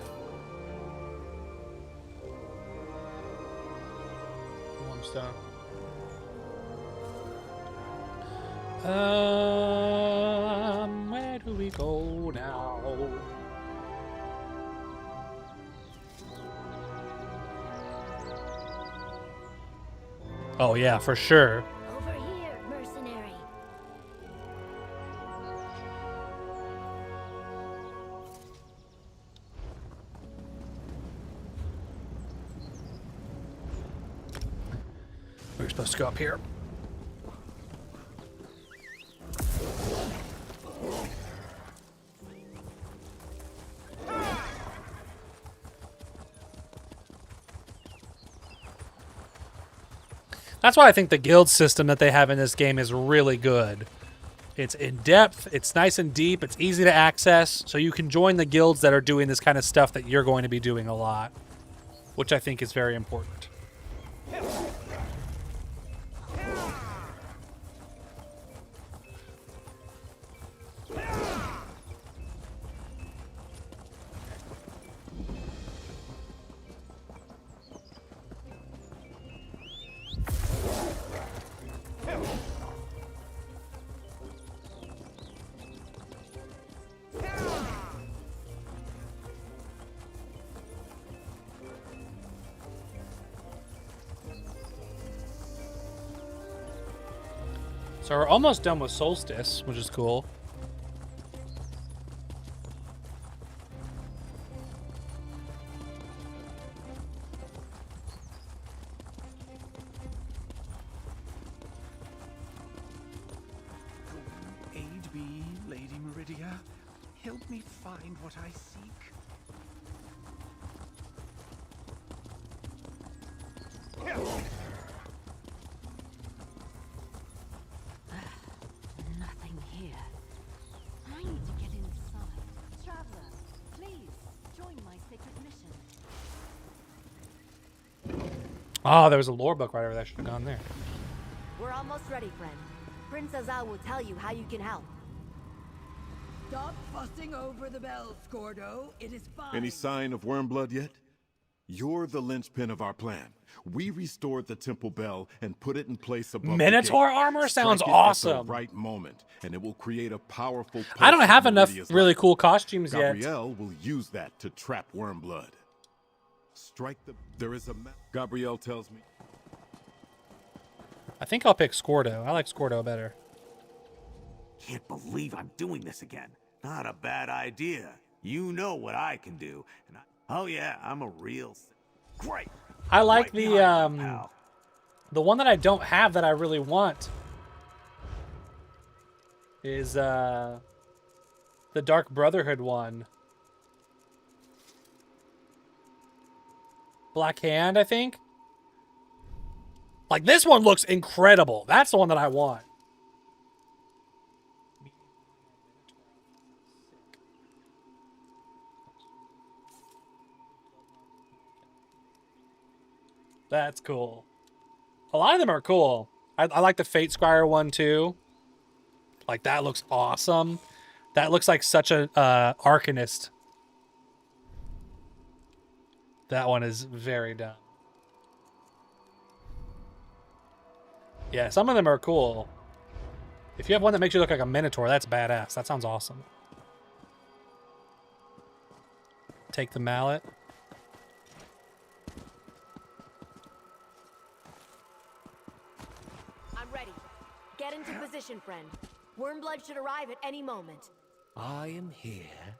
Where do we go now? Oh yeah, for sure. Over here, mercenary. We're supposed to go up here. That's why I think the guild system that they have in this game is really good. It's in depth, it's nice and deep, it's easy to access, so you can join the guilds that are doing this kind of stuff that you're going to be doing a lot, which I think is very important. So we're almost done with Solstice, which is cool. Aid me, Lady Meridia. Help me find what I seek. Nothing here. I need to get inside. Traveler, please join my sacred mission. Oh, there was a lore book right over there. I should have gone there. We're almost ready, friend. Princess Al will tell you how you can help. Stop fussing over the bells, Scordo. It is fine. Any sign of Wormblood yet? You're the linchpin of our plan. We restored the temple bell and put it in place above Minotaur the gate. armor sounds Strike it awesome. At the right moment, and it will create a powerful. I don't pulse have of enough Meridia's really light. cool costumes yet. Gabrielle will use that to trap Wormblood. Strike the. There is a. Gabrielle tells me. I think I'll pick Scordo. I like Scordo better. Can't believe I'm doing this again. Not a bad idea. You know what I can do. And oh yeah, I'm a real. Great. I like Right the behind you, pal. the one that I don't have that I really want is the Dark Brotherhood one. Black Hand, I think. Like, this one looks incredible. That's the one that I want. That's cool. A lot of them are cool. I like the Fate Scryer one too. Like, that looks awesome. That looks like such an Arcanist. That one is very dumb. Yeah, some of them are cool. If you have one that makes you look like a Minotaur, that's badass. That sounds awesome. Take the mallet. I'm ready. Get into position, friend. Wormblood should arrive at any moment. I am here,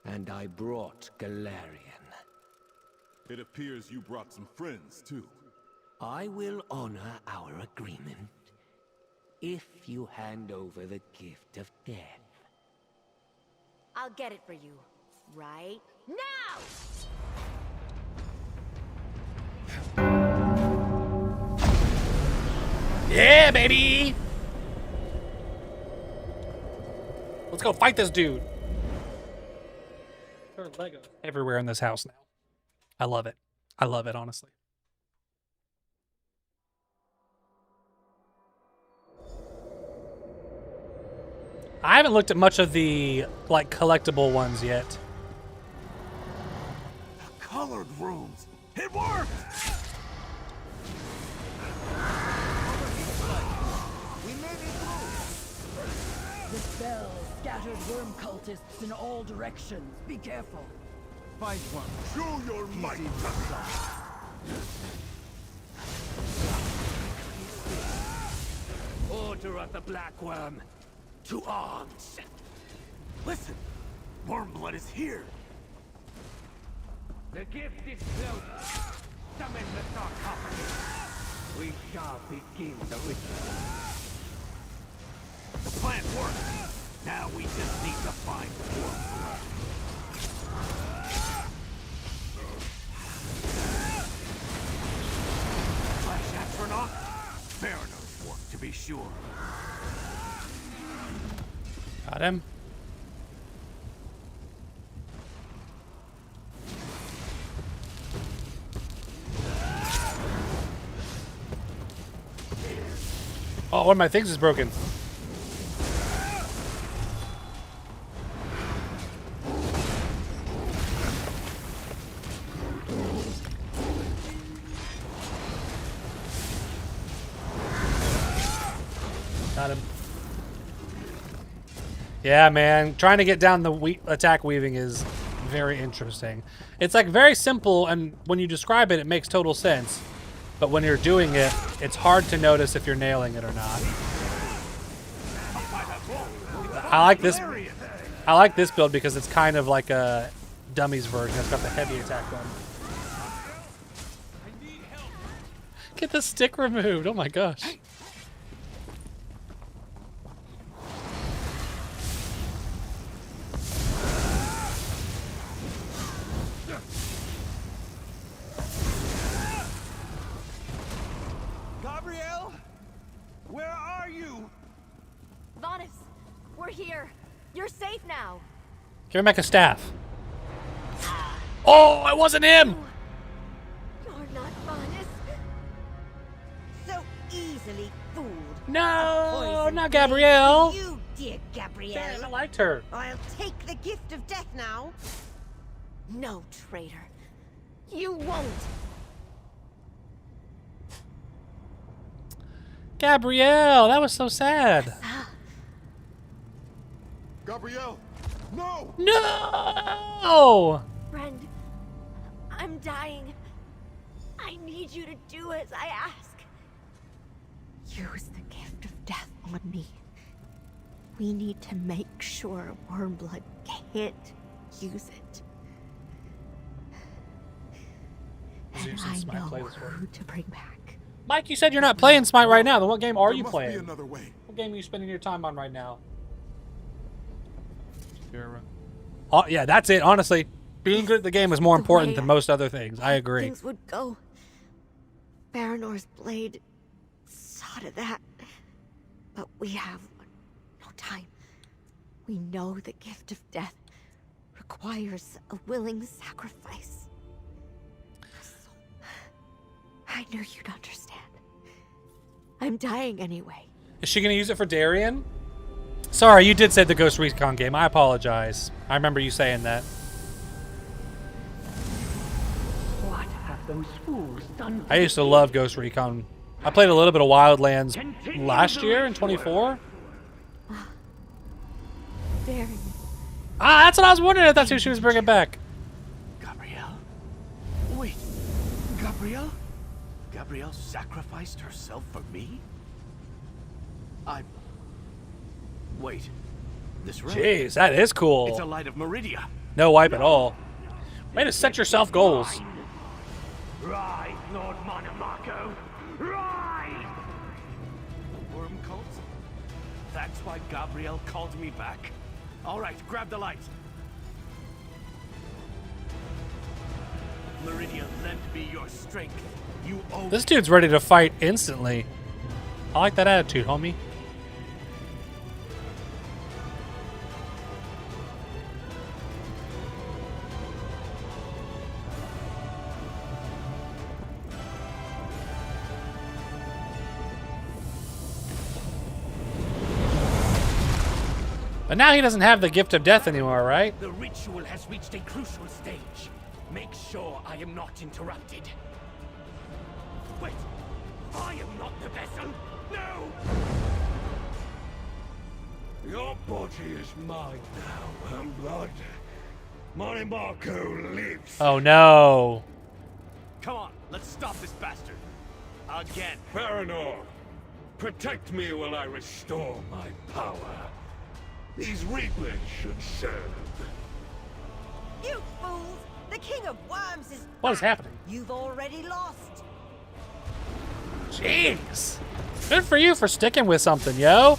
and I brought Galarian. It appears you brought some friends too. I will honor our agreement if you hand over the gift of death. I'll get it for you. Right now! Yeah, baby! Let's go fight this dude. There are Legos everywhere in this house now. I love it. I love it, honestly. I haven't looked at much of the, like, collectible ones yet. Colored rooms. It worked! We made it through. The spell scattered worm cultists in all directions. Be careful. Fight one. Show your might. Order of the Black Worm, to arms! Listen, Wormblood is here. The gift is close. Summon the sarcophagus. We shall begin the ritual. The plan worked. Now we just need to find Wormblood. Flash Astronaut? Fairness work, to be sure. Got him. Oh, one of my things is broken. Got him. Yeah, man. Trying to get down the attack weaving is very interesting. It's like very simple, and when you describe it, it makes total sense. But when you're doing it, it's hard to notice if you're nailing it or not. I like this build because it's kind of like a dummies version. It's got the heavy attack one. Get the stick removed. Oh my gosh. Gabrielle? Where are you? Vanus, we're here. You're safe now. Give him back a staff. Oh, it wasn't him! You're not Vanus. So easily fooled. No, not Gabrielle. You, dear Gabrielle. Damn, I liked her. I'll take the gift of death now. No, traitor. You won't. Gabrielle, that was so sad. Gabrielle, no! No! Friend, I'm dying. I need you to do as I ask. Use the gift of death on me. We need to make sure Wormblood can't use it. And I know who to bring back. Mike, you said you're not playing Smite right now. Then what game are you There must playing? be another way. What game are you spending your time on right now? Oh, yeah, that's it. Honestly, being good at the game is more important than most other things. I agree. Things would go. Baranor's blade saw to that. But we have no time. We know the gift of death requires a willing sacrifice. So, I knew you'd understand. I'm dying anyway. Is she going to use it for Darien? Sorry, you did say the Ghost Recon game. I apologize. I remember you saying that. What have those fools done? I used to love Ghost Recon. I played a little bit of Wildlands last year in 24. Darien. Ah, that's what I was wondering if that's who she was bringing back. Gabrielle? Wait, Gabrielle? Gabrielle sacrificed herself for me? Wait, this road. Jeez, that is cool. It's a light of Meridia. No wipe at all. Way to set yourself goals. Rise, Lord Monomarco! Rise! The worm cult? That's why Gabrielle called me back. All right, grab the light. Meridia lent me your strength. You owe This dude's ready to fight instantly. I like that attitude, homie. But now he doesn't have the gift of death anymore, right? The ritual has reached a crucial stage. Make sure I am not interrupted. Wait, I am not the vessel. No! Your body is mine now, Wormblood. Monomarco lives. Oh no. Come on, let's stop this bastard. Again. Paranor, protect me while I restore my power. These Reapers should serve. You fools! The King of Worms is What is happening? You've already lost. Jeez. Good for you for sticking with something, yo.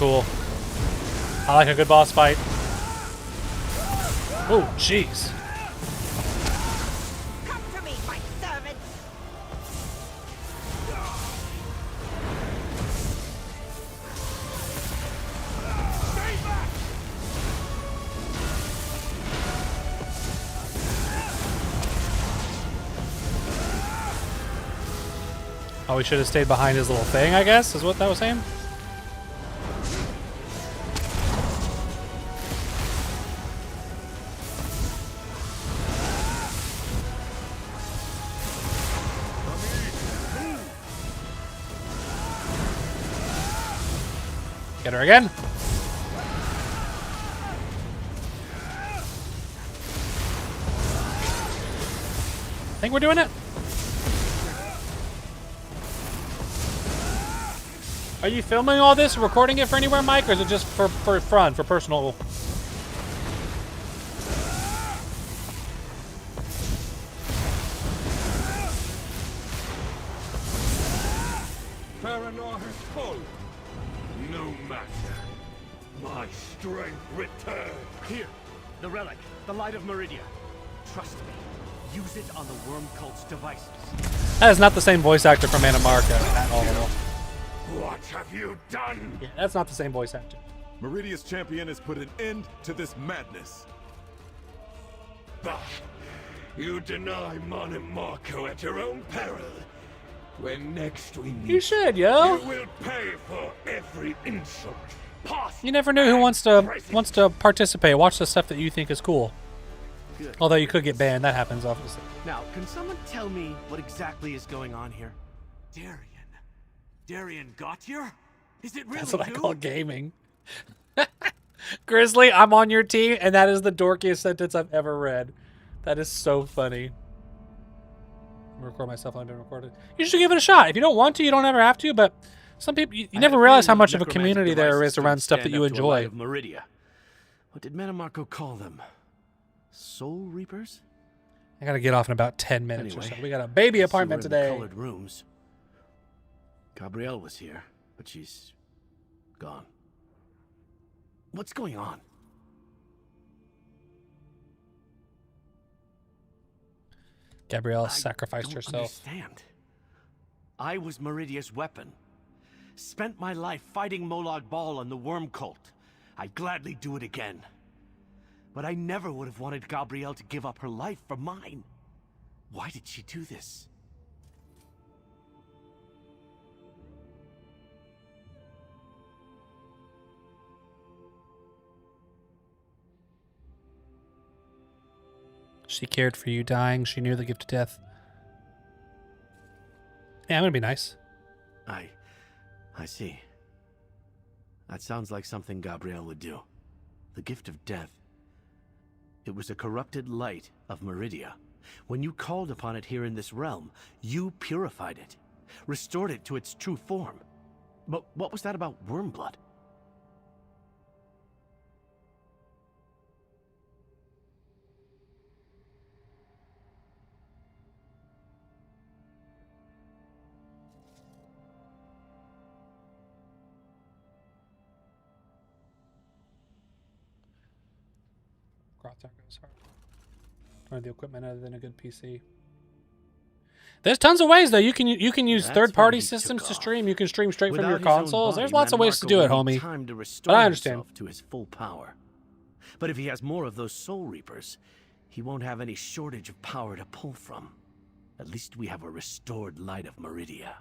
cool. I like a good boss fight. Oh, jeez. Come to me, my servant. Stay back. Oh, we should have stayed behind his little thing, I guess, is what that was saying? Get her again. Think we're doing it? Are you filming all this, recording it for anywhere, Mike, or is it just for fun, for personal? Paranor has fallen. No matter. My strength returns. Here, the relic, the light of Meridia. Trust me, use it on the worm cult's devices. That is not the same voice actor from Anamarca at all. What have you done? Yeah, that's not the same voice actor. Meridia's champion has put an end to this madness. Bah! You deny Mon and Marco at your own peril. When next we meet, You should, yo. you will pay for every insult. Past You never know who wants to participate. Watch the stuff that you think is cool. Good. Although you could get banned, that happens obviously. Now, can someone tell me what exactly is going on here? Darian Gautier? Is it really That's what I you? call gaming. Grizzly, I'm on your team, and that is the dorkiest sentence I've ever read. That is so funny. I'm gonna record myself when I've been recorded. You should give it a shot. If you don't want to, you don't ever have to, but some people, you never realize how much of a community there is around stuff that you enjoy. Meridia. What did Manamarco call them? Soul Reapers? I gotta get off in about 10 minutes Anyway, or so. We got a baby let's see apartment we're in the today. Colored rooms. Gabrielle was here, but she's gone. What's going on? Gabrielle sacrificed don't herself. Understand. I was Meridia's weapon. Spent my life fighting Molag Bal and the Worm Cult. I'd gladly do it again. But I never would have wanted Gabrielle to give up her life for mine. Why did she do this? She cared for you dying. She knew the gift of death. Yeah, I'm gonna be nice. I see. That sounds like something Gabrielle would do. The gift of death. It was a corrupted light of Meridia. When you called upon it here in this realm, you purified it, restored it to its true form. But what was that about Wormblood? Or the equipment other than a good PC. There's tons of ways though. You can use third-party systems to stream. You can stream straight from your consoles. There's lots of ways to do it, homie. But I understand. To his full power. But if he has more of those Soul Reapers, he won't have any shortage of power to pull from. At least we have a restored light of Meridia.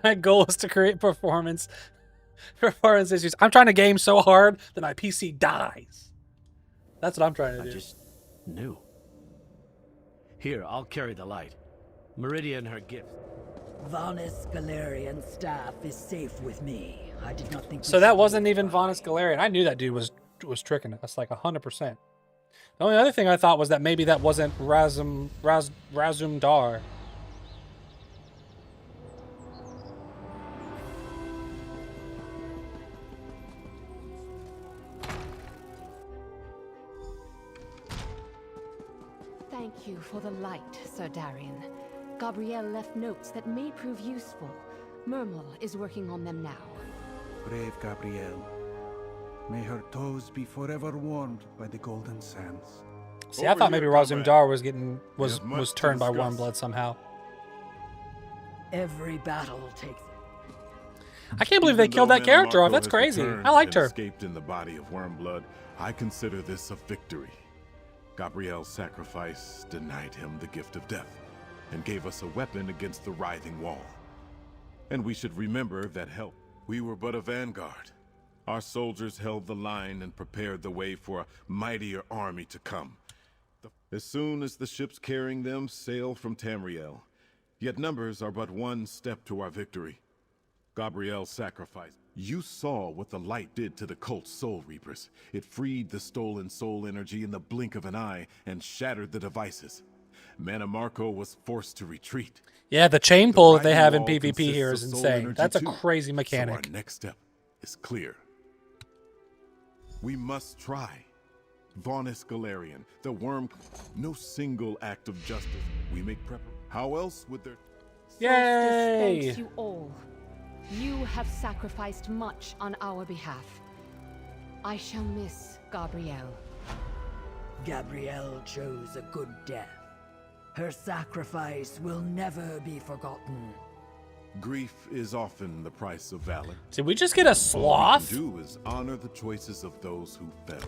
My goal is to create performance issues. I'm trying to game so hard that my PC dies. That's what I'm trying to do. I just knew. Here, I'll carry the light. Meridia and her gift. Vanis Galarian's staff is safe with me. I did not think. So that wasn't even Vanis Galarian. I knew that dude was tricking us like 100%. The only other thing I thought was that maybe that wasn't Razumdar. Thank you for the light, Sir Darian. Gabrielle left notes that may prove useful. Murmel is working on them now. Brave Gabrielle. May her toes be forever warmed by the golden sands. See, I thought maybe Razumdar was turned by Wormblood somehow. Every battle takes. I can't believe they killed that character off. That's crazy. I liked her. Escaped in the body of Wormblood. I consider this a victory. Gabrielle's sacrifice denied him the gift of death and gave us a weapon against the writhing wall. And we should remember that help. We were but a vanguard. Our soldiers held the line and prepared the way for a mightier army to come. As soon as the ships carrying them sail from Tamriel, yet numbers are but one step to our victory. Gabrielle's sacrifice. You saw what the light did to the cult's soul reapers. It freed the stolen soul energy in the blink of an eye and shattered the devices. Manamarco was forced to retreat. Yeah, the chain pull that they have in PvP here is insane. That's a crazy mechanic. So our next step is clear. We must try. Vanis Galarian, the worm. No single act of justice. We make prep. How else would there? Yay! Thanks you all. You have sacrificed much on our behalf. I shall miss Gabrielle. Gabrielle chose a good death. Her sacrifice will never be forgotten. Grief is often the price of valor. Did we just get a sloth? All we can do is honor the choices of those who fell.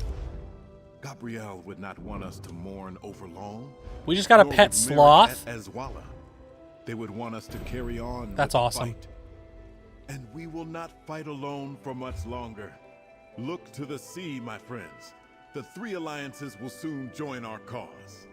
Gabrielle would not want us to mourn over long. We just got a pet sloth? Azwala. They would want us to carry on. That's awesome. Fight. And we will not fight alone for much longer. Look to the sea, my friends. The three alliances will soon join our cause.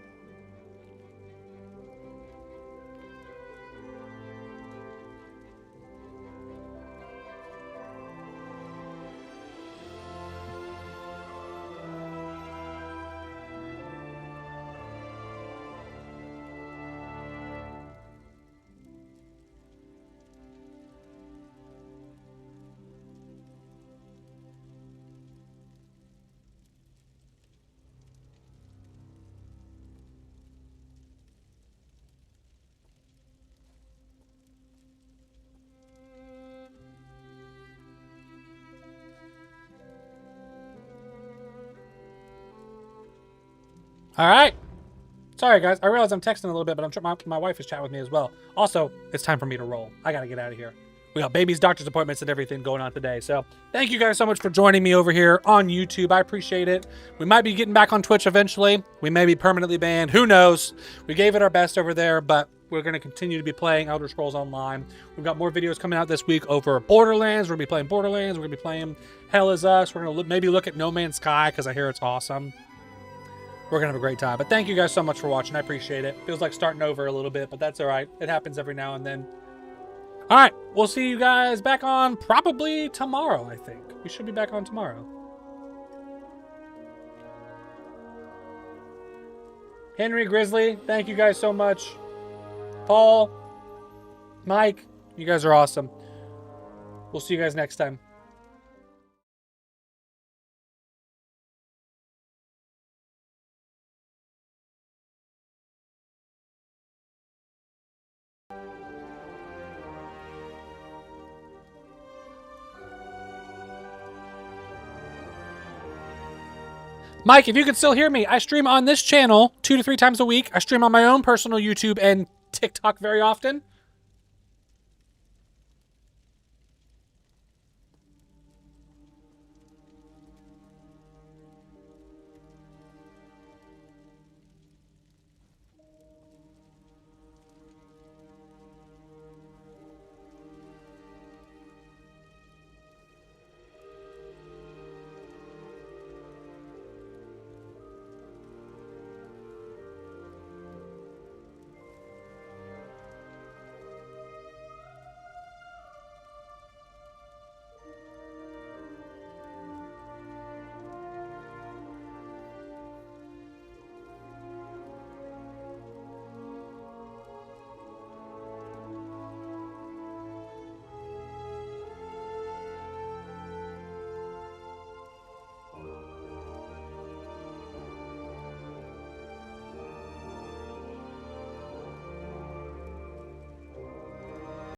All right. Sorry, guys. I realize I'm texting a little bit, but I'm sure my wife is chatting with me as well. Also, it's time for me to roll. I got to get out of here. We got babies, doctor's appointments, and everything going on today. So thank you guys so much for joining me over here on YouTube. I appreciate it. We might be getting back on Twitch eventually. We may be permanently banned. Who knows? We gave it our best over there, but we're going to continue to be playing Elder Scrolls Online. We've got more videos coming out this week over Borderlands. We're going to be playing Borderlands. We're going to be playing Hell Is Us. We're going to maybe look at No Man's Sky because I hear it's awesome. We're going to have a great time. But thank you guys so much for watching. I appreciate it. Feels like starting over a little bit, but that's all right. It happens every now and then. All right. We'll see you guys back on probably tomorrow, I think. We should be back on tomorrow. Henry, Grizzly, thank you guys so much. Paul, Mike, you guys are awesome. We'll see you guys next time. Mike, if you can still hear me, I stream on this channel 2 to 3 times a week. I stream on my own personal YouTube and TikTok very often.